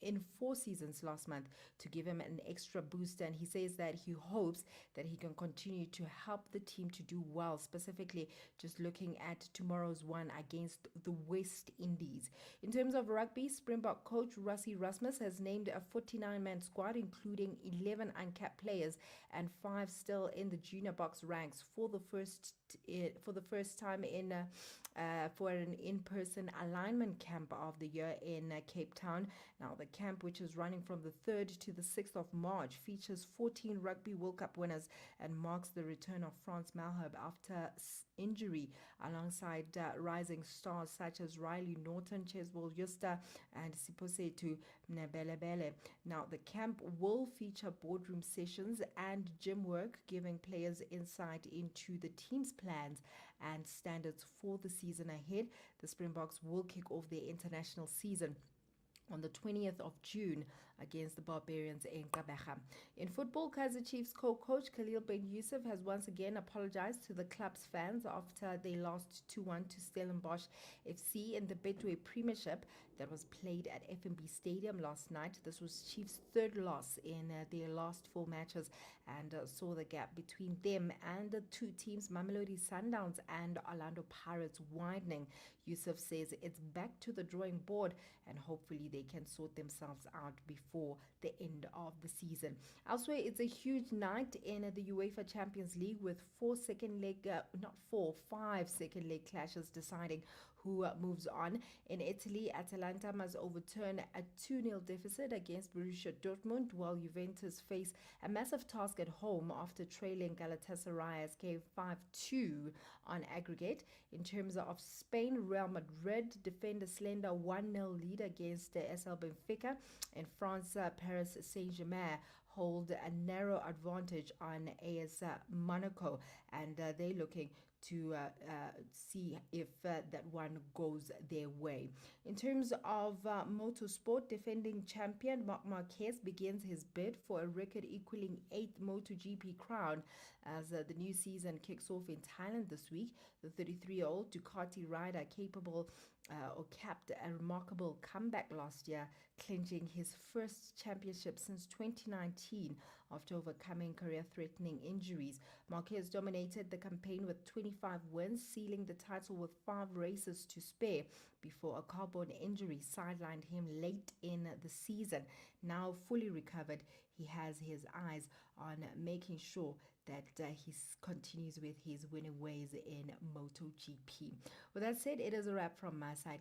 in 4 seasons last month to give him an extra boost, and he says that he hopes that he can continue to help the team to do well, specifically just looking at tomorrow's one against the West Indies. In terms of rugby, Springbok coach Rassie Erasmus has named a 49-man squad, including 11 uncapped players and 5 still in the junior box ranks for the first time for an in-person alignment camp of the year in Cape Town. Now, the camp, which is running from the 3rd to the 6th of March, features 14 Rugby World Cup winners and marks the return of Frans Malherbe after injury, alongside rising stars such as Riley Norton, Cheswell Justa, and Siposetu Nebelebele. Now, the camp will feature boardroom sessions and gym work, giving players insight into the team's plans and standards for the season ahead. The Springboks will kick off their international season on the 20th of June against the Barbarians in Gqeberha. In football, Kaizer Chiefs co-coach Khalil Ben Yusuf has once again apologized to the club's fans after they lost 2-1 to Stellenbosch FC in the Betway Premiership that was played at FNB Stadium last night. This was Chiefs' third loss in their last 4 matches and saw the gap between them and the two teams, Mamelodi Sundowns and Orlando Pirates, widening. Yusuf says it's back to the drawing board and hopefully they can sort themselves out before the end of the season. Elsewhere, it's a huge night in the UEFA Champions League with 5 second leg clashes deciding who moves on. In Italy, Atalanta must overturn a 2-0 deficit against Borussia Dortmund, while Juventus face a massive task at home after trailing Galatasaray SK 5-2 on aggregate. In terms of Spain, Real Madrid defend a slender 1-0 lead against SL Benfica. In France, Paris Saint-Germain hold a narrow advantage on AS Monaco, and they're looking to see if that one goes their way. In terms of motorsport, defending champion Marc Marquez begins his bid for a record-equaling 8th MotoGP crown as the new season kicks off in Thailand this week. The 33-year-old Ducati rider capped a remarkable comeback last year, clinching his first championship since 2019 after overcoming career-threatening injuries. Marquez dominated the campaign with 25 wins, sealing the title with 5 races to spare before a collarbone injury sidelined him late in the season. Now fully recovered, he has his eyes on making sure that he continues with his winning ways in MotoGP. With that said, it is a wrap from my side.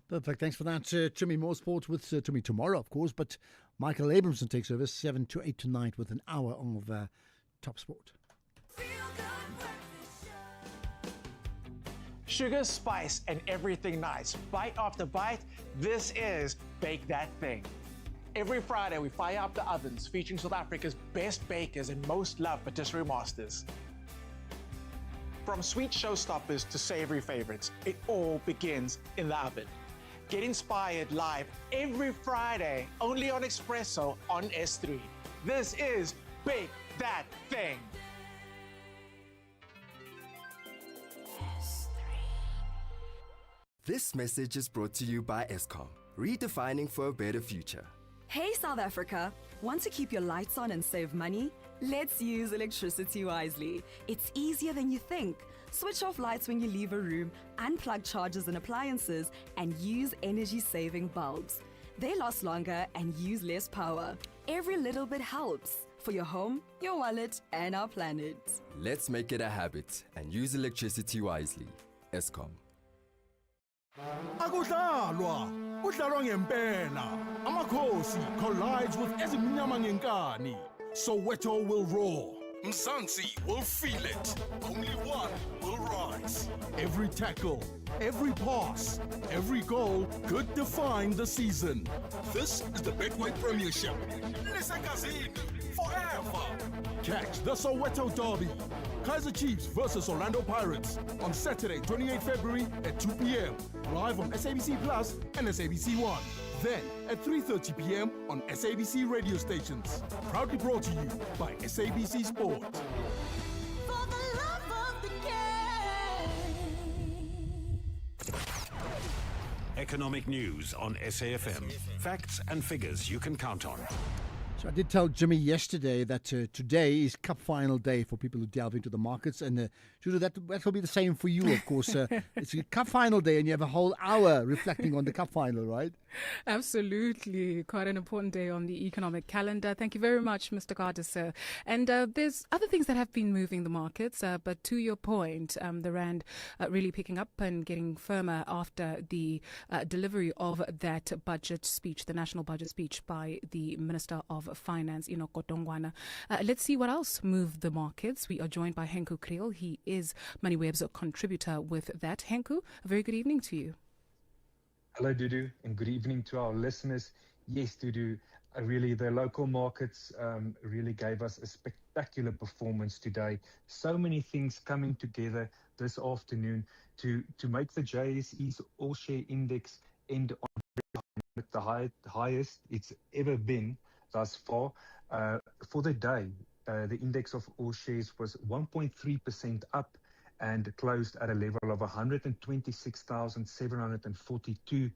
Perfect. Thanks for that, Jimmy. More sports with Jimmy tomorrow, of course, but Michael Abramson takes over 7 to 8 tonight with an hour of Top Sport. Sugar, spice, and everything nice. Bite after bite, this is Bake That Thing. Every Friday, we fire up the ovens, featuring South Africa's best bakers and most loved patisserie masters. From sweet showstoppers to savory favorites, it all begins in the oven. Get inspired live every Friday, only on Espresso on S3. This is Bake That Thing. This message is brought to you by Eskom, redefining for a better future. Hey South Africa, want to keep your lights on and save money? Let's use electricity wisely. It's easier than you think. Switch off lights when you leave a room, unplug chargers and appliances, and use energy-saving bulbs. They last longer and use less power. Every little bit helps for your home, your wallet, and our planet. Let's make it a habit and use electricity wisely. Eskom. Akudlalwa, kudlalwa ngempela. Amakhosi collides with ezimnyama ngenkani. Soweto will roar. Mzansi will feel it. Only one will rise. Every tackle, every pass, every goal could define the season. This is the Betway Premiership. Lesekazini, forever. Catch the Soweto Derby. Kaizer Chiefs versus Orlando Pirates on Saturday, 28 February at 2 p.m. Live on SABC Plus and SABC One. Then at 3:30 p.m. on SABC radio stations. Proudly brought to you by SABC Sport. For the love of the game. Economic news on SAFM. Facts and figures you can count on. So I did tell Jimmy yesterday that today is cup final day for people who delve into the markets, and Judah, that will be the same for you, of course. It's a cup final day, and you have a whole hour reflecting on the cup final, right? Absolutely. Quite an important day on the economic calendar. Thank you very much, Mr. Carter, sir. And there's other things that have been moving the markets, but to your point, the Rand really picking up and getting firmer after the delivery of that budget speech, the national budget speech by the Minister of Finance, Enoch Godongwana. Let's see what else moved the markets. We are joined by Henku Kriel. He is MoneyWeb's contributor with that. Henku, a very good evening to you. Hello, Dudu, and good evening to our listeners. Yes, Dudu, really the local markets really gave us a spectacular performance today. So many things coming together this afternoon to make the JSE's all-share index end on the highest it's ever been thus far. For the day, the index of all shares was 1.3% up and closed at a level of 126,742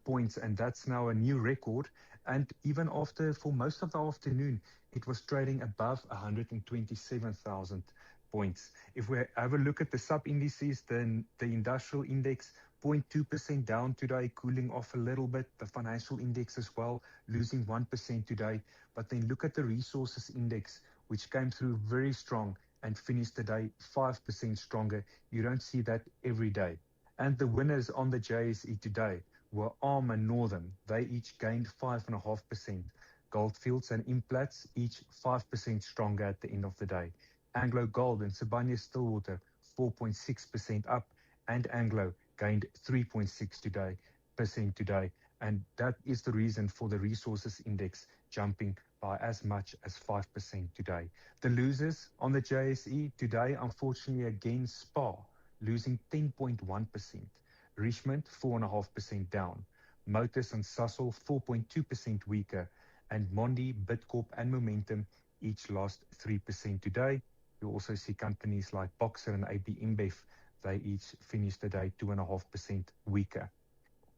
points, and that's now a new record. And even after, for most of the afternoon, it was trading above 127,000 points. If we have a look at the sub-indices, then the industrial index 0.2% down today, cooling off a little bit. The financial index as well, losing 1% today. But then look at the resources index, which came through very strong and finished the day 5% stronger. You don't see that every day. And the winners on the JSE today were ARM and Northern. They each gained 5.5%. Goldfields and Implats each 5% stronger at the end of the day. Anglo Gold and Sibanye Stillwater 4.6% up, and Anglo gained 3.6% today. And that is the reason for the resources index jumping by as much as 5% today. The losers on the JSE today, unfortunately, again, SPAR losing 10.1%. Richmond 4.5% down. Motus and Sasol 4.2% weaker. And Mondi, Bidcorp and Momentum each lost 3% today. You also see companies like Boxer and AB InBev, they each finished the day 2.5% weaker.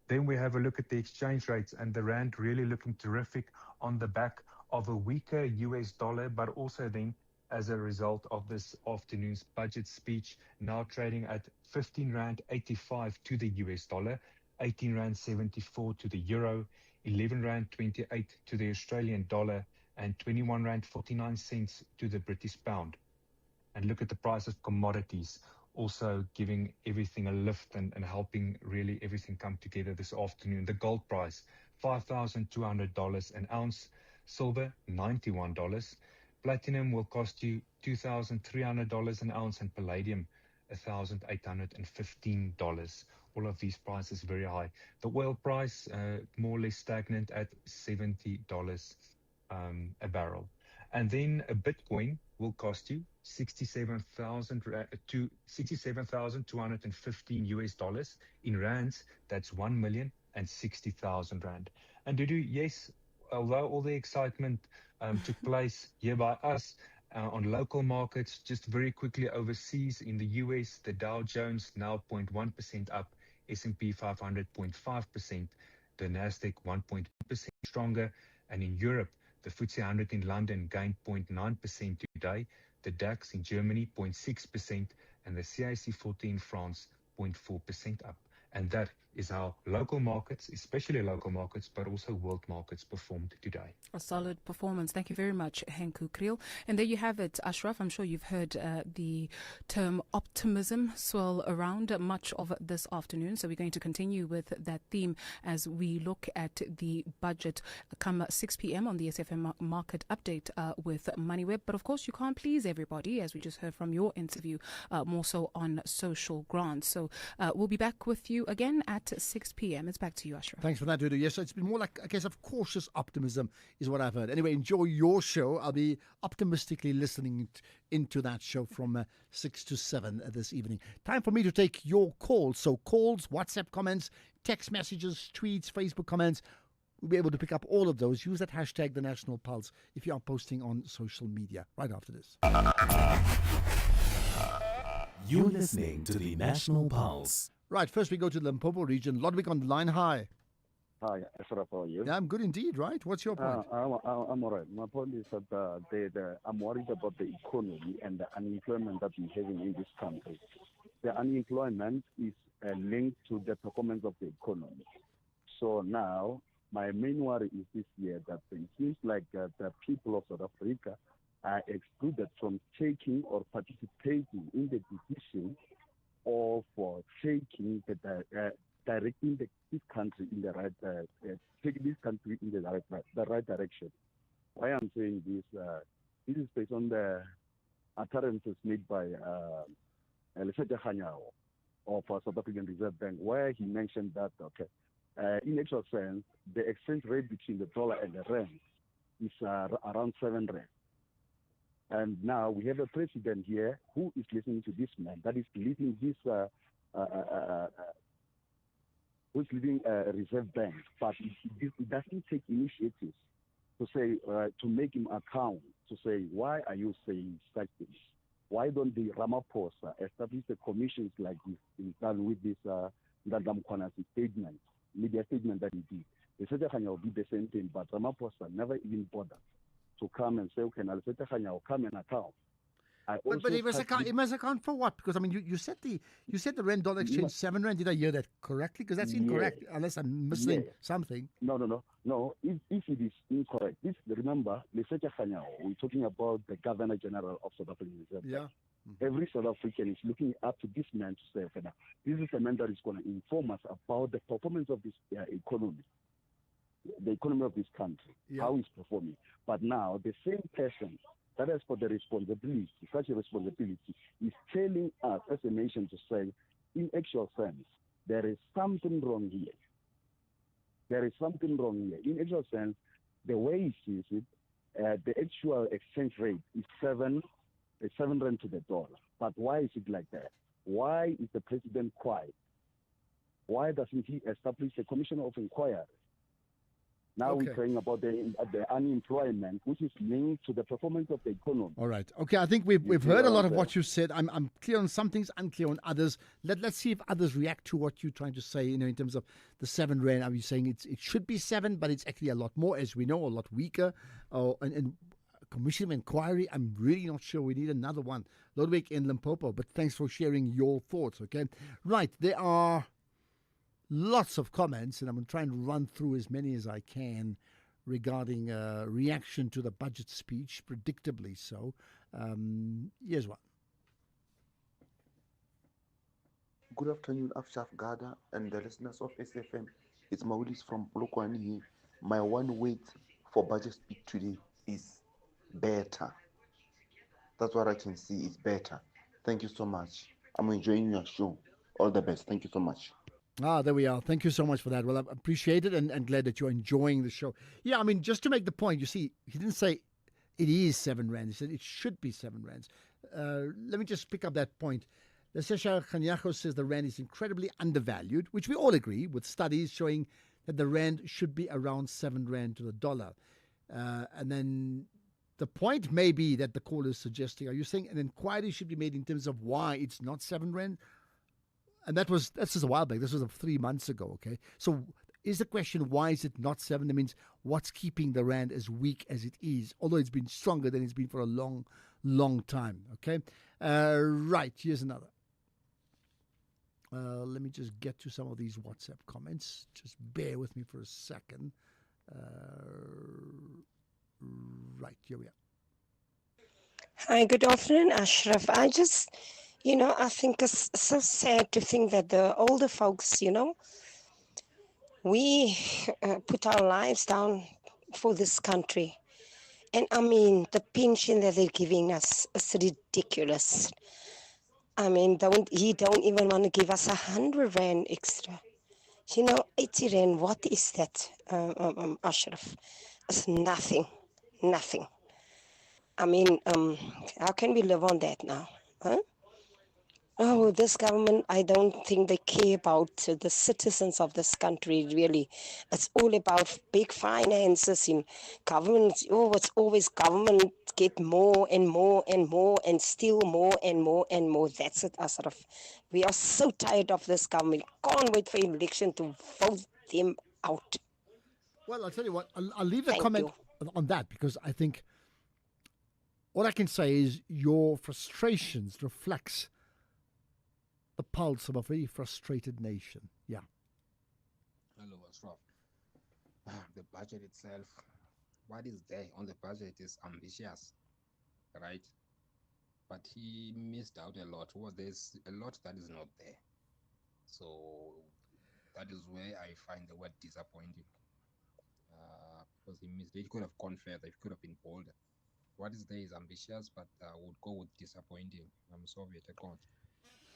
Then we have a look at the exchange rates, and the Rand really looking terrific on the back of a weaker US dollar, but also then as a result of this afternoon's budget speech, now trading at 15 Rand 85 to the US dollar, 18 Rand 74 to the euro, 11 Rand 28 to the Australian dollar, and 21 Rand 49 cents to the British pound. And look at the price of commodities, also giving everything a lift and helping really everything come together this afternoon. The gold price, $5,200 an ounce. Silver, $91. Platinum will cost you $2,300 an ounce, and palladium, $1,815. All of these prices very high. The oil price, more or less stagnant at $70 a barrel. And then a Bitcoin will cost you $67,215 US dollars. In rands, that's 1,060,000 rand. And yes, although all the excitement took place here by us on local markets, just very quickly overseas in the US, the Dow Jones now 0.1% up, S&P 500 0.5%, the Nasdaq 1.2% stronger, and in Europe, the FTSE 100 in London gained 0.9% today, the DAX in Germany 0.6%, and the CAC 40 in France 0.4% up. And that is how local markets, especially local markets, but also world markets performed today. A solid performance. Thank you very much, Henku Kriel. And there you have it, Ashraf. I'm sure you've heard the term optimism swirl around much of this afternoon. So we're going to continue with that theme as we look at the budget come 6 p.m. on the SFM Market Update with MoneyWeb. But of course, you can't please everybody, as we just heard from your interview, more so on social grants. So we'll be back with you again at 6 p.m. It's back to you, Ashraf. Thanks for that, Dudu. Yes, it's been more like a case of cautious optimism is what I've heard. Anyway, enjoy your show. I'll be optimistically listening into that show from 6 to 7 this evening. Time for me to take your calls. So calls, WhatsApp comments, text messages, tweets, Facebook comments. We'll be able to pick up all of those. Use that hashtag, The National Pulse, if you are posting on social media. Right after this. You're listening to The National Pulse. Right, first we go to the Limpopo region. Ludwig on the line. Hi. Hi, Ashraf, how are you? Yeah, I'm good indeed, right? What's your point? I'm all right. My point is that I'm worried about the economy and the unemployment that we're having in this country. The unemployment is linked to the performance of the economy. So now, my main worry is this year that it seems like the people of South Africa are excluded from taking or participating in the decision of taking directing this country in the right taking this country in the right direction. Why I'm saying this? This is based on the utterances made by Lesetja Kganyago of South African Reserve Bank, where he mentioned that in actual sense, the exchange rate between the dollar and the rand is around 7 rand. And now we have a president here who is listening to this man, that is leading this, who's leading a reserve bank, but he doesn't take initiatives to say, to make him account, to say, why are you saying such things? Why don't the Ramaphosa establish the commissions like this is done with this Ndandla Mkhwana's statement, media statement that he did? The Lesetja Kganyago will be the same thing, but Ramaphosa never even bothered to come and say, okay, now Lesetja Kganyago come and account. But he must account for what? Because I mean, you said the rand dollar exchange 7 rand. Did I hear that correctly? Because that's incorrect, unless I'm missing something. No. If it is incorrect, remember, Lesetja Kganyago, we're talking about the Governor General of South African Reserve Bank. Yeah. Every South African is looking up to this man to say, okay, now, this is the man that is going to inform us about the performance of this economy, the economy of this country, how it's performing. But now, the same person that has got the responsibility, such a responsibility, is telling us as a nation to say, in actual sense, there is something wrong here. There is something wrong here. In actual sense, the way he sees it, the actual exchange rate is 7 rand to the dollar. But why is it like that? Why is the president quiet? Why doesn't he establish a commission of inquiry? Now we're saying about the unemployment, which is linked to the performance of the economy. All right. Okay, I think we've heard a lot of what you said. I'm clear on some things, unclear on others. Let's see if others react to what you're trying to say, in terms of the 7 rand. Are you saying it should be 7, but it's actually a lot more, as we know, a lot weaker? And commission of inquiry, I'm really not sure. We need another one. Ludwig in Limpopo, but thanks for sharing your thoughts, okay? Right, there are lots of comments, and I'm going to try and run through as many as I can regarding reaction to the budget speech, predictably so. Here's one. Good afternoon, Afshaf Gada and the listeners of SFM. It's Maulis from Polokwane here. My one word for budget speech today is better. That's what I can see, it's better. Thank you so much. I'm enjoying your show. All the best. Thank you so much. There we are. Thank you so much for that. Well, I appreciate it and glad that you're enjoying the show. Yeah, I mean, just to make the point, you see, he didn't say it is 7 rand. He said it should be 7 rands. Let me just pick up that point. Lesetja Kganyago says the rand is incredibly undervalued, which we all agree, with studies showing that the rand should be around 7 rand to the dollar. And then the point may be that the caller is suggesting, are you saying an inquiry should be made in terms of why it's not 7 rand? And that's just a while back. This was 3 months ago, okay? So is the question, why is it not 7? That means what's keeping the rand as weak as it is, although it's been stronger than it's been for a long, long time, okay? Right, here's another. Let me just get to some of these WhatsApp comments. Just bear with me for a second. Right, here we are. Hi, good afternoon, Ashraf. I think it's so sad to think that the older folks, we put our lives down for this country. And I mean, the pension that they're giving us is ridiculous. I mean, he don't even want to give us 100 rand extra. 80 rand, what is that, Ashraf? It's nothing. I mean, how can we live on that now? Huh? Oh, this government, I don't think they care about the citizens of this country, really. It's all about big finances in government. Oh, it's always government get more and more and more and steal more and more and more. That's it, Ashraf. We are so tired of this government. Can't wait for election to vote them out. Well, I'll tell you what, I'll leave the Thank comment on that because I think all I can say is your frustrations reflects the pulse of a very frustrated nation. Yeah. Hello, Ashraf. The budget itself, what is there on the budget is ambitious, right? But he missed out a lot. Well, there's a lot that is not there. So that is where I find the word disappointing. Because he missed it. He could have gone further. He could have been bolder. What is there is ambitious, but I would go with disappointing. I'm sorry, I can't.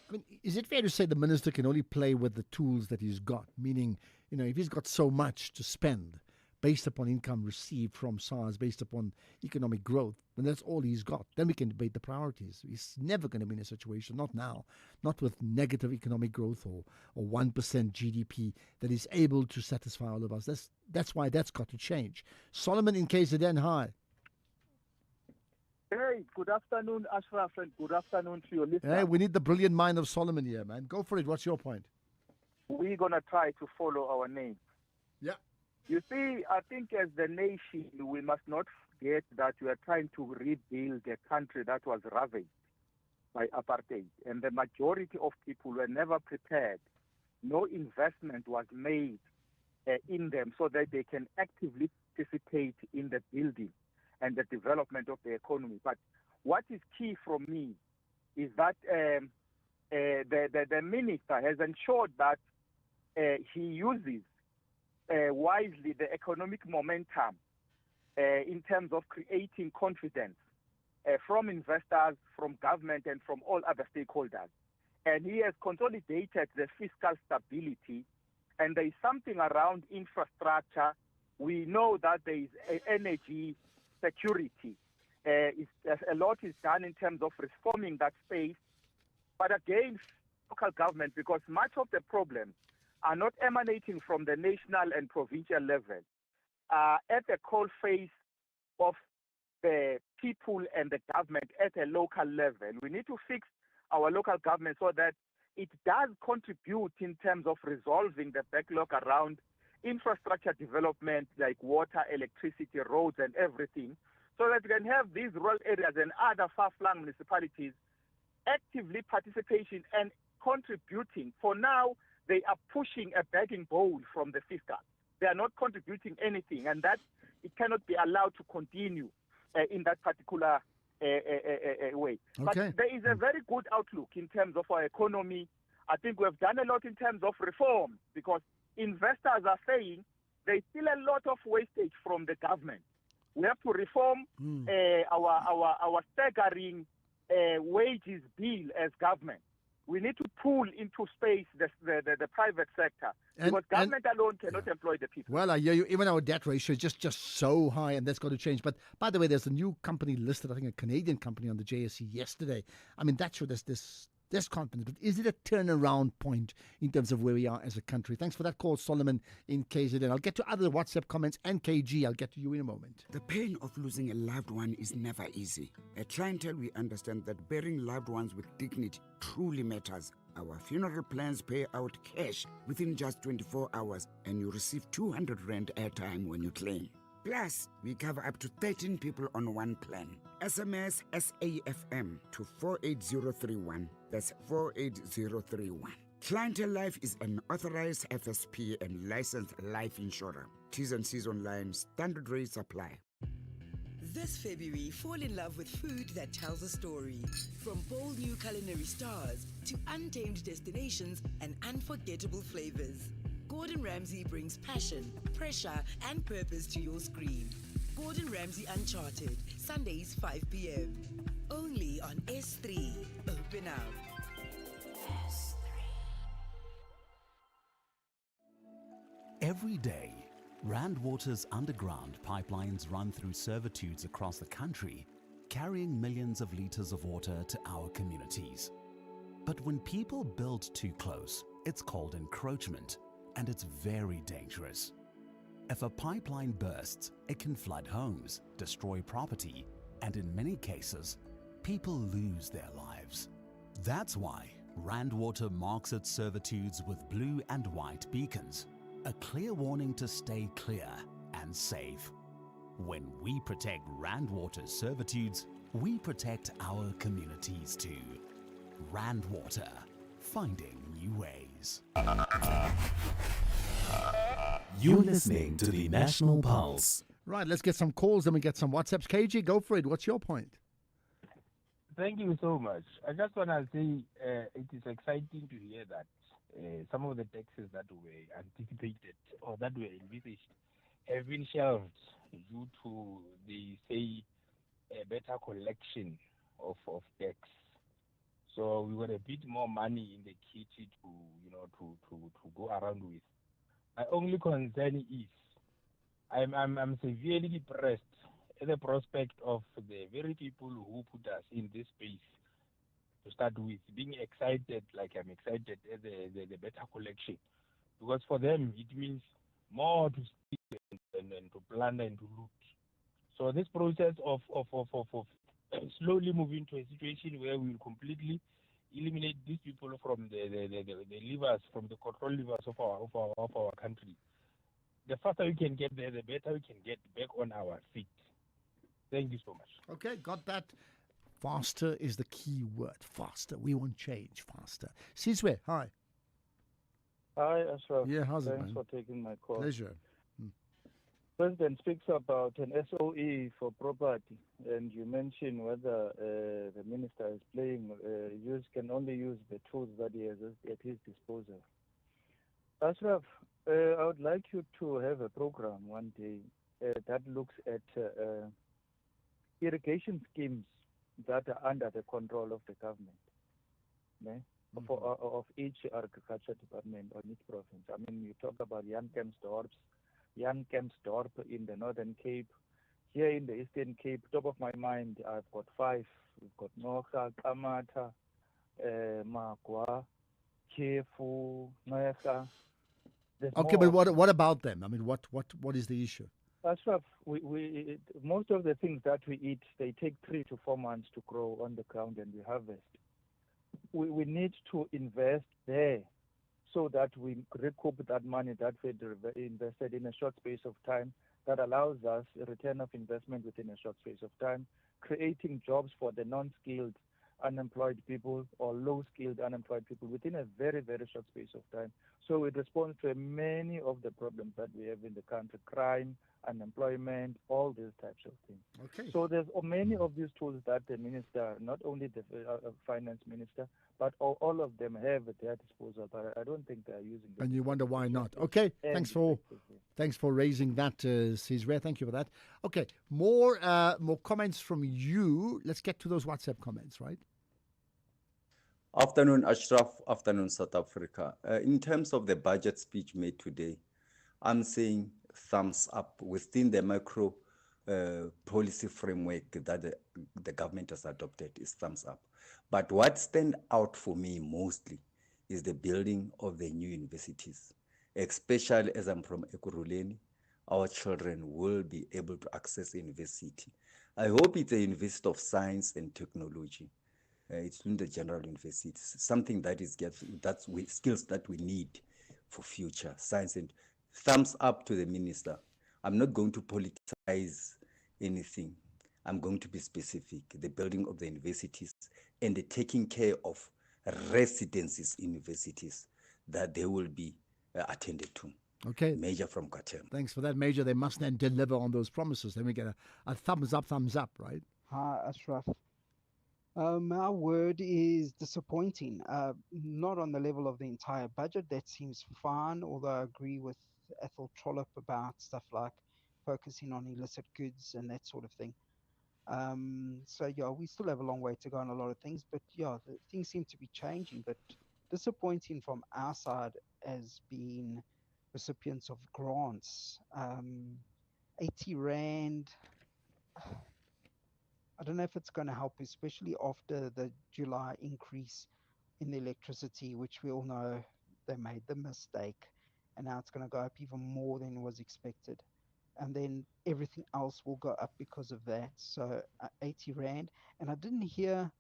I mean, is it fair to say the minister can only play with the tools that he's got? Meaning, if he's got so much to spend based upon income received from SARS, based upon economic growth, when that's all he's got, then we can debate the priorities. He's never going to be in a situation, not now, not with negative economic growth or 1% GDP, that is able to satisfy all of us. That's why that's got to change. Solomon in KZN, hi. Hey, good afternoon, Ashraf, and good afternoon to your listeners. Hey, we need the brilliant mind of Solomon here, man. Go for it. What's your point? We're going to try to follow our name. Yeah. You see, I think as the nation, we must not forget that we are trying to rebuild a country that was ravaged by apartheid. And the majority of people were never prepared. No investment was made in them so that they can actively participate in the building and the development of the economy. But what is key for me is that the minister has ensured that he uses wisely the economic momentum in terms of creating confidence from investors, from government, and from all other stakeholders. And he has consolidated the fiscal stability, and there is something around infrastructure. We know that there is energy security. A lot is done in terms of reforming that space, but again, local government, because much of the problems are not emanating from the national and provincial level, at the coalface of the people and the government at a local level. We need to fix our local government so that it does contribute in terms of resolving the backlog around infrastructure development like water, electricity, roads, and everything, so that we can have these rural areas and other far-flung municipalities actively participating and contributing. For now, they are pushing a begging bowl from the fiscal. They are not contributing anything, and that it cannot be allowed to continue in that particular way. Okay. But there is a very good outlook in terms of our economy. I think we have done a lot in terms of reform, because investors are saying there's still a lot of wastage from the government. We have to reform our staggering wages bill as government. We need to pull into space the private sector, because government alone cannot employ the people. Well, I hear you. Even our debt ratio is just so high, and that's got to change. But by the way, there's a new company listed, I think a Canadian company, on the JSE yesterday. I mean, that showed us this confidence. But is it a turnaround point in terms of where we are as a country? Thanks for that call, Solomon in KZN. I'll get to other WhatsApp comments, and KG, I'll get to you in a moment. The pain of losing a loved one is never easy. At Clientele, we understand that burying loved ones with dignity truly matters. Our funeral plans pay out cash within just 24 hours, and you receive 200 Rand airtime when you claim. Plus, we cover up to 13 people on one plan. SMS SAFM to 48031. That's 48031. Clientele Life is an authorized FSP and licensed life insurer. T's and C's online. Standard rates apply. This February, fall in love with food that tells a story. From bold new culinary stars to untamed destinations and unforgettable flavors. Gordon Ramsay brings passion, pressure, and purpose to your screen. Gordon Ramsay Uncharted, Sundays 5 p.m. Only on S3. Open up. Every day, Rand Water's underground pipelines run through servitudes across the country, carrying millions of liters of water to our communities. But when people build too close, it's called encroachment, and it's very dangerous. If a pipeline bursts, it can flood homes, destroy property, and in many cases, people lose their lives. That's why Rand Water marks its servitudes with blue and white beacons, a clear warning to stay clear Africans safe. When we protect Rand Water servitudes, we protect our communities too. Rand Water, finding new ways. You're listening to the National Pulse. Right, let's get some calls, then we get some WhatsApps. KG, go for it. What's your point? Thank you so much. I just want to say it is exciting to hear that some of the taxes that were anticipated or that were envisaged have been shelved due to the, say, a better collection of tax. So we got a bit more money in the kitty to go around with. My only concern is I'm severely depressed at the prospect of the very people who put us in this space to start with being excited like I'm excited at the better collection. Because for them it means more to steal and to plunder and to loot. So this process of slowly moving to a situation where we will completely eliminate these people from the levers, from the control levers of our country. The faster we can get there, the better we can get back on our feet. Thank you so much. Okay, got that. Faster is the key word. Faster. We want change faster. Sizwe, hi. Hi, Ashraf. Yeah, how's it, Thanks man? for taking my call. Pleasure. President speaks about an SOE for property, and you mentioned whether the minister is playing, can only use the tools that he has at his disposal. Ashraf, I would like you to have a program one day that looks at irrigation schemes that are under the control of the government, of each agriculture department on each province. I mean, you talk about Jan Kempsdorp in the Northern Cape. Here in the Eastern Cape, top of my mind, I've got 5. We've got Noka, Kamata, Magwa, Chefu, Noeka. Okay, but what about them? I mean, what is the issue? Ashraf, most of the things that we eat, they take 3 to 4 months to grow on the ground and we harvest. We need to invest there so that we recoup that money that we invested in a short space of time that allows us a return of investment within a short space of time, creating jobs for the non-skilled unemployed people or low-skilled unemployed people within a very, very short space of time. So it responds to many of the problems that we have in the country: crime, unemployment, all these types of things. Okay. So there's many of these tools that the minister, not only the finance minister, but all of them have at their disposal. But I don't think they're using them. And you wonder why not. Okay, thanks for raising that, Sizwe. Thank you for that. Okay, more comments from you. Let's get to those WhatsApp comments, right? Afternoon, Ashraf. Afternoon, South Africa. In terms of the budget speech made today, I'm saying thumbs up within the macro policy framework that the government has adopted is thumbs up. But what stands out for me mostly is the building of the new universities, especially as I'm from Ekurhuleni. Our children will be able to access university. I hope it's a university of science and technology. It's in the general universities, something that is skills that we need for future science. And thumbs up to the minister. I'm not going to politicize anything. I'm going to be specific. The building of the universities and the taking care of residences in universities, that they will be attended to. Okay. Major from Katem. Thanks for that, Major. They must then deliver on those promises. Then we get a thumbs up, right? Hi, Ashraf. My word is disappointing. Not on the level of the entire budget. That seems fine, although I agree with Ethel Trollop about stuff like focusing on illicit goods and that sort of thing. So yeah, we still have a long way to go on a lot of things, but yeah, things seem to be changing. But disappointing from our side as being recipients of grants. 80 Rand. I don't know if it's going to help, especially after the July increase in the electricity, which we all know they made the mistake, and now it's going to go up even more than was expected. And then everything else will go up because of that. So 80 Rand. And I didn't hear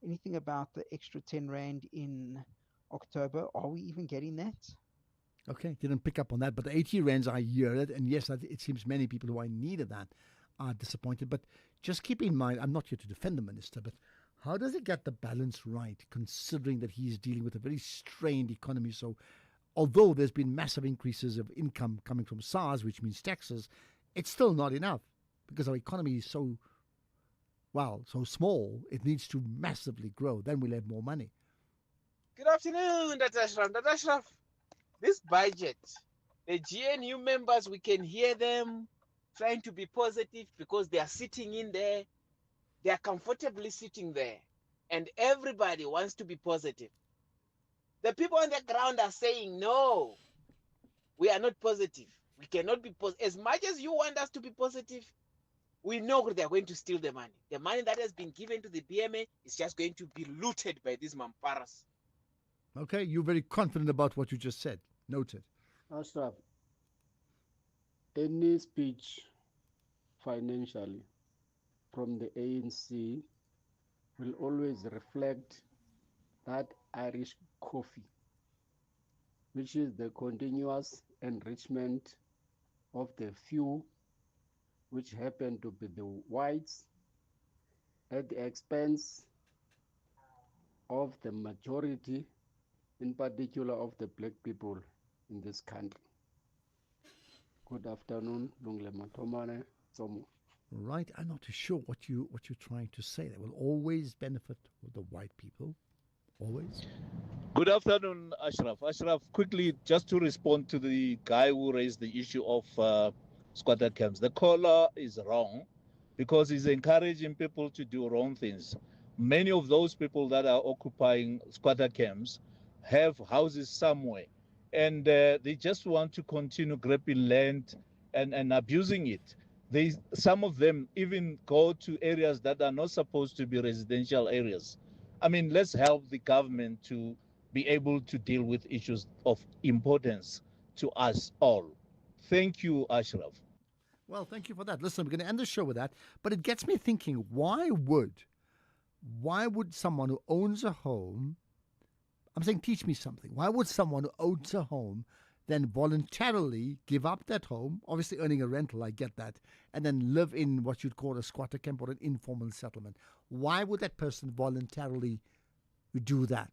anything about the extra 10 Rand in October. Are we even getting that? Okay, didn't pick up on that, but the 80 rands, I hear it, and yes, it seems many people who are in need of that are disappointed. But just keep in mind, I'm not here to defend the minister, but how does he get the balance right, considering that he's dealing with a very strained economy? So, although there's been massive increases of income coming from SARS, which means taxes, it's still not enough because our economy is so small. It needs to massively grow. Then we'll have more money. Good afternoon, Dr. Ashraf. Dr. Ashraf, this budget, the GNU members, we can hear them trying to be positive because they are sitting in there. They are comfortably sitting there. And everybody wants to be positive. The people on the ground are saying, no, we are not positive. We cannot be positive. As much as you want us to be positive, we know they are going to steal the money. The money that has been given to the BMA is just going to be looted by these mamparas. Okay, you're very confident about what you just said. Noted. Ashraf, any speech financially from the ANC will always reflect that Irish coffee, which is the continuous enrichment of the few, which happen to be the whites, at the expense of the majority, in particular of the black people in this country. Good afternoon, Lungle Matomane, Somo. Right, I'm not too sure what you're trying to say. That will always benefit the white people, always. Good afternoon, Ashraf. Ashraf, quickly, just to respond to the guy who raised the issue of squatter camps. The caller is wrong because he's encouraging people to do wrong things. Many of those people that are occupying squatter camps have houses somewhere, and they just want to continue grabbing land and abusing it. Some of them even go to areas that are not supposed to be residential areas. I mean, let's help the government to be able to deal with issues of importance to us all. Thank you, Ashraf. Well, thank you for that. Listen, we're going to end the show with that, but it gets me thinking, why would someone who owns a home, I'm saying teach me something, why would someone who owns a home then voluntarily give up that home, obviously earning a rental, I get that, and then live in what you'd call a squatter camp or an informal settlement? Why would that person voluntarily do that?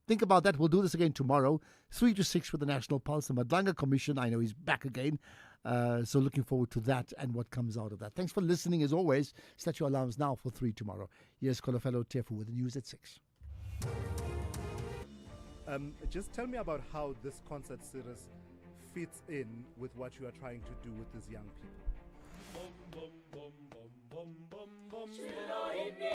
Think about that. We'll do this again tomorrow, 3 to 6 with the National Pulse. The Madlanga Commission, I know he's back again. So looking forward to that and what comes out of that. Thanks for listening as always. Set your alarms now for 3 tomorrow. Here's Kolofelo Tefu with the news at 6. Just tell me about how this concert series fits in with what you are trying to do with these young people.